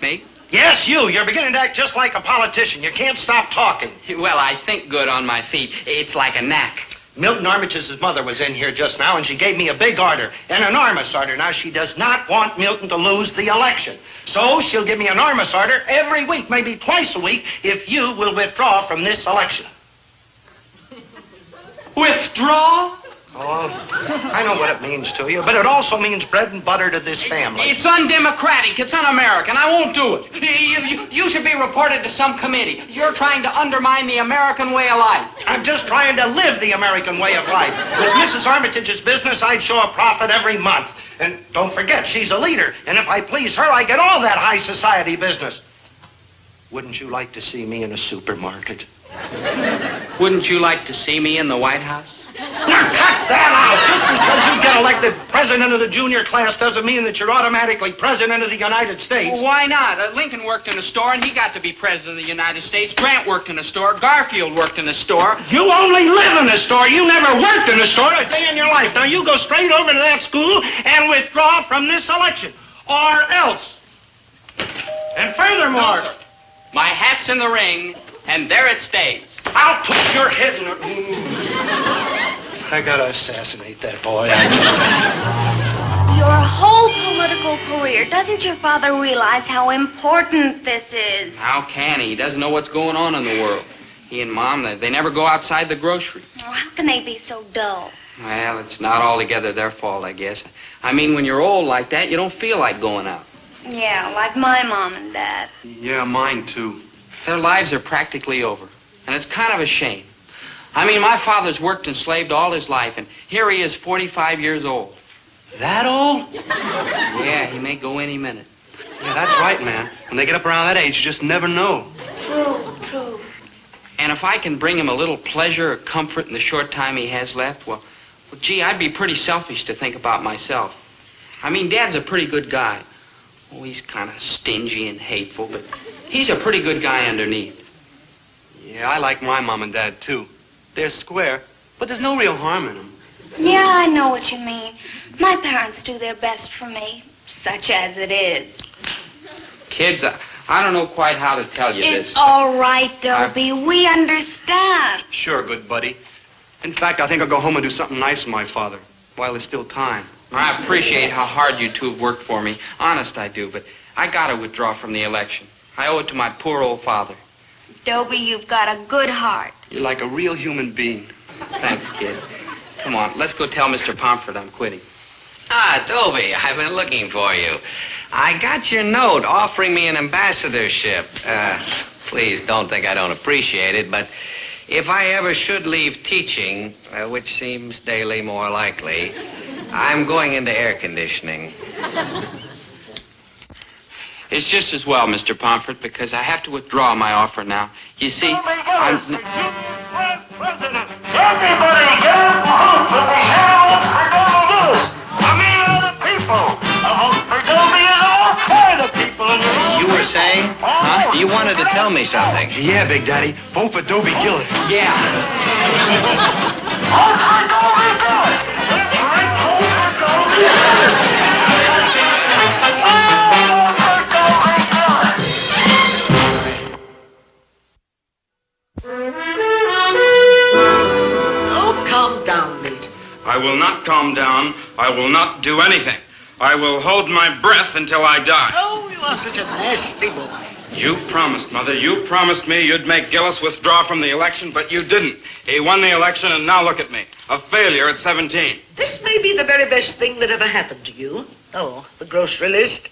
Me? Yes, you. You're beginning to act just like a politician. You can't stop talking. Well, I think good on my feet. It's like a knack. Milton Armitage's mother was in here just now, and she gave me a big order, an enormous order. Now, she does not want Milton to lose the election. So she'll give me an enormous order every week, maybe twice a week, if you will withdraw from this election. Withdraw? Oh, I know what it means to you, but it also means bread and butter to this family. It's undemocratic. It's un-American. I won't do it. You should be reported to some committee. You're trying to undermine the American way of life. I'm just trying to live the American way of life. With Mrs. Armitage's business, I'd show a profit every month. And don't forget, she's a leader. And if I please her, I get all that high society business. Wouldn't you like to see me in a supermarket? Wouldn't you like to see me in the White House? Now cut that out! Just because you get elected president of the junior class doesn't mean that you're automatically president of the United States. Well, why not? Lincoln worked in a store, and he got to be president of the United States. Grant worked in a store. Garfield worked in a store. You only live in a store. You never worked in a store a day in your life. Now you go straight over to that school and withdraw from this election. Or else. And furthermore... No, sir. My hat's in the ring, and there it stays. I'll put your head in the... I gotta assassinate that boy. Your whole political career. Doesn't your father realize how important this is? How can he? He doesn't know what's going on in the world. He and Mom, they never go outside the grocery. Oh, how can they be so dull? Well, it's not altogether their fault, I guess. I mean, when you're old like that, you don't feel like going out. Yeah, like my mom and dad. Yeah, mine too. Their lives are practically over, and it's kind of a shame. I mean, my father's worked and slaved all his life, and here he is, 45 years old. That old? Yeah, he may go any minute. Yeah, that's right, man. When they get up around that age, you just never know. True. And if I can bring him a little pleasure or comfort in the short time he has left, well, gee, I'd be pretty selfish to think about myself. I mean, Dad's a pretty good guy. Oh, he's kind of stingy and hateful, but he's a pretty good guy underneath. Yeah, I like my mom and dad, too. They're square, but there's no real harm in them. Yeah, I know what you mean. My parents do their best for me, such as it is. Kids, I don't know quite how to tell you this. It's all right, Dobie. We understand. Sure, good buddy. In fact, I think I'll go home and do something nice for my father, while there's still time. I appreciate how hard you two have worked for me. Honest, I do, but I gotta withdraw from the election. I owe it to my poor old father. Dobie, you've got a good heart. You're like a real human being. Thanks, kids. Come on, let's go tell Mr. Pomfret I'm quitting. Ah, Dobie, I've been looking for you. I got your note offering me an ambassadorship. Please don't think I don't appreciate it, but if I ever should leave teaching, which seems daily more likely, I'm going into air conditioning. It's just as well, Mr. Pomfret, because I have to withdraw my offer now. You see, I'm... President, everybody get out and vote for the hell we're gonna lose. I mean, the people. A vote for Dobie is all for the people. say? Huh? You wanted to tell me something. Yeah, Big Daddy. Vote for Dobie Gillis. Yeah. Oh, calm down, Milton. I will not calm down. I will not do anything. I will hold my breath until I die. Oh, you are such a nasty boy. You promised, Mother. You promised me you'd make Gillis withdraw from the election, but you didn't. He won the election, and now look at me. A failure at 17. This may be the very best thing that ever happened to you. Oh, the grocery list.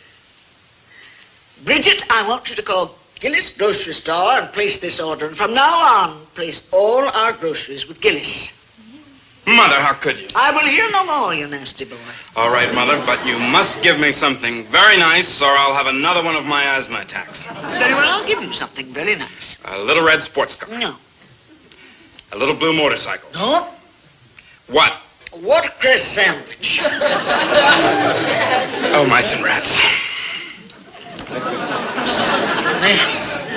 Bridget, I want you to call Gillis Grocery Store and place this order. And from now on, place all our groceries with Gillis. Mother, how could you? I will hear no more, you nasty boy. All right, Mother, but you must give me something very nice, or I'll have another one of my asthma attacks. Very well, I'll give you something very nice. A little red sports car. No. A little blue motorcycle. No? What? A watercress sandwich. Oh, mice and rats. Nasty.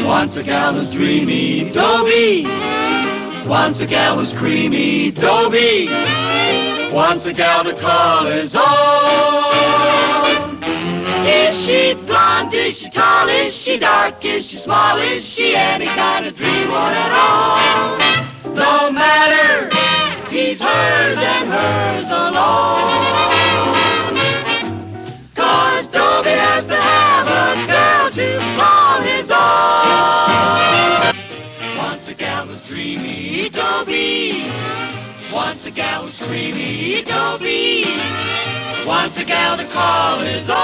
Once a gal was dreamy, Dobie. Once a gal was creamy, Dobie. Once a gal to call his own. Is she blonde? Is she tall? Is she dark? Is she small? Is she any kind of dreamboat at all? No matter, he's hers and hers alone. 'Cause Dobie has to have a girl to call his own. Once a gal was dreamy, Dobie. Once a gal was creamy, Dobie. Once a gal to call his own.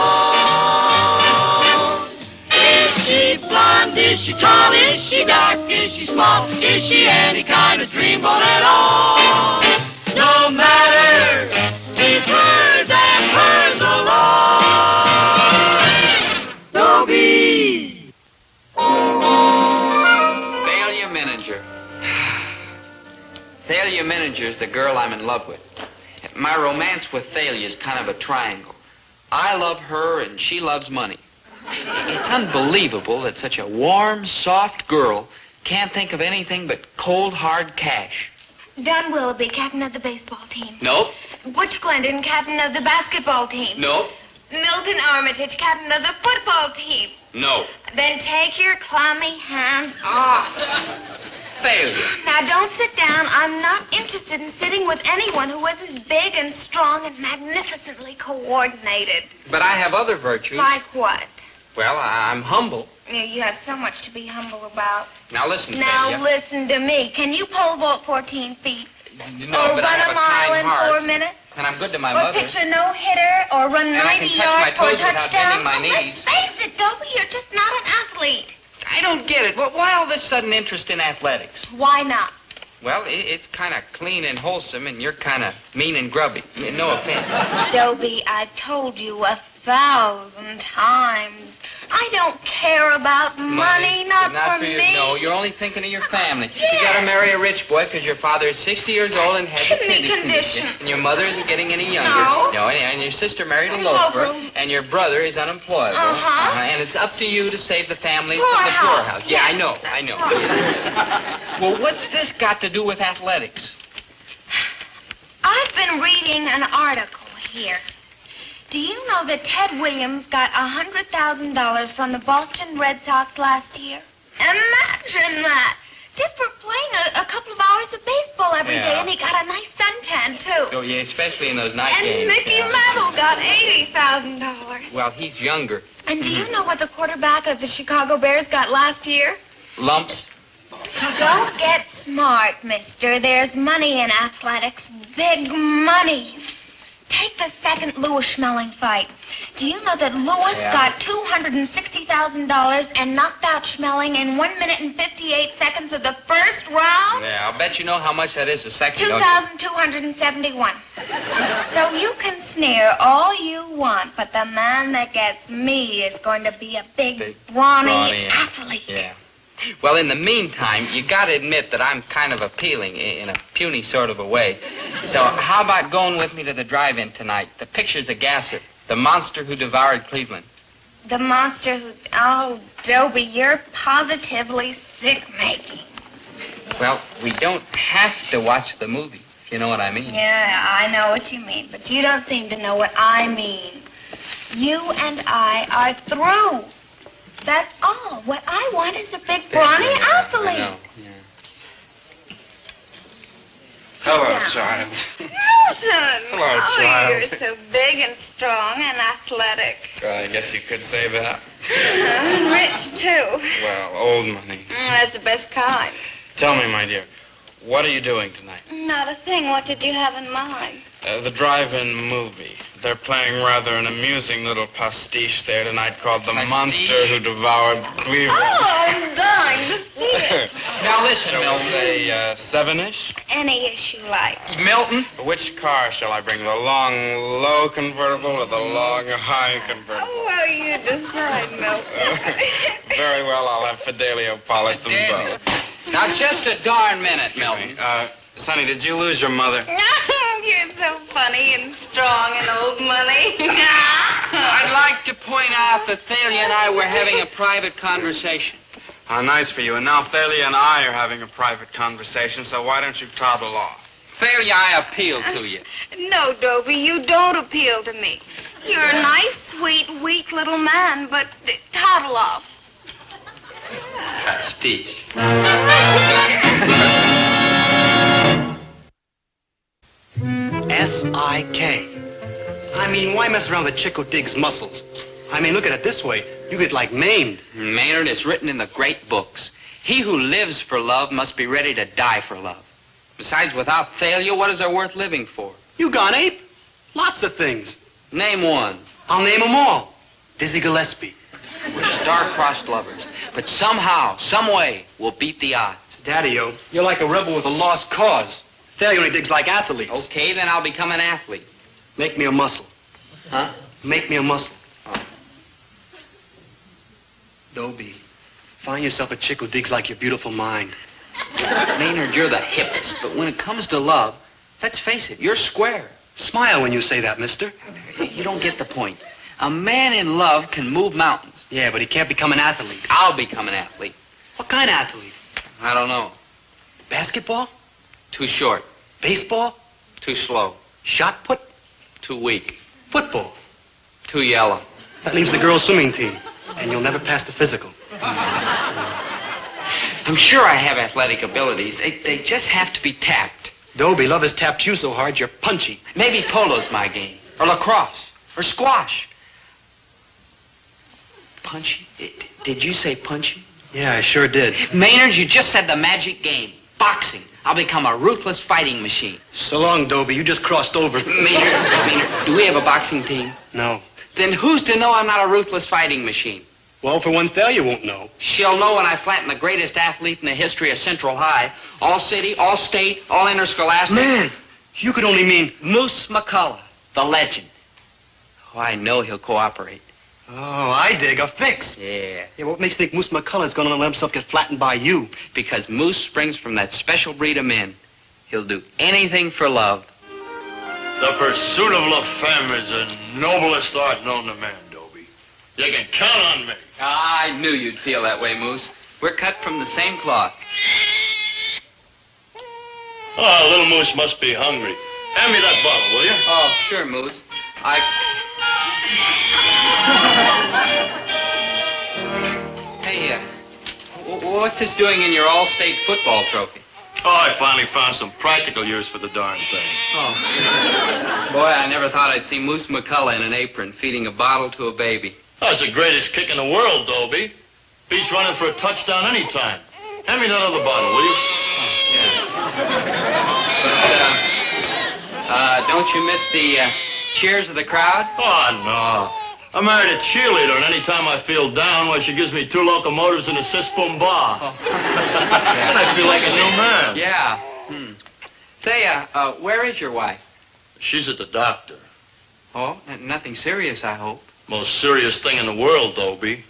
Is she blonde? Is she tall? Is she dark? Is she small? Is she any kind of dreamboat at all? No matter, she's hers and hers alone. Dobie. Thalia Miniger. Thalia Miniger is the girl I'm in love with. My romance with Thalia is kind of a triangle. I love her and she loves money. It's unbelievable that such a warm, soft girl can't think of anything but cold, hard cash. Don Willoughby, captain of the baseball team. Nope. Butch Glendon, captain of the basketball team. Nope. Milton Armitage, captain of the football team. No. Then take your clammy hands off. Failure. Now, don't sit down. I'm not interested in sitting with anyone who isn't big and strong and magnificently coordinated. But I have other virtues. Like what? Well, I'm humble. You have so much to be humble about. Now listen, Now Thalia. listen to me. Can you pole vault 14 feet? No, or but I run have a mile kind in heart. 4 minutes? And I'm good to my Or mother. pitch a no-hitter? Or run And I 90 can touch my yards for a toes without touchdown? bending my Oh, knees. let's face it, Dobie, you're just not an athlete. I don't get it. Why all this sudden interest in athletics? Why not? Well, it's kind of clean and wholesome, and you're kind of mean and grubby. No offense. Dobie, I've told you 1,000 times. I don't care about money, not for you. me. No, you're only thinking of your family. You gotta marry a rich boy because your father is 60 years old and has a Kidney condition. And your mother isn't getting any younger. No. And your sister married a Loafer. loafer. And your brother is unemployable. Uh-huh. And it's up to you to save the family from the Poorhouse. poorhouse. Yeah, I know. Well, what's this got to do with athletics? I've been reading an article here. Do you know that Ted Williams got $100,000 from the Boston Red Sox last year? Imagine that! Just for playing a couple of hours of baseball every day, Yeah. and he got a nice suntan, too. Oh, yeah, especially in those night And games. Mickey Mantle got $80,000. Well, he's younger. And do you know what the quarterback of the Chicago Bears got last year? Lumps. Don't get smart, mister. There's money in athletics. Big money. Take the second Lewis Schmeling fight. Do you know that Lewis got $260,000 and knocked out Schmeling in 1 minute and 58 seconds of the first round? Yeah, I'll bet you know how much that is a second, don't you? 2,271. So you can sneer all you want, but the man that gets me is going to be a big brawny athlete. Yeah. Well, in the meantime, you gotta admit that I'm kind of appealing in a puny sort of a way. So how about going with me to the drive-in tonight? The picture's a gasser. The monster who devoured Cleveland. The monster who... Oh, Dobie, you're positively sick-making. Well, we don't have to watch the movie, if you know what I mean. Yeah, I know what you mean, but you don't seem to know what I mean. You and I are through. That's all. What I want is a big, brawny athlete. I know, yeah. Hello, child. Milton! Hello, Oh, child. you're so big and strong and athletic. I guess you could say that. Rich, too. Well, old money. That's the best kind. Tell me, my dear, what are you doing tonight? Not a thing. What did you have in mind? The drive-in movie. They're playing rather an amusing little pastiche there tonight called The Monster Who Devoured Cleveland. Oh, I'm dying to see it. Now listen, Shall we Milton. say 7-ish? Any issue like. Milton? Which car shall I bring? The long, low convertible or the long, high convertible? Oh, well, you decide, Milton. Very well, I'll have Fidelio polish them both. Now, just a darn minute, Milton. Sonny, did you lose your mother? You're so funny and strong and old money. I'd like to point out that Thalia and I were having a private conversation. How nice for you. And now Thalia and I are having a private conversation, so why don't you toddle off? Thalia, I appeal to you. No, Dobie, you don't appeal to me. You're a nice, sweet, weak little man, but toddle off. Pastiche. S-I-K. I mean, why mess around with a chick who digs muscles? I mean, look at it this way. You get, like, maimed. Maynard, it's written in the great books. He who lives for love must be ready to die for love. Besides, without Thalia, what is there worth living for? You gone ape? Lots of things. Name one. I'll name them all. Dizzy Gillespie. We're star-crossed lovers. But somehow, some way, we'll beat the odds. Daddy-o, you're like a rebel with a lost cause. Thalia only digs like athletes. Okay, then I'll become an athlete. Make me a muscle. Huh? Make me a muscle. Dobie, find yourself a chick who digs like your beautiful mind. Maynard, you're the hippest, but when it comes to love, let's face it, you're square. Smile when you say that, mister. You don't get the point. A man in love can move mountains. Yeah, but he can't become an athlete. I'll become an athlete. What kind of athlete? I don't know. Basketball? Too short. Baseball? Too slow. Shot put? Too weak. Football? Too yellow. That leaves the girls' swimming team, and you'll never pass the physical. I'm sure I have athletic abilities. They just have to be tapped. Dobie, love has tapped you so hard you're punchy. Maybe polo's my game. Or lacrosse. Or squash. Punchy? Did you say punchy? Yeah, I sure did. Maynard, you just said the magic game. Boxing. I'll become a ruthless fighting machine. So long, Dobie. You just crossed over. Maynard, do we have a boxing team? No. Then who's to know I'm not a ruthless fighting machine? Well, for one, Thalia won't know. She'll know when I flatten the greatest athlete in the history of Central High. All city, all state, all interscholastic. Man, you could only mean... Moose McCullough, the legend. Oh, I know he'll cooperate. Oh, I dig. A fix. Yeah. Yeah, what makes you think Moose McCullough's gonna let himself get flattened by you? Because Moose springs from that special breed of men. He'll do anything for love. The pursuit of La Femme is the noblest art known to man, Dobie. You can count on me. I knew you'd feel that way, Moose. We're cut from the same cloth. Oh, little Moose must be hungry. Hand me that bottle, will you? Oh, sure, Moose. Hey, what's this doing in your all-state football trophy? Oh, I finally found some practical use for the darn thing. Oh. Boy, I never thought I'd see Moose McCullough in an apron feeding a bottle to a baby. That's the greatest kick in the world, Dobie. Beats running for a touchdown anytime. Hand me that other bottle, will you? But, don't you miss cheers of the crowd? Oh, no. I married a cheerleader, and any time I feel down, well, she gives me 2 locomotives and a cis-boom bar. Oh. And I feel like a new man. Yeah. Say, where is your wife? She's at the doctor. Oh, nothing serious, I hope. Most serious thing in the world, Dobie.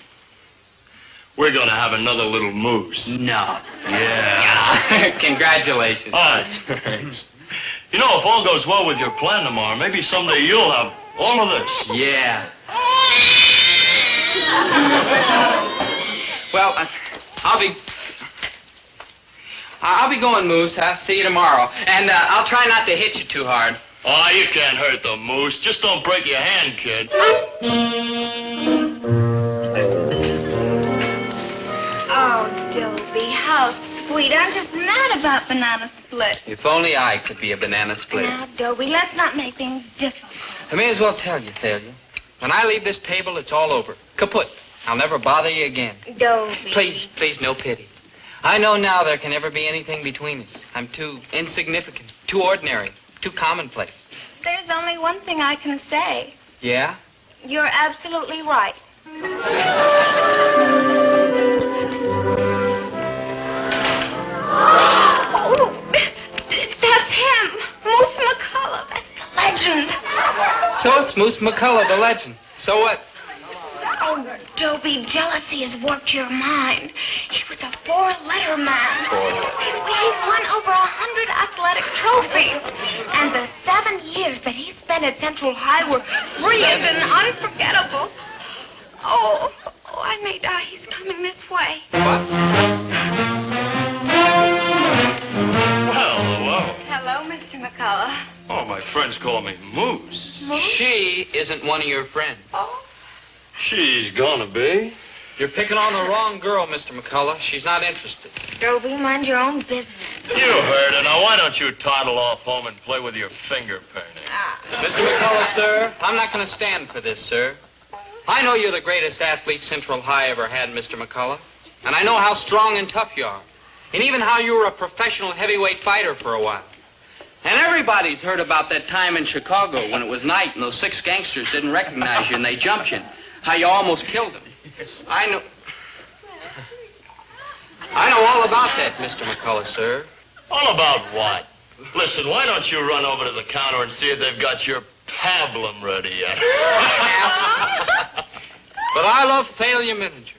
We're gonna have another little moose. No. Yeah. Congratulations. All right, thanks. You know, if all goes well with your plan tomorrow, maybe someday you'll have all of this. Yeah. Well, I'll be going, Moose. I'll see you tomorrow. And I'll try not to hit you too hard. Oh, you can't hurt the moose. Just don't break your hand, kid. Oh, Dobie, how sweet. I'm just mad about banana split. If only I could be a banana splitter. Now, Dobie, let's not make things difficult. I may as well tell you, Thalia. When I leave this table, it's all over. Kaput. I'll never bother you again. Dobie. Please, please, no pity. I know now there can never be anything between us. I'm too insignificant, too ordinary, too commonplace. There's only one thing I can say. Yeah? You're absolutely right. Oh, that's him. Moose McCullough. That's the legend. So it's Moose McCullough, the legend. So what? Oh, Dobie, jealousy has worked your mind. He was a 4-letter man. He won over 100 athletic trophies. And the 7 years that he spent at Central High were brilliant and unforgettable. Oh, I may die. He's coming this way. Well, hello. Hello, Mr. McCullough. Oh, my friends call me Moose. She isn't one of your friends. Oh? She's gonna be. You're picking on the wrong girl, Mr. McCullough. She's not interested. Dobie, mind your own business. You heard it. Now, why don't you toddle off home and play with your finger painting? Mr. McCullough, sir, I'm not going to stand for this, sir. I know you're the greatest athlete Central High ever had, Mr. McCullough. And I know how strong and tough you are. And even how you were a professional heavyweight fighter for a while. And everybody's heard about that time in Chicago when it was night and those 6 gangsters didn't recognize you and they jumped you. How you almost killed them. I know all about that, Mr. McCullough, sir. All about what? Listen, why don't you run over to the counter and see if they've got your pablum ready yet? But I love Thalia Miniger.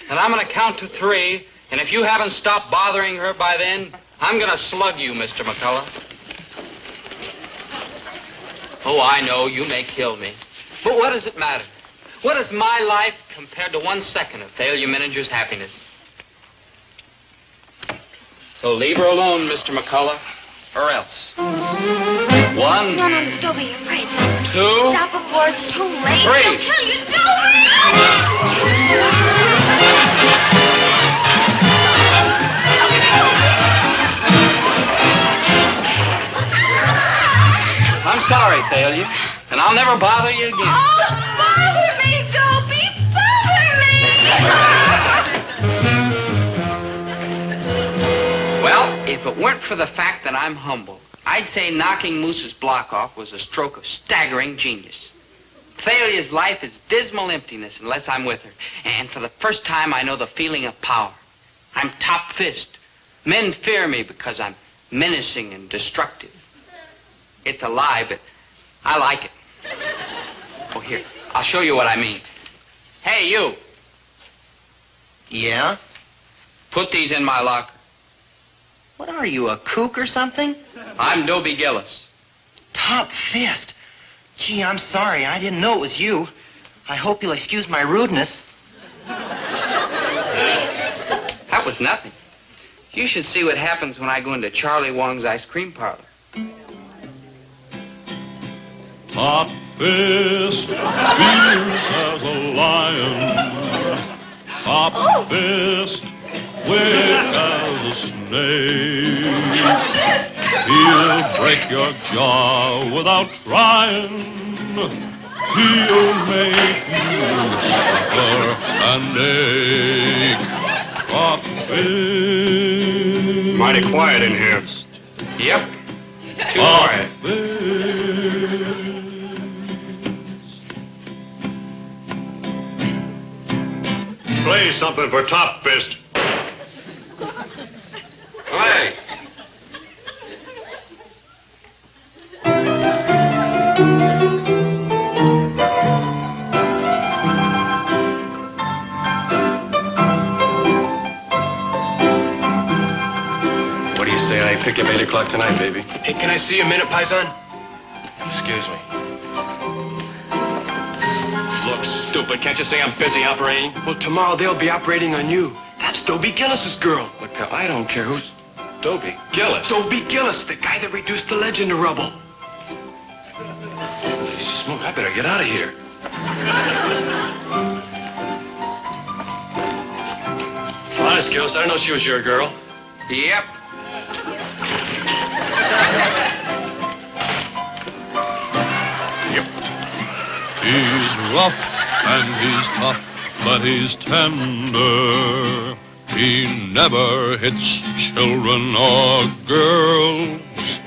And I'm going to count to 3. And if you haven't stopped bothering her by then, I'm going to slug you, Mr. McCullough. Oh, I know, you may kill me. But what does it matter? What is my life compared to 1 second of Thalia Miniger's happiness? So leave her alone, Mr. McCullough, or else. 1. No, Dobie, you're crazy. 2. Stop before it's too late. 3. He'll kill you, Dobie! I'm sorry, Thalia, and I'll never bother you again. Oh, bother me, Dobie! Bother me! Well, if it weren't for the fact that I'm humble, I'd say knocking Moose's block off was a stroke of staggering genius. Thalia's life is dismal emptiness unless I'm with her. And for the first time, I know the feeling of power. I'm top fist. Men fear me because I'm menacing and destructive. It's a lie, but I like it. Oh, here, I'll show you what I mean. Hey, you. Yeah? Put these in my locker. What are you, a kook or something? I'm Dobie Gillis. Top fist. Gee, I'm sorry. I didn't know it was you. I hope you'll excuse my rudeness. That was nothing. You should see what happens when I go into Charlie Wong's ice cream parlor. Top fist, fierce as a lion. Top fist, quick as a snake. He'll break your jaw without trying. He'll make you suffer and ache. Top fist. Mighty quiet in here. Yep. Too quiet. Play something for Top Fist. Play. What do you say I pick up 8 o'clock tonight, baby? Hey, can I see a minute, Paisan? Excuse me. Look, stupid, can't you say I'm busy operating? Well, tomorrow they'll be operating on you. That's Dobie Gillis's girl. Look, pal, I don't care who's... Dobie Gillis. Dobie Gillis, the guy that reduced the ledge into rubble. Holy smoke, I better get out of here. Honest, Gillis, I didn't know she was your girl. Yep. He's rough and he's tough, but he's tender. He never hits children or girls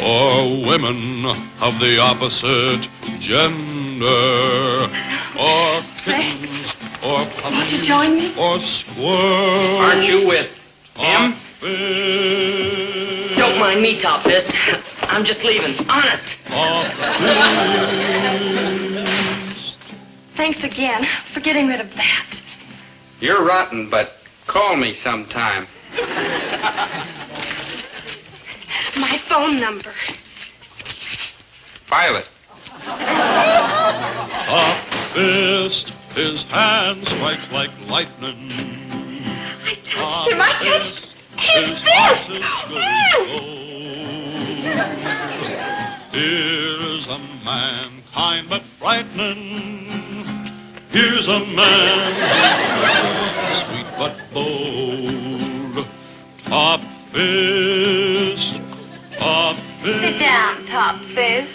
or women of the opposite gender or kittens or puppies. Won't you join me? Or squirrels. Aren't you with him? Don't mind me, Top Fist. I'm just leaving. Honest. Thanks again for getting rid of that. You're rotten, but call me sometime. My phone number. Violet. Top Fist, his hand strikes like lightning. I touched him. I touched his fist. Here's a man kind but frightening. Here's a man sweet but bold. Top Fist, Top Fist. Sit down, Top Fist.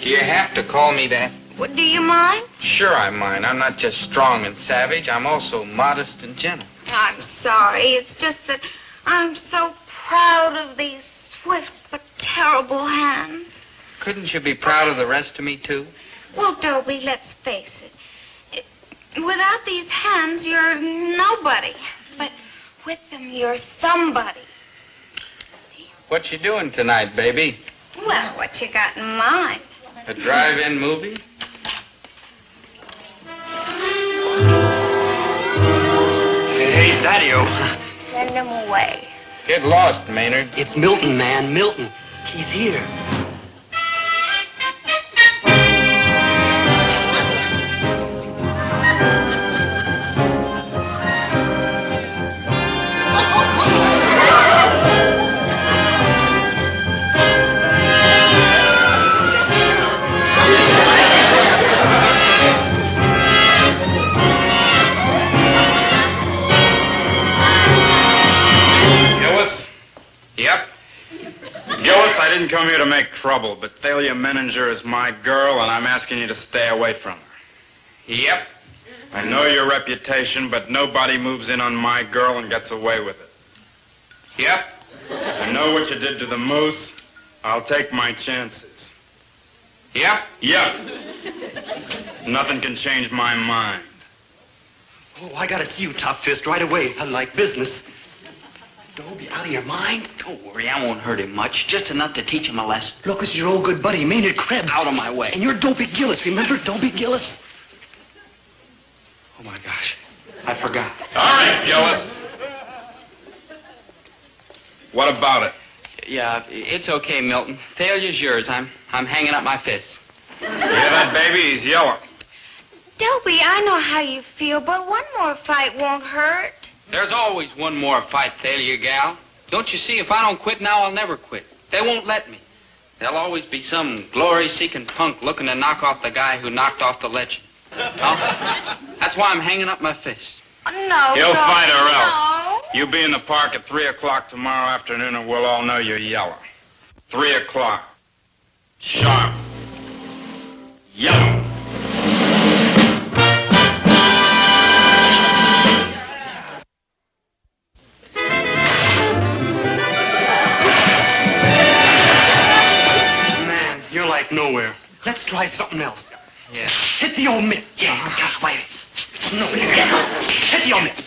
Do you have to call me that? What, do you mind? Sure I mind. I'm not just strong and savage. I'm also modest and gentle. I'm sorry. It's just that I'm so proud of these swift but terrible hands. Couldn't you be proud of the rest of me, too? Well, Dobie, let's face it. Without these hands, you're nobody. But with them, you're somebody. What you doing tonight, baby? Well, what you got in mind? A drive-in movie? Hey, Daddy-o. Send him away. Get lost, Maynard. It's Milton, man. Milton. He's here. Yep. Gillis, I didn't come here to make trouble, but Thalia Menninger is my girl, and I'm asking you to stay away from her. Yep. I know your reputation, but nobody moves in on my girl and gets away with it. Yep. I know what you did to the moose. I'll take my chances. Yep. Yep. Nothing can change my mind. Oh, I gotta see you, Top Fist, right away. I like business. Dobie, out of your mind? Don't worry, I won't hurt him much. Just enough to teach him a lesson. Look, it's your old good buddy, Maynard Krebs. Out of my way. And you're Dobie Gillis. Remember Dobie Gillis? Oh, my gosh. I forgot. All right, Gillis. What about it? Yeah, it's okay, Milton. Failure's yours. I'm hanging up my fists. You hear that, baby? He's yellow. Dobie, I know how you feel, but one more fight won't hurt. There's always one more fight, Thalia, gal. Don't you see, if I don't quit now, I'll never quit. They won't let me. There'll always be some glory-seeking punk looking to knock off the guy who knocked off the legend. No? That's why I'm hanging up my fists. No, He'll no, fight or else. no. You be in the park at 3 o'clock tomorrow afternoon and we'll all know you're yellow. 3 o'clock. Sharp. Yellow. Man, you're like nowhere. Let's try something else. Yeah. Hit the old mitt. Yeah, gosh, wait. No, hit the omit.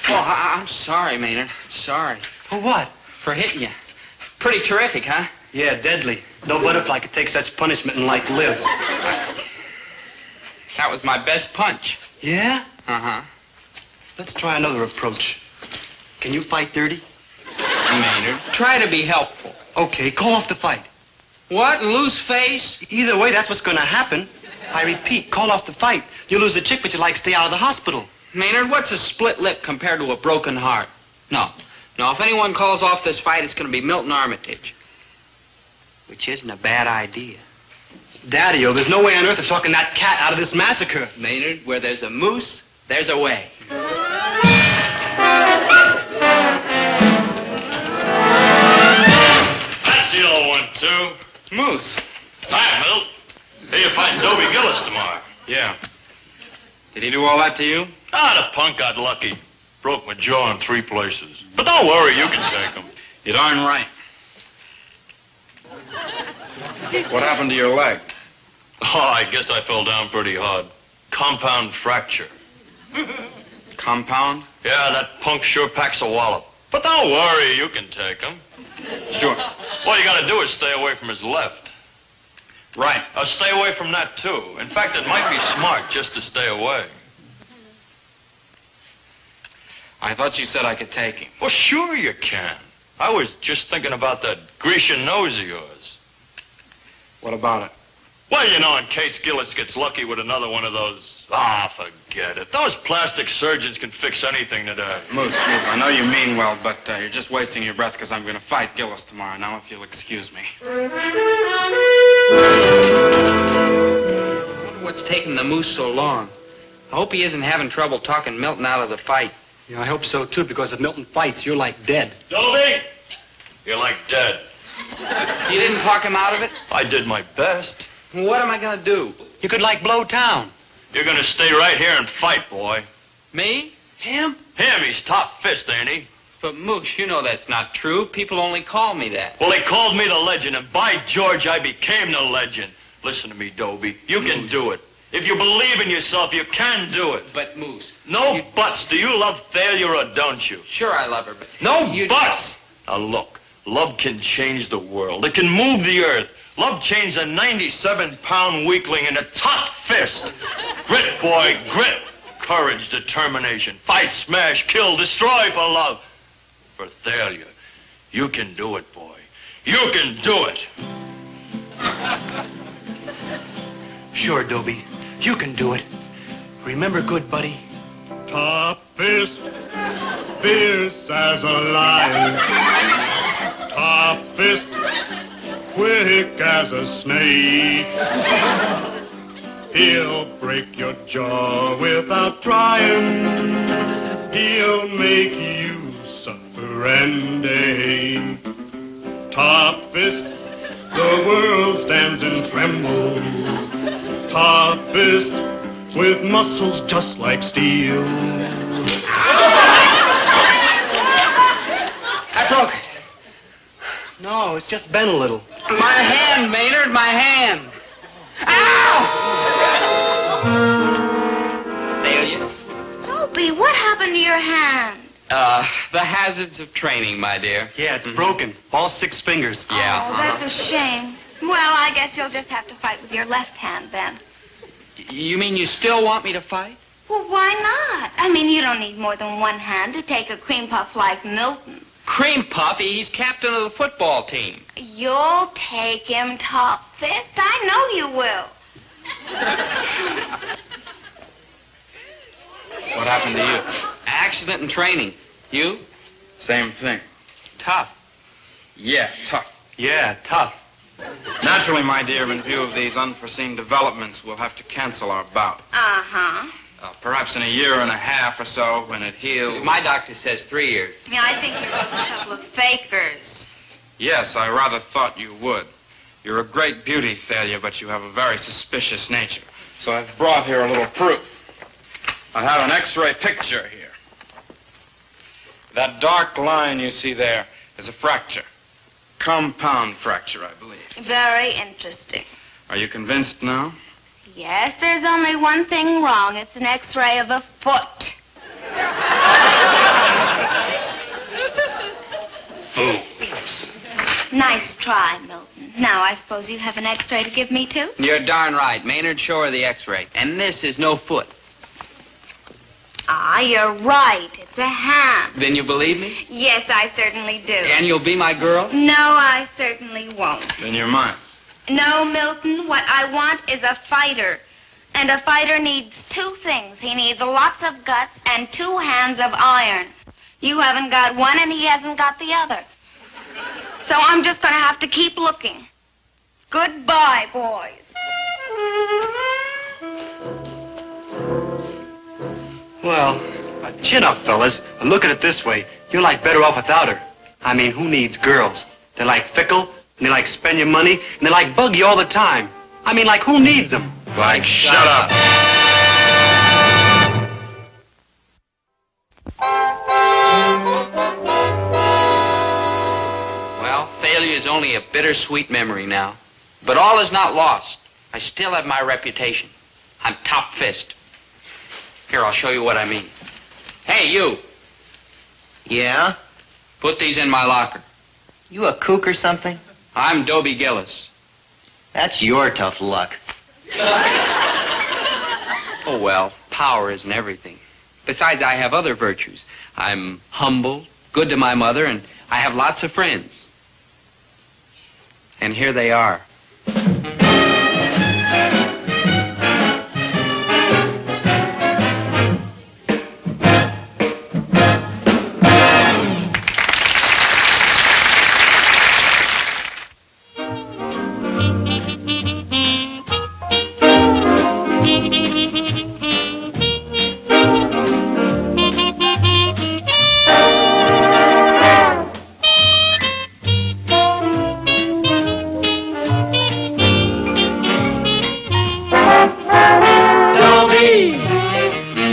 Oh, I'm sorry, Maynard. Sorry. For what? For hitting you. Pretty terrific, huh? Yeah, deadly. No butterfly could take such punishment and live. That was my best punch. Yeah? Uh-huh. Let's try another approach. Can you fight dirty? Maynard, try to be helpful. Okay, call off the fight. What? Lose face? Either way, that's what's gonna happen. I repeat, call off the fight. You lose the chick, but you like stay out of the hospital. Maynard, what's a split lip compared to a broken heart? No. No, if anyone calls off this fight, it's gonna be Milton Armitage. Which isn't a bad idea. Daddy-o, there's no way on earth of talking that cat out of this massacre. Maynard, where there's a moose, there's a way. That's the old one, too. Moose. Hi, Milt. Hey, you're fighting Dobie Gillis tomorrow. Yeah. Did he do all that to you? Ah, the punk got lucky. Broke my jaw in 3 places. But don't worry, you can take him. You're darn right. What happened to your leg? Oh, I guess I fell down pretty hard. Compound fracture. Compound? Yeah, that punk sure packs a wallop. But don't worry, you can take him. Sure. All you gotta do is stay away from his left. Right. I'll stay away from that, too. In fact, it might be smart just to stay away. I thought you said I could take him. Well, sure you can. I was just thinking about that Grecian nose of yours. What about it? Well, you know, in case Gillis gets lucky with another one of those... Ah, forget it. Those plastic surgeons can fix anything today. Moose, I know you mean well, but you're just wasting your breath because I'm going to fight Gillis tomorrow. Now, if you'll excuse me. I wonder what's taking the moose so long. I hope he isn't having trouble talking Milton out of the fight. Yeah, I hope so, too, because if Milton fights, you're like dead. Dobie! You're like dead. You didn't talk him out of it? I did my best. What am I going to do? You could, like, blow town. You're gonna stay right here and fight, boy. Me? Him? Him, he's top fist, ain't he? But, Moose, you know that's not true. People only call me that. Well, they called me the legend, and by George, I became the legend. Listen to me, Dobie. You can do it. If you believe in yourself, you can do it. But, Moose... No buts. Do you love Thalia or don't you? Sure I love her, but... No buts! Now, look. Love can change the world. It can move the earth. Love changed a 97-pound weakling into top fist. Grit, boy, grit. Courage, determination. Fight, smash, kill, destroy for love. For Thalia. You can do it, boy. You can do it. Sure, Dobie. You can do it. Remember good, buddy. Top fist, fierce as a lion. Top fist, quick as a snake. He'll break your jaw without trying. He'll make you suffer and ache. Top fist, the world stands and trembles. Top fist, with muscles just like steel. I broke it. No, it's just bent a little. My hand, Maynard, my hand. Ow! Thalia? Dobie, what happened to your hand? The hazards of training, my dear. Yeah, it's broken. All 6 fingers. Yeah. Oh, that's a shame. Well, I guess you'll just have to fight with your left hand then. You mean you still want me to fight? Well, why not? I mean, you don't need more than one hand to take a cream puff like Milton. Cream Puff, he's captain of the football team. You'll take him top fist. I know you will. What happened to you? Accident in training. You? Same thing. Tough. Yeah, tough. Yeah, tough. Naturally, my dear, in view of these unforeseen developments, we'll have to cancel our bout. Uh-huh. Perhaps in a year and a half or so, when it heals. My doctor says 3 years. Yeah, I think you're just a couple of fakers. Yes, I rather thought you would. You're a great beauty, Thalia, but you have a very suspicious nature. So I've brought here a little proof. I have an X-ray picture here. That dark line you see there is a fracture. Compound fracture, I believe. Very interesting. Are you convinced now? Yes, there's only one thing wrong. It's an X-ray of a foot. Fools. Nice try, Milton. Now, I suppose you have an X-ray to give me, too? You're darn right. Maynard, show her the X-ray. And this is no foot. Ah, you're right. It's a hand. Then you believe me? Yes, I certainly do. And you'll be my girl? No, I certainly won't. Then you're mine. No, Milton, what I want is a fighter. And a fighter needs two things. He needs lots of guts and 2 hands of iron. You haven't got one and he hasn't got the other. So I'm just going to have to keep looking. Goodbye, boys. Well, chin up, fellas. Look at it this way. You're like better off without her. I mean, who needs girls? They're like fickle, and they like spend your money, and they like bug you all the time. I mean, like, who needs them? Like, shut up. Well, failure is only a bittersweet memory now. But all is not lost. I still have my reputation. I'm top fist. Here, I'll show you what I mean. Hey, you. Yeah? Put these in my locker. You a kook or something? I'm Dobie Gillis. That's your tough luck. Oh, well, power isn't everything. Besides, I have other virtues. I'm humble, good to my mother, and I have lots of friends. And here they are.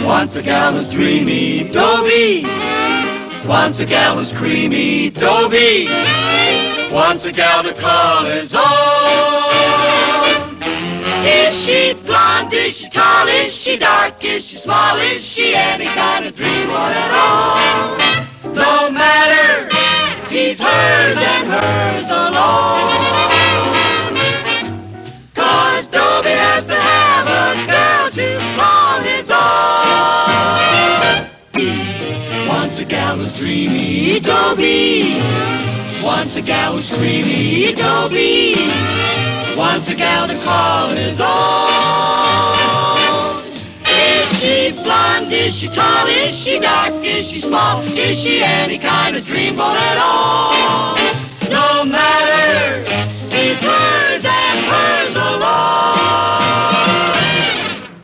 Once a gal was dreamy, Dobie. Once a gal was creamy, Dobie. Once a gal to call his own. Is she blonde? Is she tall? Is she dark? Is she small? Is she any kind of dreamboat at all? No matter, he's hers and hers alone. 'Cause Dobie has to have a girl to call his own. Once a gal was dreamy, Dobie. Once a gal was creamy, Dobie. Once a gal to call his own. Is she blonde? Is she tall? Is she dark? Is she small? Is she any kind of dreamboat at all? No matter, he's hers and hers alone.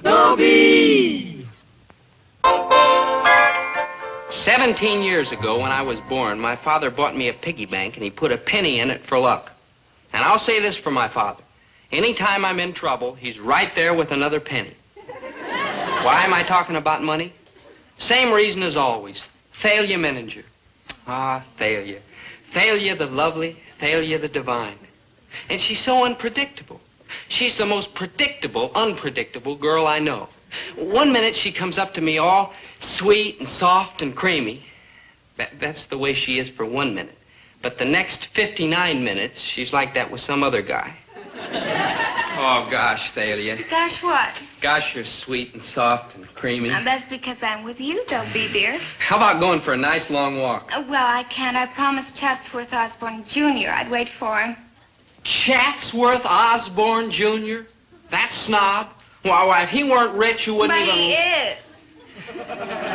Dobie. 17 years ago, when I was born, my father bought me a piggy bank, and he put a penny in it for luck. And I'll say this for my father. Anytime I'm in trouble, he's right there with another penny. Why am I talking about money? Same reason as always. Thalia Menninger. Ah, Thalia. Thalia the lovely, Thalia the divine. And she's so unpredictable. She's the most predictable, unpredictable girl I know. One minute she comes up to me all sweet and soft and creamy. That's the way she is for 1 minute. But the next 59 minutes, she's like that with some other guy. Oh, gosh, Thalia. Gosh, what? Gosh, you're sweet and soft and creamy. Now, that's because I'm with you, Dobie, dear. How about going for a nice long walk? Well, I can't. I promised Chatsworth Osborne Jr. I'd wait for him. Chatsworth Osborne Jr.? That snob? Why, if he weren't rich, you wouldn't But even... he is.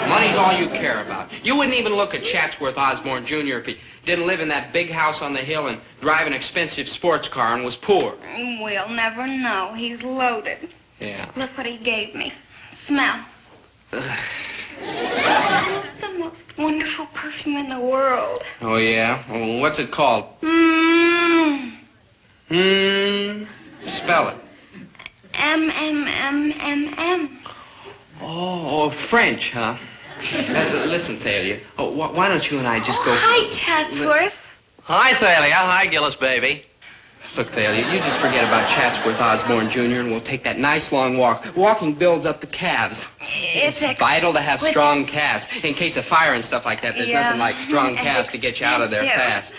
Money's all you care about. You wouldn't even look at Chatsworth Osborne Jr. if he didn't live in that big house on the hill and drive an expensive sports car and was poor. We'll never know. He's loaded. Yeah. Look what he gave me. Smell. The most wonderful perfume in the world. Oh, yeah? Well, what's it called? Spell it. M-M-M-M-M. Oh, French, huh? Listen, Thalia. Oh, why don't you and I just go... Hi, Chatsworth. Hi, Thalia. Hi, Gillis, baby. Look, Thalia, you just forget about Chatsworth Osborne Jr. and we'll take that nice long walk. Walking builds up the calves. It's vital to have strong calves. In case of fire and stuff like that, there's nothing like strong calves to get you out of there fast.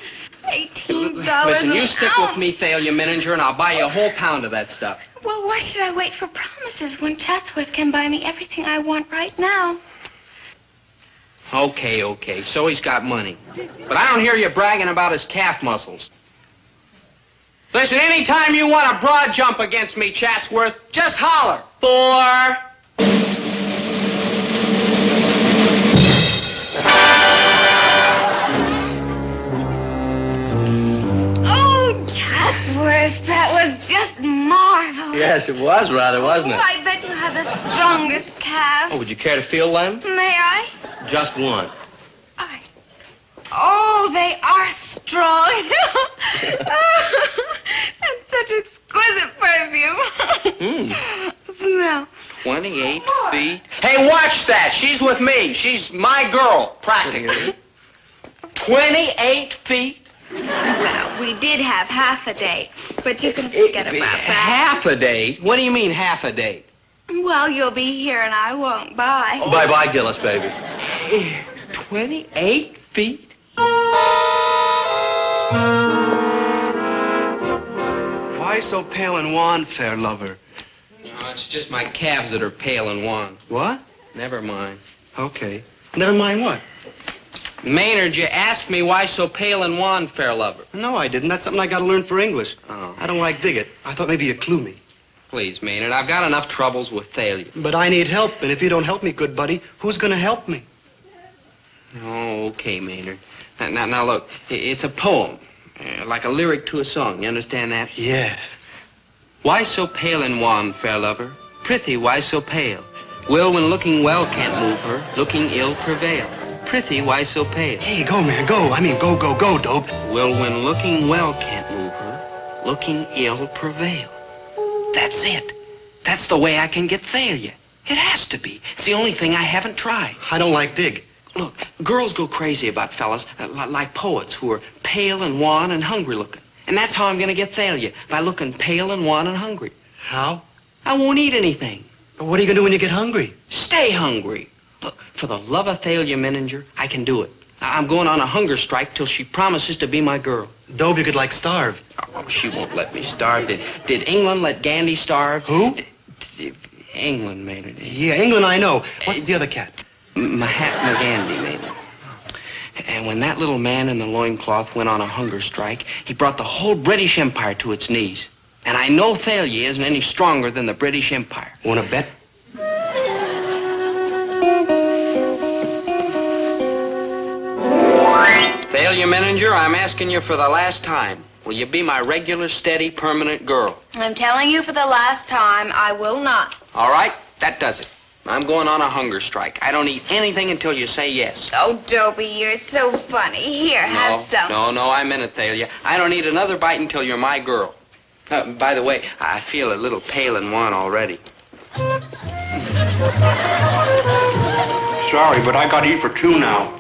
$18 Listen, you an stick with me, Thalia Mininger, and I'll buy you a whole pound of that stuff. Well, why should I wait for promises when Chatsworth can buy me everything I want right now? Okay. So he's got money. But I don't hear you bragging about his calf muscles. Listen, anytime you want a broad jump against me, Chatsworth, just holler. 4. Oh, Chatsworth, that was just marvelous. Yes, it was rather, wasn't Oh, it? I bet you have the strongest calves. Oh, would you care to feel one? May I? Just one. Oh, they are strong. And such exquisite perfume. Smell. 28 feet. Hey, watch that. She's with me. She's my girl, practically. 28 feet. Well, we did have half a date, but you can forget about that. Half a date? What do you mean half a date? Well, you'll be here and I won't. Bye. Oh, bye-bye, Gillis, baby. 28 feet? Why so pale and wan, fair lover? No, it's just my calves that are pale and wan. What? Never mind. Okay. Never mind what? Maynard, you asked me why so pale and wan, fair lover. No, I didn't. That's something I got to learn for English. Oh. I don't like dig it. I thought maybe you'd clue me. Please, Maynard, I've got enough troubles with Thalia. But I need help, and if you don't help me, good buddy, who's going to help me? Oh, okay, Maynard. Now look, it's a poem, like a lyric to a song. You understand that? Yeah. Why so pale and wan, fair lover? Prithee, why so pale? Will, when looking well can't move her, looking ill prevail. Prithee, why so pale? Hey, go, man, go. I mean, go, Dope. Will, when looking well can't move her, looking ill prevail. That's it. That's the way I can get Thalia. It has to be. It's the only thing I haven't tried. I don't like dig. Look, girls go crazy about fellas like poets who are pale and wan and hungry looking. And that's how I'm going to get Thalia, by looking pale and wan and hungry. How? I won't eat anything. But what are you going to do when you get hungry? Stay hungry. Look, for the love of Thalia Mininger, I can do it. I'm going on a hunger strike till she promises to be my girl. Dobie could, like, starve. Oh, she won't let me starve. Did England let Gandhi starve? Who? England made it. Yeah, England I know. What's the other cat? Mahatma Gandhi made it. And when that little man in the loincloth went on a hunger strike, he brought the whole British Empire to its knees. And I know Thalia isn't any stronger than the British Empire. Want to bet? Thalia Mininger, I'm asking you for the last time. Will you be my regular, steady, permanent girl? I'm telling you for the last time, I will not. All right, that does it. I'm going on a hunger strike. I don't eat anything until you say yes. Oh, Dobie, you're so funny. Here, have some. No, I meant it, Thalia. I don't eat another bite until you're my girl. By the way, I feel a little pale and wan already. Sorry, but I got to eat for 2 now.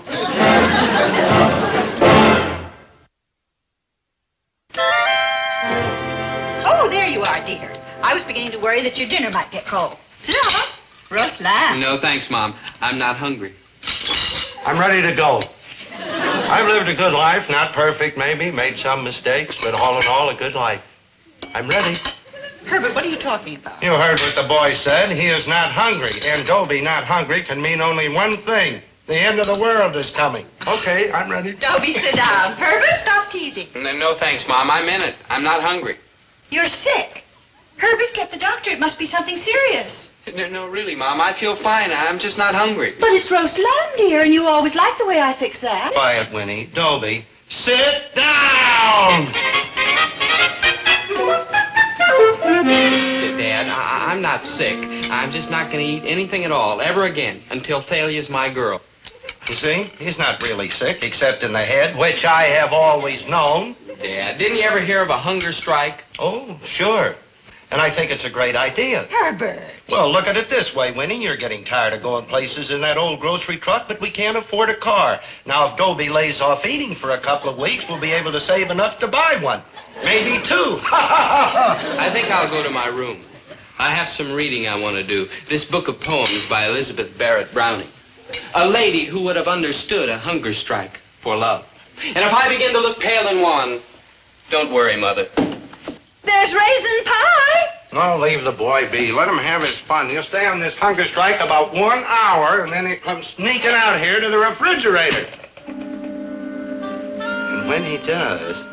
Oh, there you are, dear. I was beginning to worry that your dinner might get cold. Sit down, huh? Roast lamb. No, thanks, Mom. I'm not hungry. I'm ready to go. I've lived a good life, not perfect maybe, made some mistakes, but all in all, a good life. I'm ready. Herbert, what are you talking about? You heard what the boy said. He is not hungry. And Dobie not hungry can mean only one thing. The end of the world is coming. Okay, I'm ready. Dobie, sit down. Herbert, stop teasing. No, thanks, Mom. I'm in it. I'm not hungry. You're sick. Herbert, get the doctor. It must be something serious. No, really, Mom. I feel fine. I'm just not hungry. But it's roast lamb, dear, and you always like the way I fix that. Quiet, Winnie. Dobie, sit down! Dad, I'm not sick. I'm just not going to eat anything at all, ever again, until Thalia's my girl. You see, he's not really sick, except in the head, which I have always known. Dad, didn't you ever hear of a hunger strike? Oh, sure. And I think it's a great idea. Herbert. Well, look at it this way, Winnie. You're getting tired of going places in that old grocery truck, but we can't afford a car. Now, if Dobie lays off eating for a couple of weeks, we'll be able to save enough to buy one. Maybe two. I think I'll go to my room. I have some reading I want to do. This book of poems by Elizabeth Barrett Browning. A lady who would have understood a hunger strike for love. And if I begin to look pale and wan, don't worry, Mother. There's raisin pie. No, leave the boy be. Let him have his fun. He'll stay on this hunger strike about 1 hour, and then he'll come sneaking out here to the refrigerator. And when he does...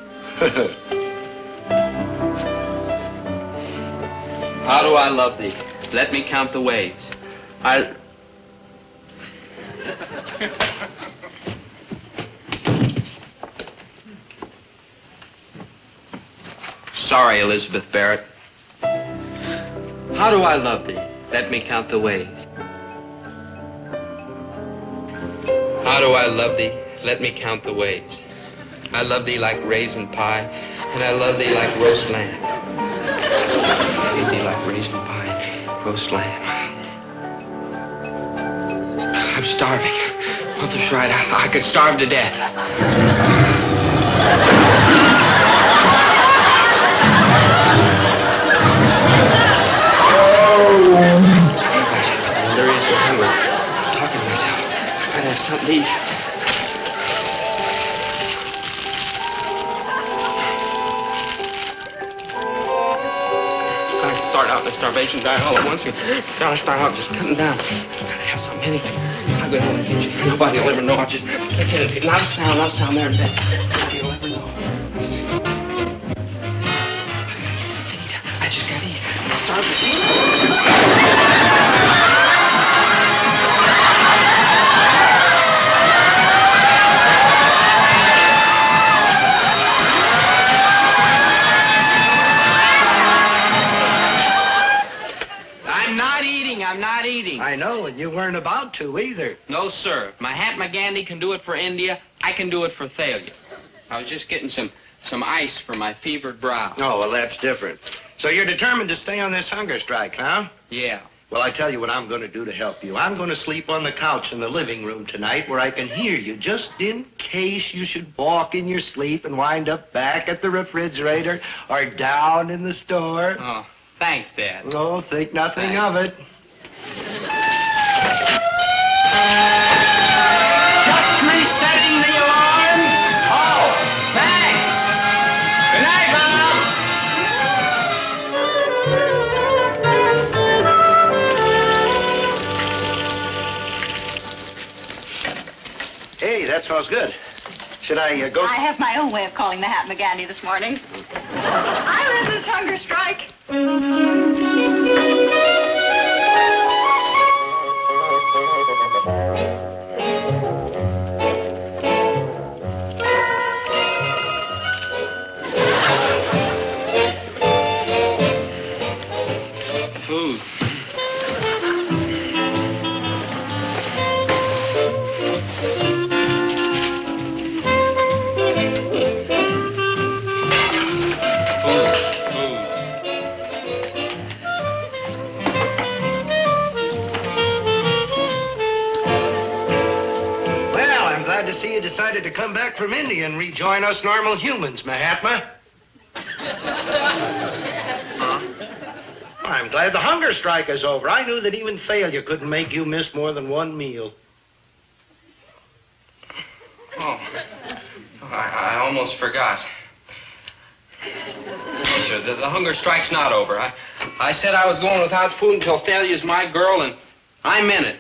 How do I love thee? Let me count the ways. Sorry, Elizabeth Barrett. How do I love thee? Let me count the ways. How do I love thee? Let me count the ways. I love thee like raisin pie, and I love thee like roast lamb. I love thee like raisin pie, roast lamb. I'm starving. Mother's right. I could starve to death. There is no hunger. I'm talking to myself. I gotta have something to eat. Gotta start out the starvation diet all at once. Gotta start out just cutting down. Gotta have something, anything. I'll go down and get you. Nobody will ever know. I just can't. Not a sound there today. Nobody will ever know. I just gotta eat. I'm starving. I'm not eating. I know, and you weren't about to either. No, sir. If Mahatma Gandhi can do it for India, I can do it for Thalia. I was just getting some ice for my fevered brow. Oh, well, that's different. So you're determined to stay on this hunger strike, huh? Yeah. Well, I tell you what I'm going to do to help you. I'm going to sleep on the couch in the living room tonight where I can hear you, just in case you should walk in your sleep and wind up back at the refrigerator or down in the store. Oh, thanks, Dad. Oh, think nothing of it. Just resetting the alarm. Oh, thanks. Good night, Mom. Hey, that smells good. Should I go? I have my own way of calling the Mahatma Gandhi this morning. I live this hunger strike. Food. Well, I'm glad to see you decided to come back from India and rejoin us normal humans, Mahatma. I'm glad the hunger strike is over. I knew that even failure couldn't make you miss more than one meal. Oh, I almost forgot. Sure, the hunger strike's not over. I said I was going without food until Thalia's my girl, and I meant it.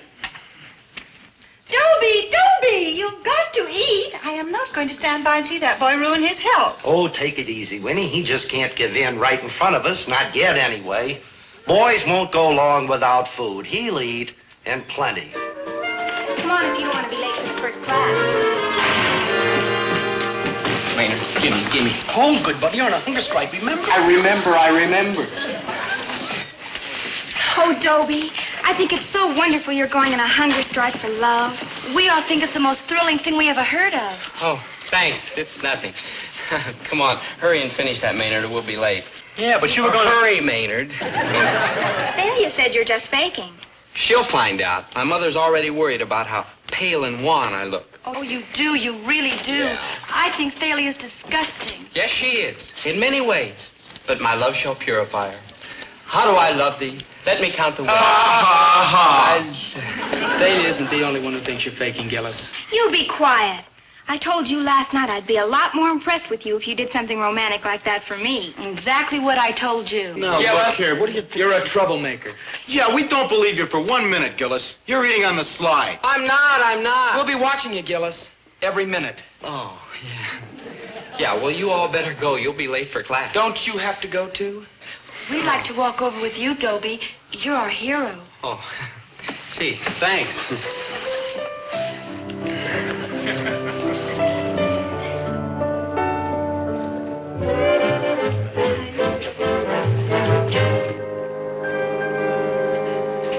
Dobie, you've got to eat. I am not going to stand by and see that boy ruin his health. Oh, take it easy, Winnie. He just can't give in right in front of us, not yet anyway. Boys won't go long without food. He'll eat, and plenty. Come on if you don't want to be late for the first class. Maynard, give me. Hold, good buddy. You're on a hunger strike, remember? I remember. Oh, Dobie, I think it's so wonderful you're going on a hunger strike for love. We all think it's the most thrilling thing we ever heard of. Oh, thanks. It's nothing. Come on, hurry and finish that, Maynard, or we'll be late. Yeah, but you were going to... Hurry, Maynard. Thalia said you're just faking. She'll find out. My mother's already worried about how pale and wan I look. Oh, you do. You really do. Yeah. I think Thalia's disgusting. Yes, she is, in many ways. But my love shall purify her. How do I love thee? Let me count the ways. Thalia isn't the only one who thinks you're faking, Gillis. You be quiet. I told you last night I'd be a lot more impressed with you if you did something romantic like that for me. Exactly what I told you. No, look here. What do you... You're a troublemaker. Yeah, we don't believe you for 1 minute, Gillis. You're eating on the sly. I'm not. We'll be watching you, Gillis, every minute. Oh, yeah. Yeah, well, you all better go. You'll be late for class. Don't you have to go, too? We'd like to walk over with you, Dobie. You're our hero. Oh, gee, thanks.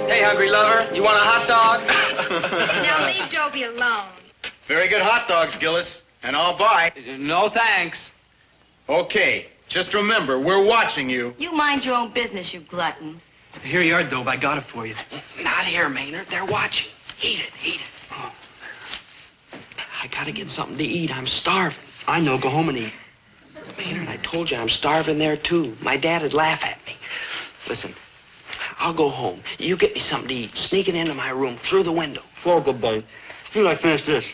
Hey, hungry lover, you want a hot dog? Now leave Dobie alone. Very good hot dogs, Gillis. And I'll buy. No, thanks. Okay, just remember, we're watching you. You mind your own business, you glutton. Here you are, Dobe. I got it for you. Not here, Maynard. They're watching. Eat it. Oh. I gotta get something to eat. I'm starving. I know. Go home and eat. Maynard, I told you I'm starving there, too. My dad'd laugh at me. Listen, I'll go home. You get me something to eat. Sneak it into my room through the window. Well, good boy. Feel I finish this.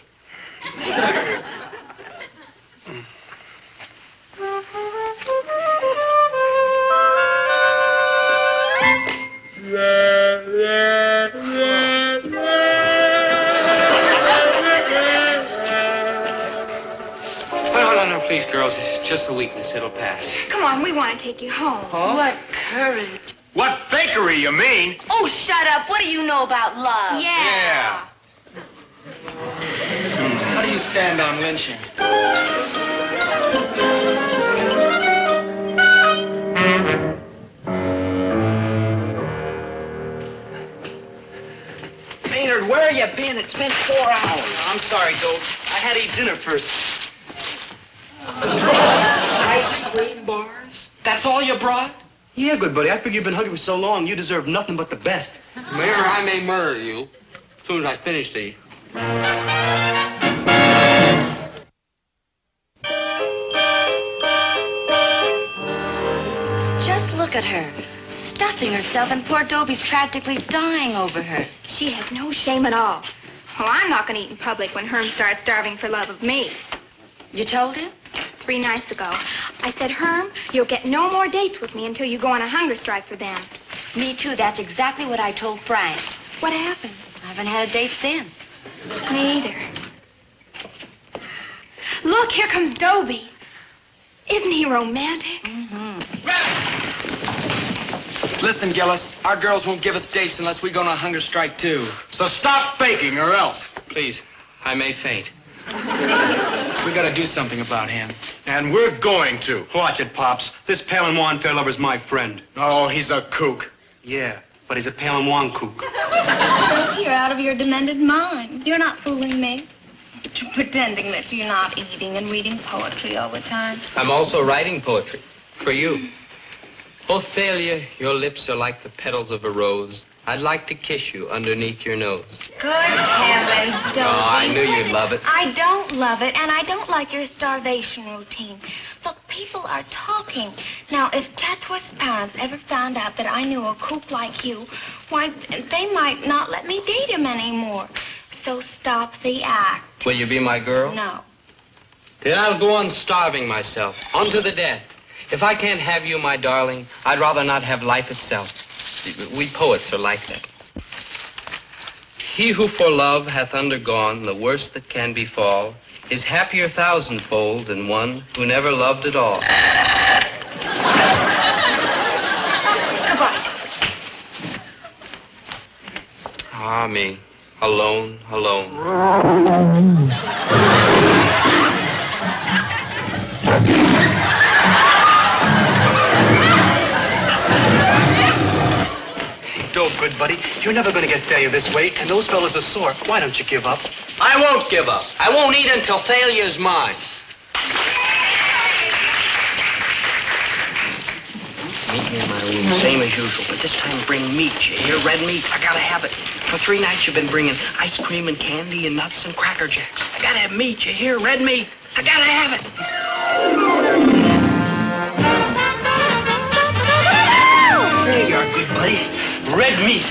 No, please, girls. It's just a weakness. It'll pass. Come on, we want to take you home. Huh? What courage. What fakery, you mean? Oh, shut up. What do you know about love? Yeah. How do you stand on lynching? Maynard, where you been? It's been 4 hours. I'm sorry, Dope. I had to eat dinner first. Ice cream bars? That's all you brought? Yeah, good buddy. I figure you've been hungry for so long, you deserve nothing but the best. Mayor, I may murder you as soon as I finish these. Just look at her. Stuffing herself, and poor Dobie's practically dying over her. She has no shame at all. Well, I'm not going to eat in public when Herm starts starving for love of me. You told him? 3 nights ago. I said, Herm, you'll get no more dates with me until you go on a hunger strike for them. Me too. That's exactly what I told Frank. What happened? I haven't had a date since. Me either. Look, here comes Dobie. Isn't he romantic? Listen, Gillis, our girls won't give us dates unless we go on a hunger strike, too. So stop faking or else. Please, I may faint. We gotta do something about him. And we're going to. Watch it, Pops. This pale and wan fair lover's my friend. Oh, he's a kook. Yeah, but he's a pale and wan kook. Dobie, you're out of your demented mind. You're not fooling me. You're pretending that you're not eating and reading poetry all the time. I'm also writing poetry for you. Oh, Thalia, your lips are like the petals of a rose. I'd like to kiss you underneath your nose. Good heavens, Dobie. Oh, I knew you'd love it. I don't love it, and I don't like your starvation routine. Look, people are talking. Now, if Chatsworth's parents ever found out that I knew a kook like you, why, they might not let me date him anymore. So stop the act. Will you be my girl? No. Then I'll go on starving myself, unto the death. If I can't have you, my darling, I'd rather not have life itself. We poets are like that. He who for love hath undergone the worst that can befall is happier thousandfold than one who never loved at all. Goodbye. Ah, me. Alone, alone. Dope, good buddy. You're never going to get Thalia this way, and those fellas are sore. Why don't you give up? I won't give up. I won't eat until Thalia is mine. Meet me in my room, same as usual. But this time bring meat, you hear? Red meat. I gotta have it. For 3 nights you've been bringing ice cream and candy and nuts and Cracker Jacks. I gotta have meat, you hear? Red meat. I gotta have it. There you are, good buddy. Red meat.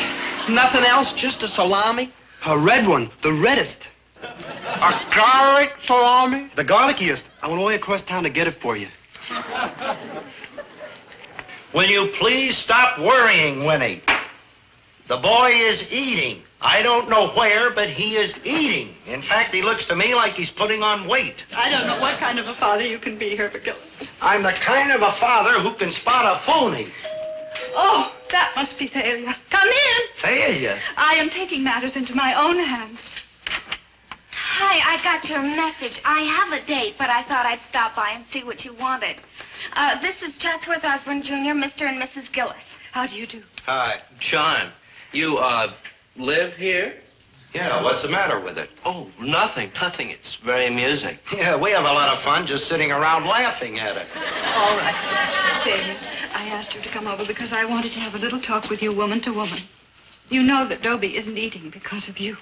Nothing else, just a salami? A red one, the reddest. A garlic salami? The garlickiest. I went all the way across town to get it for you. Will you please stop worrying, Winnie? The boy is eating. I don't know where, but he is eating. In fact, he looks to me like he's putting on weight. I don't know what kind of a father you can be, Herbert Gillis. I'm the kind of a father who can spot a phony. Oh, that must be Thalia. Come in. Thalia? I am taking matters into my own hands. Hi, I got your message. I have a date, but I thought I'd stop by and see what you wanted. This is Chatsworth Osborne Jr., Mr. and Mrs. Gillis. How do you do? Hi. John, you, live here? Yeah, what's the matter with it? Oh, nothing. It's very amusing. Yeah, we have a lot of fun just sitting around laughing at it. All right. Thalia, I asked you to come over because I wanted to have a little talk with you woman to woman. You know that Dobie isn't eating because of you.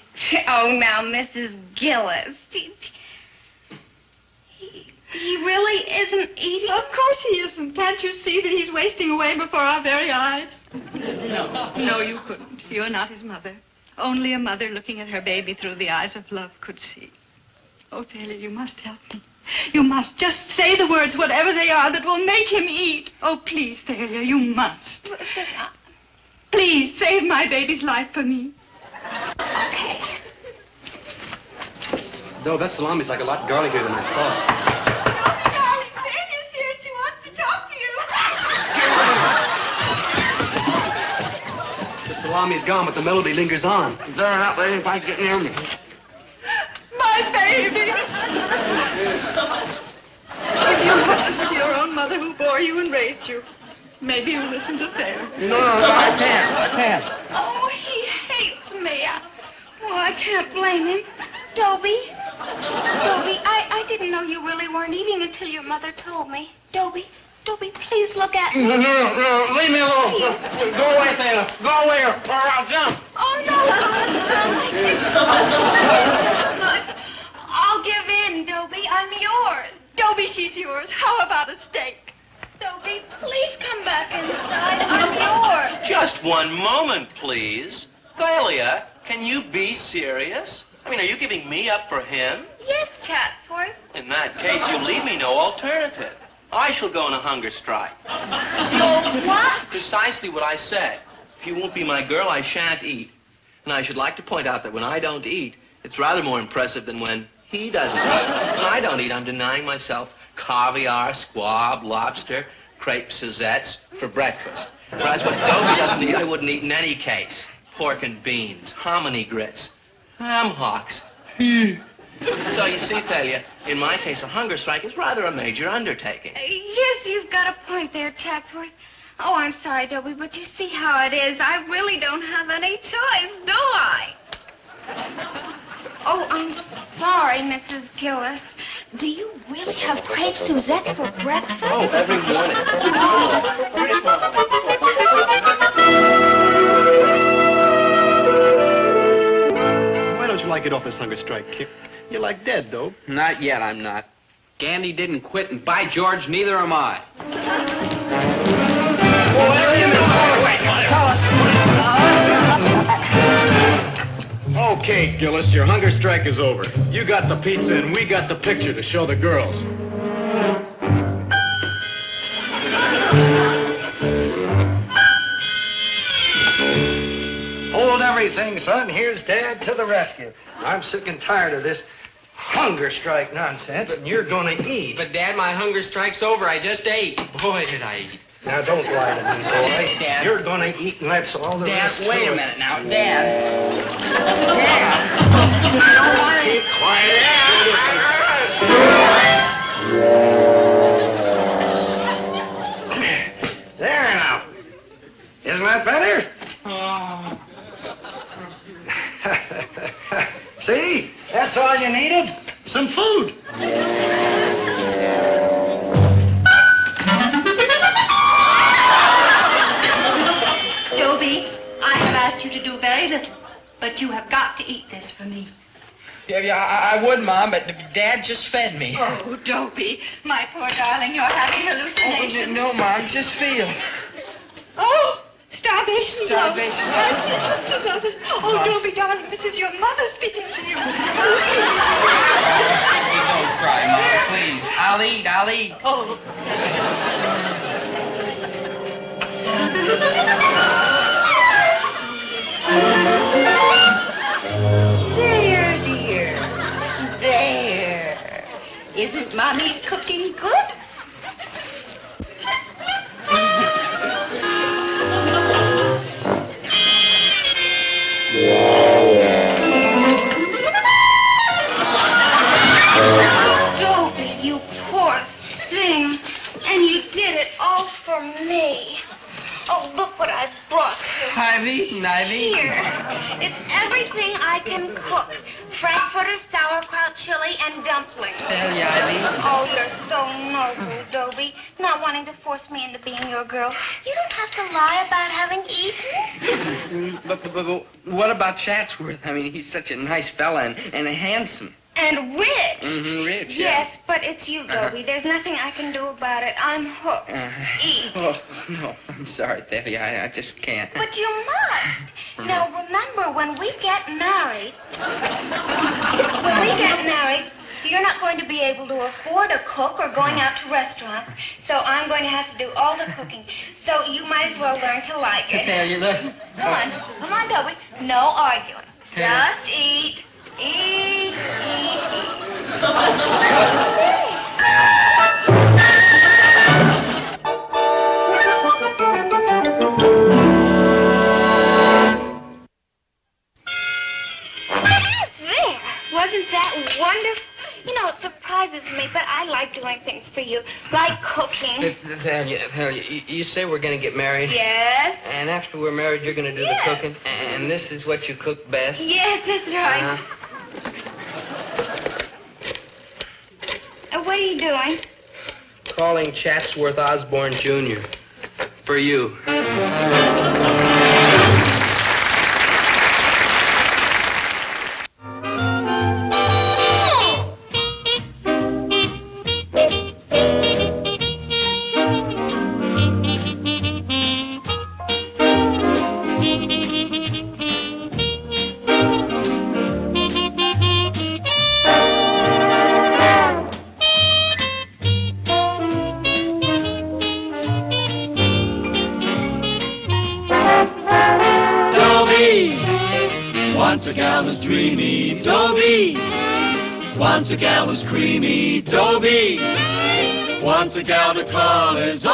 Oh, now, Mrs. Gillis. He really isn't eating? Of course he isn't. Can't you see that he's wasting away before our very eyes? No, you couldn't. You're not his mother. Only a mother looking at her baby through the eyes of love could see. Oh, Thalia, you must help me. You must just say the words, whatever they are, that will make him eat. Oh, please, Thalia, you must. Please, save my baby's life for me. Okay. Though that salami's like a lot garlicker than I thought. Darling, Thalia's here. She wants to talk to you. The salami's gone, but the melody lingers on. They're not letting anybody get near me. My baby! If you would listen to your own mother who bore you and raised you, maybe you'll listen to Thalia. No, I can't. Oh, he hates me. I can't blame him. Dobie, I didn't know you really weren't eating until your mother told me. Dobie, please look at me. No, leave me alone. Please. Go away, Thalia. Go away or I'll jump. Oh, no. I'll give in, Dobie. I'm yours. Dobie, she's yours. How about a steak? Dobie, please come back inside. I'm yours. Just one moment, please. Thalia, can you be serious? I mean, are you giving me up for him? Yes, Chatsworth. In that case, you leave me no alternative. I shall go on a hunger strike. You'll what? Precisely what I said. If you won't be my girl, I shan't eat. And I should like to point out that when I don't eat, it's rather more impressive than when he doesn't eat. When I don't eat, I'm denying myself caviar, squab, lobster, crepe Suzettes for breakfast. Whereas what Dobie doesn't eat, I wouldn't eat in any case. Pork and beans, hominy grits, ham hocks. So you see, Thalia, in my case, a hunger strike is rather a major undertaking. Yes, you've got a point there, Chatsworth. Oh, I'm sorry, Dobie, but you see how it is. I really don't have any choice, do I? Oh, I'm sorry, Mrs. Gillis. Do you really have crepe Suzettes for breakfast? Oh, every morning. Why don't you like it off this hunger strike, Kick? You're like dead, though. Not yet, I'm not. Gandhi didn't quit, and by George, neither am I. Okay, Gillis, your hunger strike is over. You got the pizza and we got the picture to show the girls. Hold everything, son. Here's Dad to the rescue. I'm sick and tired of this hunger strike nonsense, and you're gonna eat. But, Dad, my hunger strike's over. I just ate. Boy, did I eat. Now, don't lie to me, boy. Dad. You're gonna eat, and that's all there is Dad, to wait a it. minute now. Dad. Keep quiet. There now. Isn't that better? See? That's all you needed. Some food. But you have got to eat this for me. Yeah, I would, Mom, but Dad just fed me. Oh, Dobie, my poor darling, you're having hallucinations. No, Mom, just feel. Oh, starvation. Starvation. Oh, Dobie, darling, this is your mother speaking to you. Don't cry, Mom, please. I'll eat. Oh. There, dear. There. Isn't Mommy's cooking good? Dobie, you poor thing. And you did it all for me. Oh, look what I brought you. I've eaten. Here. It's everything I can cook. Frankfurter, sauerkraut, chili, and dumplings. Tell you, I've eaten. Oh, you're so noble, Dobie. Not wanting to force me into being your girl. You don't have to lie about having eaten. But what about Chatsworth? I mean, he's such a nice fella and handsome. And rich. Mm-hmm, rich, yeah. Yes, but it's you, Dobie. There's nothing I can do about it. I'm hooked. Eat. Oh, no, I'm sorry, Thalia. I just can't. But you must. Now, remember, when we get married, you're not going to be able to afford a cook or going out to restaurants. So I'm going to have to do all the cooking. So you might as well learn to like it. Thalia, look. Come on, Dobie. No arguing. Just eat. Eat. There. Wasn't that wonderful? You know, it surprises me, but I like doing things for you, like cooking. Thalia, you say we're going to get married? Yes. And after we're married, you're going to do the cooking? And this is what you cook best? Yes, that's right. What are you doing? Calling Chatsworth Osborne Jr. For you. Once a gal was dreamy, Dobie. Once a gal was creamy, Dobie. Once a gal to call his own.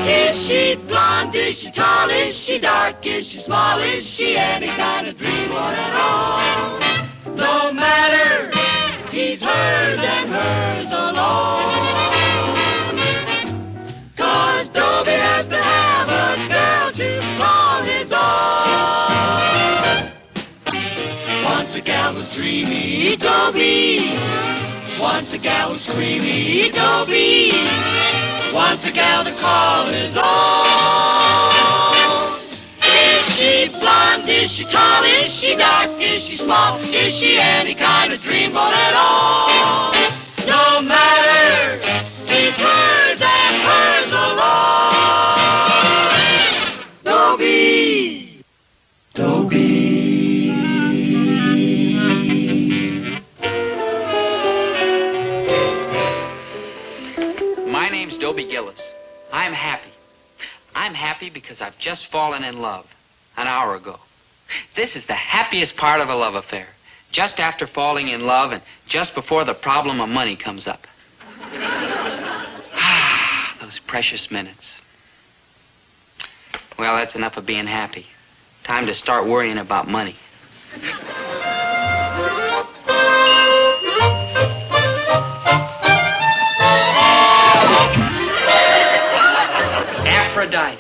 Is she blonde? Is she tall? Is she dark? Is she small? Is she any kind of dreamboat at all? No matter, he's hers and hers alone. 'Cause Dobie has to have a girl to call his own. Once a gal was dreamy, Dobie. Once a gal was creamy, Dobie. Once a gal to call his own. Is she blonde? Is she tall? Is she dark? Is she small? Is she any kind of dreamboat at all? No matter, he's hers and hers alone. Dobie, Dobie. My name's Dobie Gillis. I'm happy. I'm happy because I've just fallen in love an hour ago. This is the happiest part of a love affair. Just after falling in love and just before the problem of money comes up. Ah, those precious minutes. Well, that's enough of being happy. Time to start worrying about money. Aphrodite.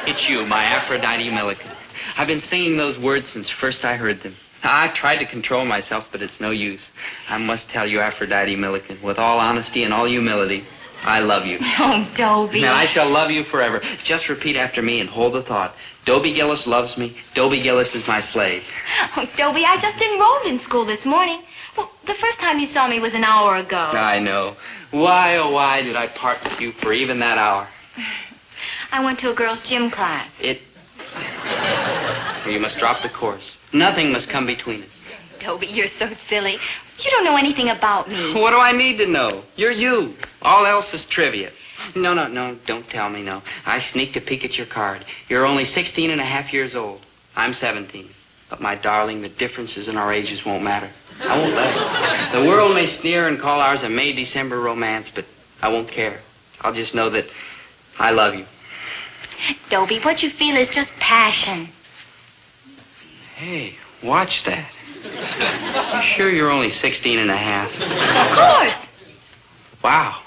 It's you, my Aphrodite Milliken. I've been singing those words since first I heard them. I've tried to control myself, but it's no use. I must tell you, Aphrodite Milliken, with all honesty and all humility, I love you. Oh, Dobie. And I shall love you forever. Just repeat after me and hold the thought. Dobie Gillis loves me. Dobie Gillis is my slave. Oh, Dobie, I just enrolled in school this morning. Well, the first time you saw me was an hour ago. I know. Why, oh, why did I part with you for even that hour? I went to a girls' gym class. You must drop the course. Nothing must come between us. Dobie, you're so silly. You don't know anything about me. What do I need to know? You're you. All else is trivia. No, don't tell me, no. I sneaked a peek at your card. You're only 16 and a half years old. I'm 17. But, my darling, the differences in our ages won't matter. I won't let it. The world may sneer and call ours a May-December romance, but I won't care. I'll just know that I love you. Dobie, what you feel is just passion. Hey, watch that. You sure you're only 16 and a half? Of course. Wow.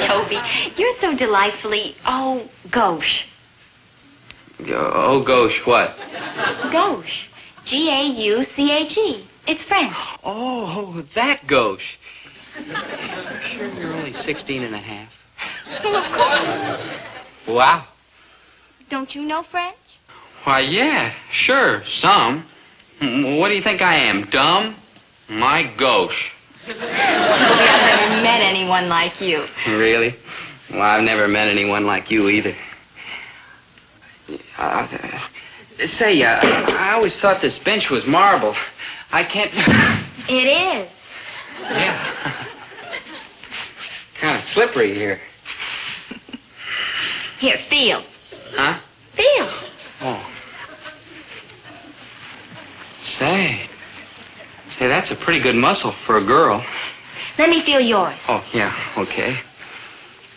Dobie, you're so delightfully, gauche. Oh, gosh, what? Gauche. G-A-U-C-H-E. It's French. Oh, that gauche. Sure you're only 16 and a half? Well, of course. Wow. Don't you know French? Why, yeah, sure, some. What do you think I am, dumb? My gauche. Dobie, I've never met anyone like you. Really? Well, I've never met anyone like you either. Say, I always thought this bench was marble. I can't... It is. Yeah. Kind of slippery here. Here, feel. Huh? Feel. Oh. Say, that's a pretty good muscle for a girl. Let me feel yours. Oh, yeah, okay.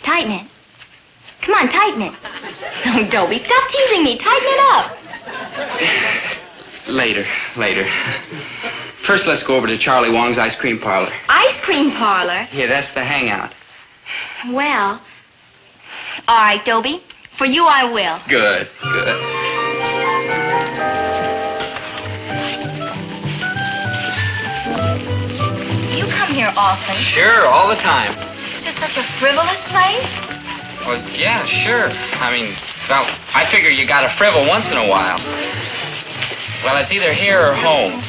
Tighten it. Come on, tighten it. Oh, Dobie, stop teasing me. Tighten it up. Later. First, let's go over to Charlie Wong's ice cream parlor. Ice cream parlor? Yeah, that's the hangout. Well, all right, Dobie. For you, I will. Good. Do you come here often? Sure, all the time. It's just such a frivolous place. Well, yeah, sure. I mean, well, I figure you gotta frivol once in a while. Well, it's either here or home.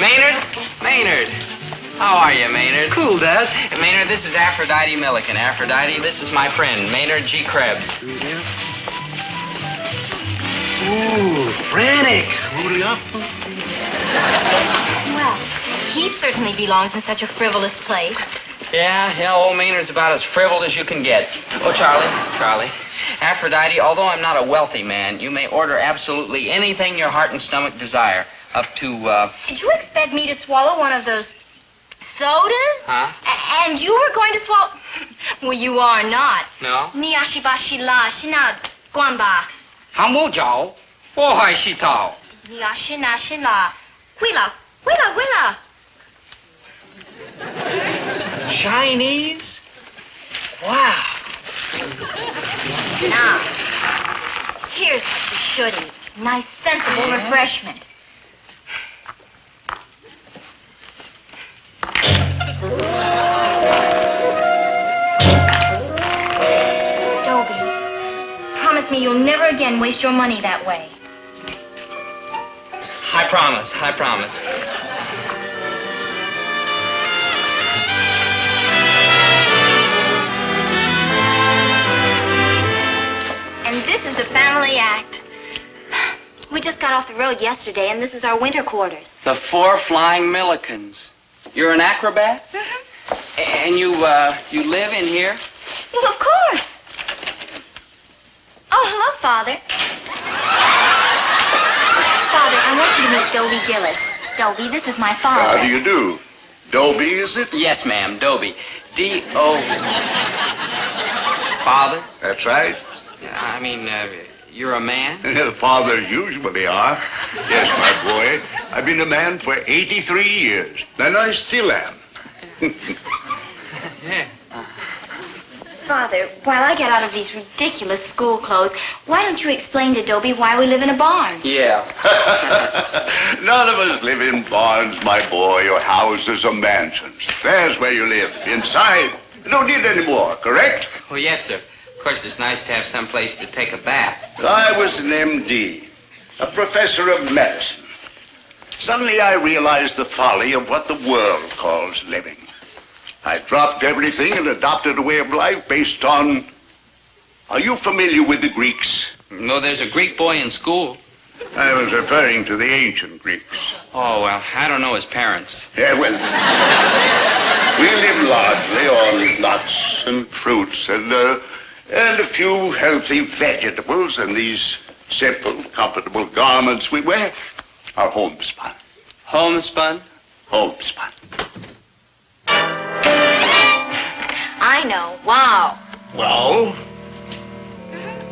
Maynard! How are you, Maynard? Cool, Dad. Maynard, this is Aphrodite Milliken. Aphrodite, this is my friend, Maynard G. Krebs. Ooh, frantic. Well, he certainly belongs in such a frivolous place. Yeah, old Maynard's about as frivolous as you can get. Oh, Charlie. Aphrodite, although I'm not a wealthy man, you may order absolutely anything your heart and stomach desire. Up to, Did you expect me to swallow one of those sodas? Huh? And you were going to swallow... Well, you are not. No? Niashiba shila shina guanba. Hamojao, wohai shitao. Niashina shila. Willa. Chinese? Wow. Now, here's what you should eat. Nice, sensible refreshment. Dobie, promise me you'll never again waste your money that way. I promise. And this is the family act. We just got off the road yesterday, and this is our winter quarters. The 4 Flying Millikens. You're an acrobat? Mm-hmm. And you live in here? Well, of course. Oh, hello, Father. Father, I want you to meet Dobie Gillis. Dobie, this is my father. How do you do? Dobie, is it? Yes, ma'am, Dobie. D-O... Father? That's right. I mean, you're a man? Fathers usually are. Yes, my boy. I've been a man for 83 years, and I still am. Yeah. Father, while I get out of these ridiculous school clothes, why don't you explain to Dobie why we live in a barn? Yeah. None of us live in barns, my boy, or houses or mansions. There's where you live, inside. You don't need any more, correct? Oh, yes, sir. Of course, it's nice to have some place to take a bath. I was an MD, a professor of medicine. Suddenly I realized the folly of what the world calls living. I dropped everything and adopted a way of life based on... Are you familiar with the Greeks? No, there's a Greek boy in school. I was referring to the ancient Greeks. Oh, well, I don't know his parents. Yeah, well, we live largely on nuts and fruits and a few healthy vegetables, and these simple, comfortable garments we wear are homespun. Homespun? Homespun. I know. Wow. Well,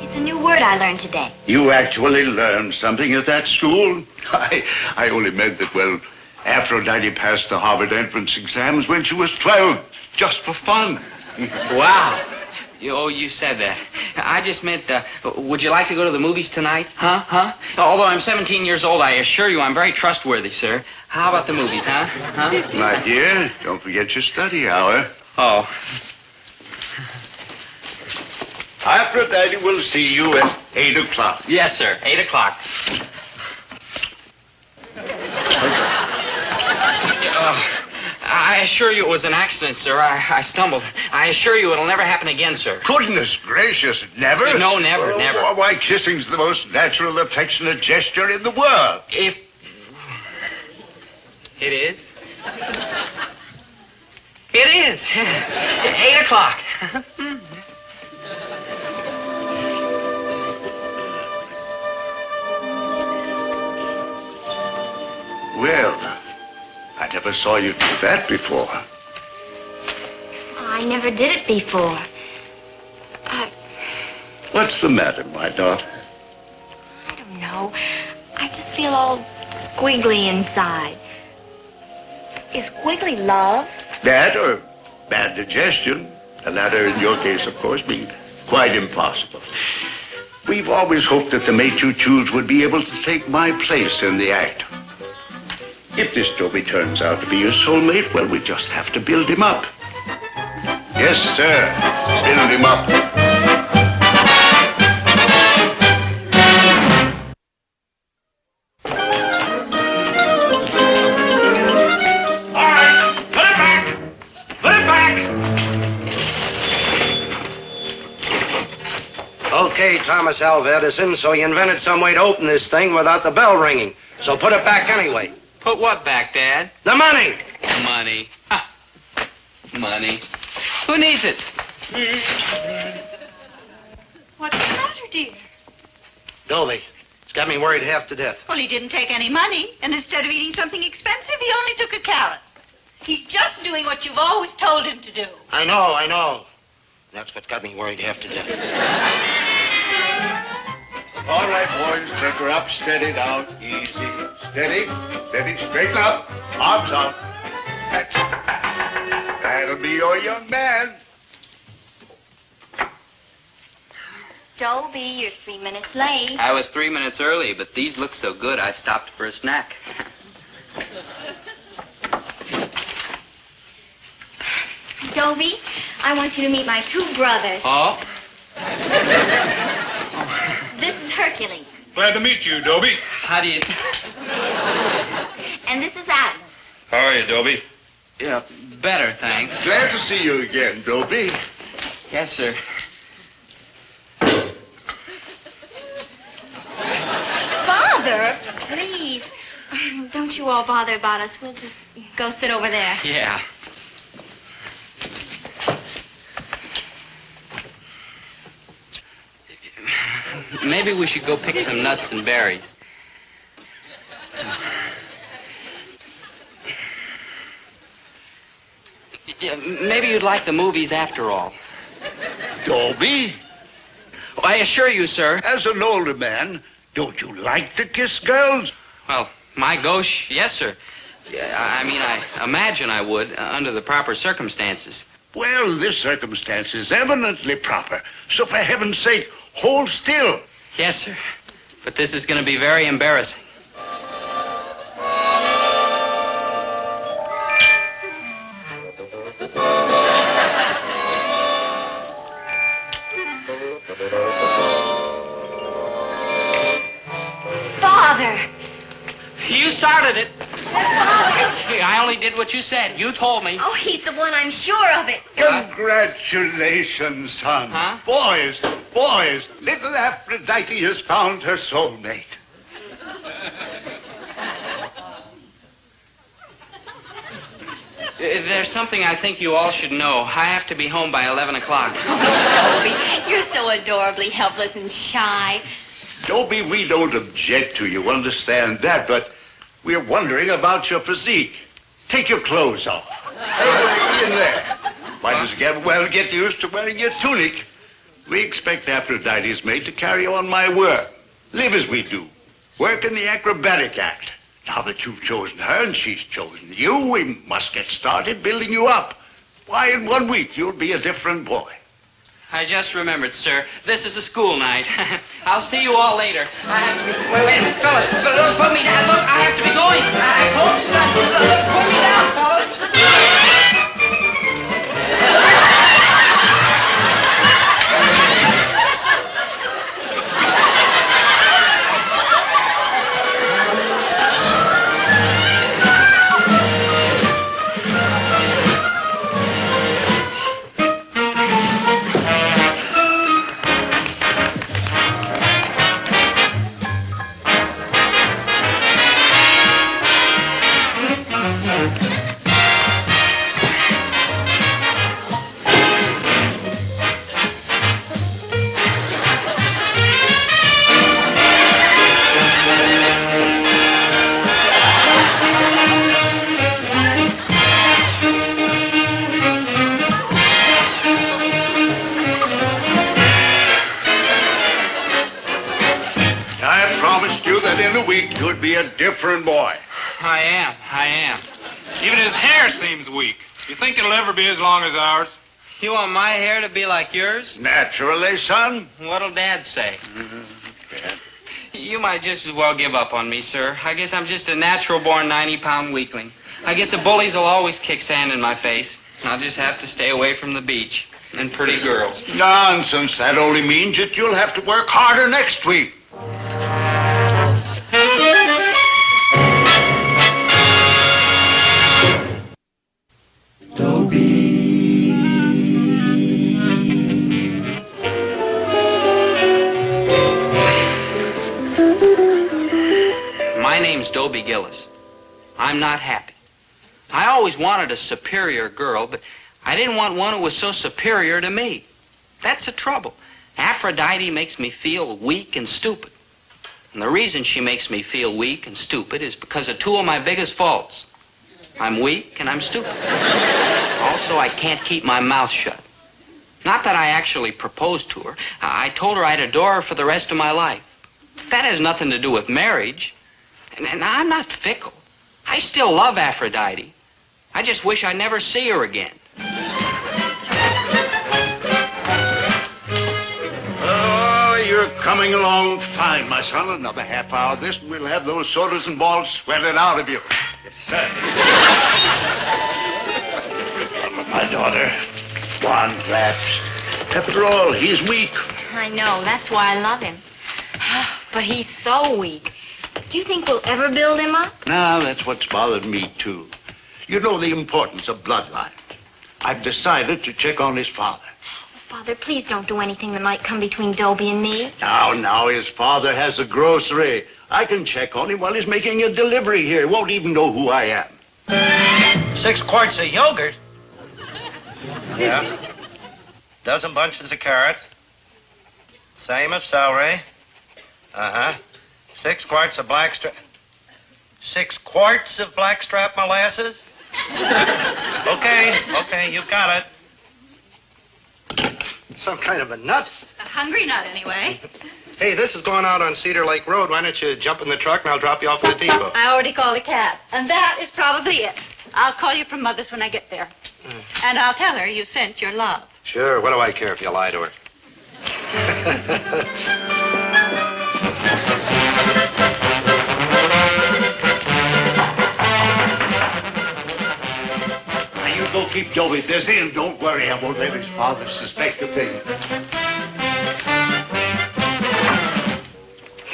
It's a new word I learned today. you actually learned something at that school? I only meant that, well, Aphrodite passed the Harvard entrance exams when she was 12, just for fun. Wow. Oh, you said that. I just meant, would you like to go to the movies tonight? Huh? Although I'm 17 years old, I assure you I'm very trustworthy, sir. How about the movies, huh? My dear, don't forget your study hour. Oh. Aphrodite will see you at 8 o'clock. Yes, sir. 8 o'clock. I assure you it was an accident, sir. I stumbled. I assure you it'll never happen again, sir. Goodness gracious, never? No, never, never. Why, kissing's the most natural, affectionate gesture in the world. If... It is? It is. 8 o'clock. Well, I never saw you do that before. I never did it before. What's the matter, my daughter? I don't know. I just feel all squiggly inside. Is squiggly love? That or bad digestion. The latter, in your case, of course, being quite impossible. We've always hoped that the mate you choose would be able to take my place in the act. If this Dobie turns out to be your soulmate, well, we just have to build him up. Yes, sir. Build him up. All right, put it back. Put it back. Okay, Thomas Alva Edison, so you invented some way to open this thing without the bell ringing. So put it back anyway. Put what back, Dad? The money! Money. Ha. Money. Who needs it? What's the matter, dear? Dobie, it's got me worried half to death. Well, he didn't take any money, and instead of eating something expensive, he only took a carrot. He's just doing what you've always told him to do. I know. That's what got me worried half to death. All right, boys, take her up, steady now. Easy. Steady, straighten up. Arms up. That's it. That'll be your young man. Dobie, you're 3 minutes late. I was 3 minutes early, but these look so good, I stopped for a snack. Dobie, I want you to meet my two brothers. Oh? This is Hercules, Glad to meet you, Dobie. How do you... and this is Atlas. How are you, Dobie? Yeah, better, thanks. Glad to see you again, Dobie. Yes, sir. Father, please. Don't you all bother about us. We'll just go sit over there. Yeah. Maybe we should go pick some nuts and berries. Yeah, maybe you'd like the movies after all. Dobie? Oh, I assure you, sir. As an older man, don't you like to kiss girls? Well, my gosh, yes, sir. I imagine I would, under the proper circumstances. Well, this circumstance is eminently proper. So for heaven's sake, hold still. Yes, sir. But this is going to be very embarrassing. only did what you said. You told me. Oh, he's the one, I'm sure of it. Congratulations, son. Huh? Boys, little Aphrodite has found her soulmate. There's something I think you all should know. I have to be home by 11 o'clock. Dobie, you're so adorably helpless and shy. Dobie, we don't object to you, understand that, but we're wondering about your physique. Take your clothes off. In there. Might as well get used to wearing your tunic. We expect Aphrodite's maid to carry on my work. Live as we do. Work in the acrobatic act. Now that you've chosen her and she's chosen you, we must get started building you up. Why, in 1 week, you'll be a different boy. I just remembered, sir. This is a school night. I'll see you all later. I have to be... Wait a minute, fellas. Look, put me down. Look, I have to be going. I won't stop. Look, put me down, fellas. You'd be a different boy. I am. Even his hair seems weak. You think it'll ever be as long as ours? You want my hair to be like yours? Naturally, son. What'll Dad say? You might just as well give up on me, sir. I guess I'm just a natural-born 90-pound weakling. I guess the bullies will always kick sand in my face. I'll just have to stay away from the beach and pretty girls. Nonsense. That only means that you'll have to work harder next week. My name's Dobie Gillis. I'm not happy. I always wanted a superior girl, but I didn't want one who was so superior to me. That's the trouble. Aphrodite makes me feel weak and stupid. And the reason she makes me feel weak and stupid is because of two of my biggest faults. I'm weak and I'm stupid. Also, I can't keep my mouth shut. Not that I actually proposed to her. I told her I'd adore her for the rest of my life. That has nothing to do with marriage. And I'm not fickle. I still love Aphrodite. I just wish I'd never see her again. Oh, you're coming along fine, my son. Another half hour of this, and we'll have those sodas and balls sweated out of you. Yes, sir. My daughter, one lapse. After all, he's weak. I know. That's why I love him. But he's so weak. Do you think we'll ever build him up? Now, that's what's bothered me, too. You know the importance of bloodlines. I've decided to check on his father. Father, please don't do anything that might come between Dobie and me. Now, his father has a grocery. I can check on him while he's making a delivery here. He won't even know who I am. 6 quarts of yogurt. Yeah. Dozen bunches of carrots. Same of celery. 6 quarts of blackstrap. 6 quarts of blackstrap molasses? Okay, you've got it. Some kind of a nut? A hungry nut, anyway. Hey, this is going out on Cedar Lake Road. Why don't you jump in the truck and I'll drop you off at the depot? I already called a cab, and that is probably it. I'll call you from Mother's when I get there. And I'll tell her you sent your love. Sure, what do I care if you lie to her? Now, you go keep Dobie busy, and don't worry, I won't let his father suspect a thing.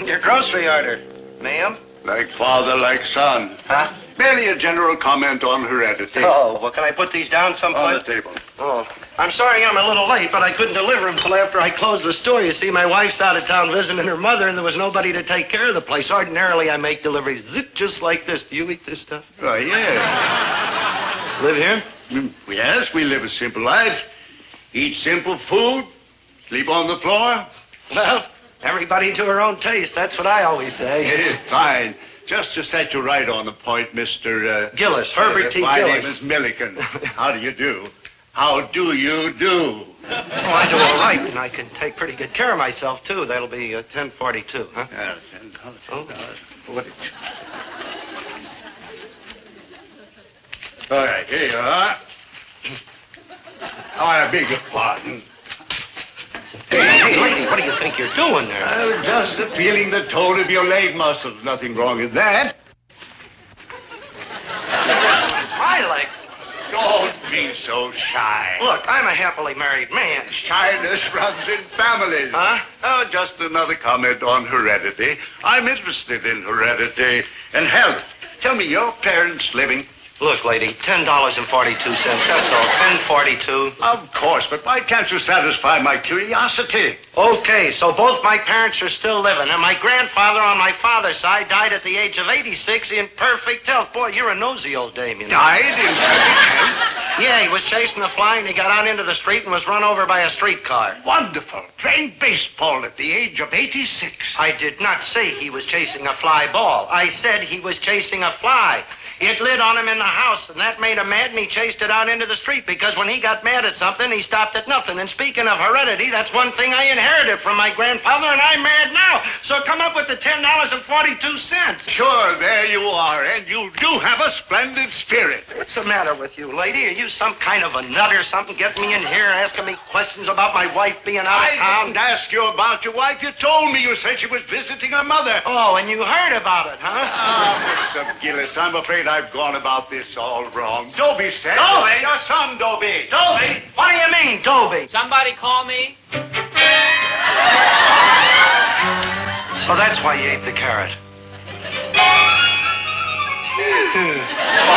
Your grocery order, ma'am. Like father, like son. Huh? Merely a general comment on heredity. Oh, well, can I put these down someplace? On the table. Oh, I'm sorry I'm a little late, but I couldn't deliver them till after I closed the store. You see, my wife's out of town visiting her mother, and there was nobody to take care of the place. Ordinarily, I make deliveries just like this. Do you eat this stuff? Oh, yeah. Live here? Yes, we live a simple life. Eat simple food. Sleep on the floor. Well, everybody to her own taste. That's what I always say. Fine. Just to set you right on the point, Mr. Gillis, Herbert T. My Gillis. name is Milliken. How do you do? How do you do? Oh, I do all right, and I can take pretty good care of myself, too. That'll be 10:42, huh? Yeah, 10:42. All right, here you are. Oh, I beg your pardon. Hey, lady, what do you think you're doing there? Just feeling the tone of your leg muscles. Nothing wrong with that. My leg? Don't be so shy. Look, I'm a happily married man. Shyness runs in families. Huh? Oh, just another comment on heredity. I'm interested in heredity and health. Tell me, your parents living? Look, lady, $10.42. That's all. $10.42. Of course, but why can't you satisfy my curiosity? Okay, so both my parents are still living, and my grandfather on my father's side died at the age of 86 in perfect health. Boy, you're a nosy old dame, you know. Died in perfect health? Yeah, he was chasing a fly, and he got out into the street and was run over by a streetcar. Wonderful. Playing baseball at the age of 86. I did not say he was chasing a fly ball. I said he was chasing a fly. It lit on him in the house, and that made him mad, and he chased it out into the street, because when he got mad at something, he stopped at nothing. And speaking of heredity, that's one thing I inherited from my grandfather, and I'm mad now. So come up with the $10.42. Sure, there you are, and you do have a splendid spirit. What's the matter with you, lady? Are you some kind of a nut or something? Getting me in here asking me questions about my wife being out of town? I didn't ask you about your wife. You told me you said she was visiting her mother. Oh, and you heard about it, huh? Mr. Gillis, I'm afraid I've gone about this all wrong. Dobie said... Dobie? Your son, Dobie. Dobie? What do you mean, Dobie? Somebody call me? So that's why you ate the carrot. A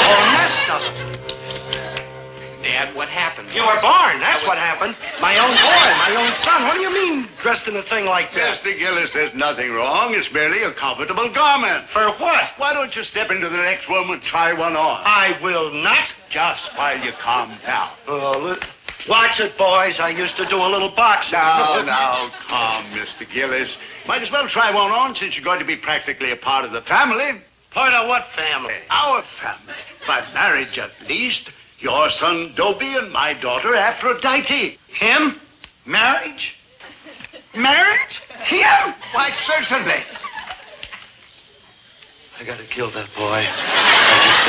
whole nest of them. Dad, what happened? You were born, that's what happened. My own boy, my own son. What do you mean, dressed in a thing like that? Mr. Gillis, there's nothing wrong. It's merely a comfortable garment. For what? Why don't you step into the next room and try one on? I will not. Just while you calm down. Oh, watch it, boys. I used to do a little boxing. Now, calm, Mr. Gillis. Might as well try one on since you're going to be practically a part of the family. Part of what family? Our family. By marriage, at least. Your son, Dobie, and my daughter, Aphrodite. Him? Marriage? Marriage? Him? Why, certainly. I gotta kill that boy. I just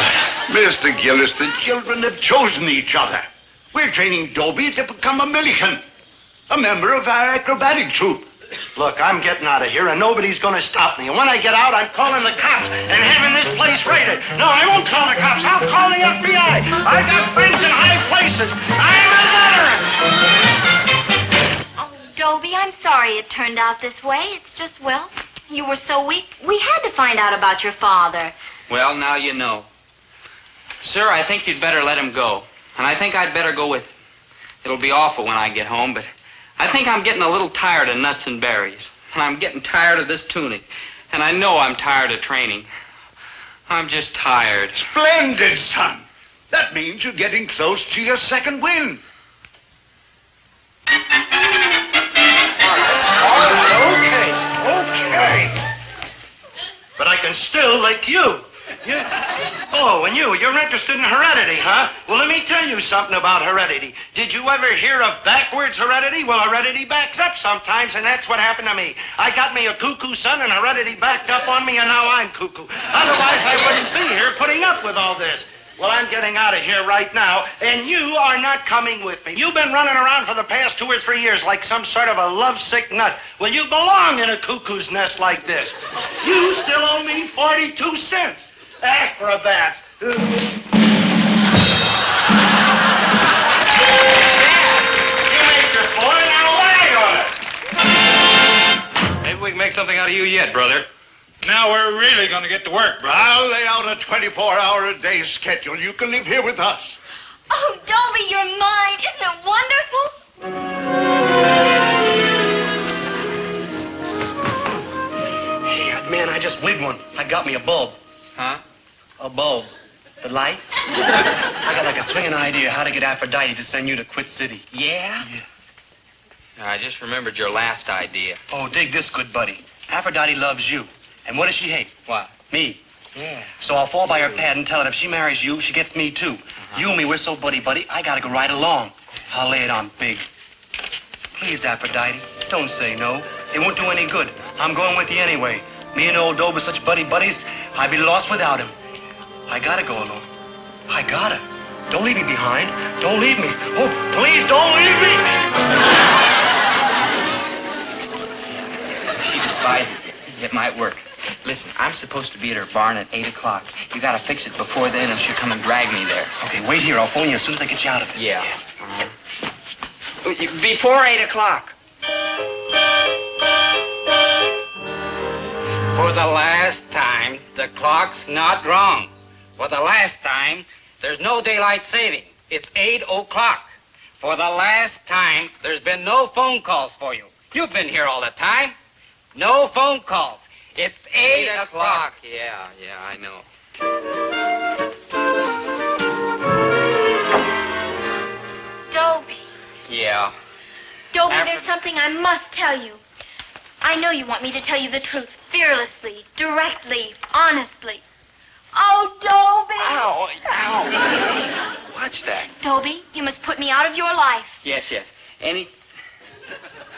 gotta. Mr. Gillis, the children have chosen each other. We're training Dobie to become a Milliken, a member of our acrobatic troupe. Look, I'm getting out of here, and nobody's gonna stop me. And when I get out, I'm calling the cops and having this place raided. No, I won't call the cops. I'll call the FBI. I've got friends in high places. I'm a veteran. Oh, Dobie, I'm sorry it turned out this way. It's just, well, you were so weak. We had to find out about your father. Well, now you know. Sir, I think you'd better let him go. And I think I'd better go with him. It'll be awful when I get home, but I think I'm getting a little tired of nuts and berries. And I'm getting tired of this tunic. And I know I'm tired of training. I'm just tired. Splendid, son. That means you're getting close to your second win. Okay. But I can still lick you. Oh, and you're interested in heredity, huh? Well, let me tell you something about heredity. Did you ever hear of backwards heredity? Well, heredity backs up sometimes, and that's what happened to me. I got me a cuckoo son, and heredity backed up on me, and now I'm cuckoo. Otherwise, I wouldn't be here putting up with all this. Well, I'm getting out of here right now, and you are not coming with me. You've been running around for the past 2 or 3 years like some sort of a lovesick nut. Well, you belong in a cuckoo's nest like this. You still owe me 42 cents. Acrobats. Dad, you made your boy, now lie on it. Maybe we can make something out of you yet, brother. Now we're really going to get to work, brother. I'll lay out a 24-hour-a-day schedule. You can live here with us. Oh, Dobie, you're mine. Isn't it wonderful? Hey, man, I just wigged one. I got me a bulb. Huh? A bulb. The light? I got like a swinging idea how to get Aphrodite to send you to Quit City. Yeah? Yeah. I just remembered your last idea. Oh, dig this, good buddy. Aphrodite loves you. And what does she hate? What? Me. Yeah. So I'll fall by her pad and tell her if she marries you, she gets me too. You and me, we're so buddy-buddy, I gotta go right along. I'll lay it on big. Please, Aphrodite, don't say no. It won't do any good. I'm going with you anyway. Me and old Dobie are such buddies, I'd be lost without him. I gotta go along. I gotta. Don't leave me behind. Don't leave me. Oh, please don't leave me. She despises it. It might work. Listen, I'm supposed to be at her barn at 8 o'clock. You gotta fix it before then or she'll come and drag me there. Okay, wait here. I'll phone you as soon as I get you out of it. Yeah. Before 8 o'clock. For the last time, the clock's not wrong. For the last time, there's no daylight saving. It's 8 o'clock. For the last time, there's been no phone calls for you. You've been here all the time. No phone calls. It's 8 o'clock. Yeah, I know. Dobie. Yeah. Dobie, there's something I must tell you. I know you want me to tell you the truth fearlessly, directly, honestly. Oh, Dobie! Ow, ow. Watch that. Dobie, you must put me out of your life. Yes.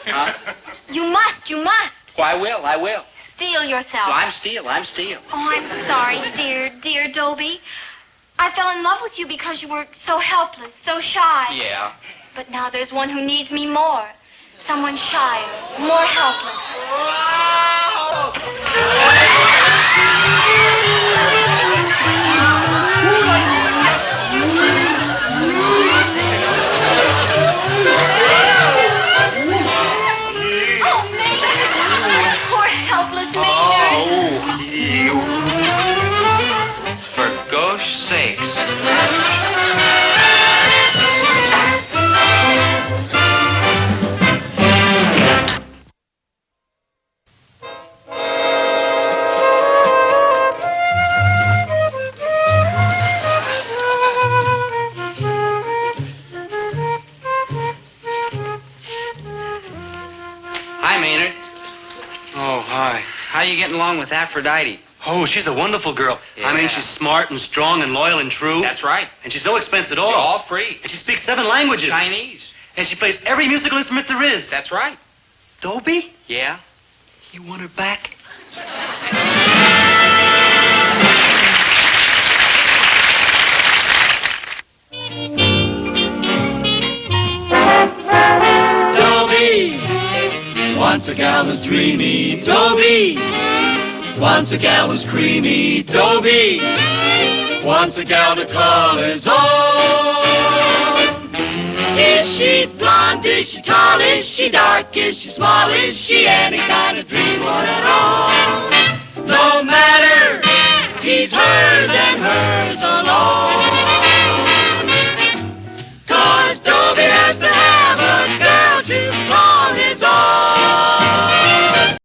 Huh? You must. Oh, I will. Steel yourself. Well, I'm steel. Oh, I'm sorry, dear Dobie. I fell in love with you because you were so helpless, so shy. Yeah. But now there's one who needs me more. Someone shyer, more helpless. Oh, Maynard! Poor helpless Maynard! For gosh sakes. Hi, Maynard. Oh, hi. How you getting along with Aphrodite? Oh, she's a wonderful girl. I mean, Yeah. she's smart and strong and loyal and true. That's right. And she's no expense at all. All free. And she speaks 7 languages. Chinese. And she plays every musical instrument there is. That's right. Dobie? Yeah. You want her back? Dobie, once a gal was dreamy, Dobie. Once a gal was creamy, Dobie. Once a gal to call his own. Is she blonde? Is she tall? Is she dark? Is she small? Is she any kind of dream one at all? No matter, he's hers.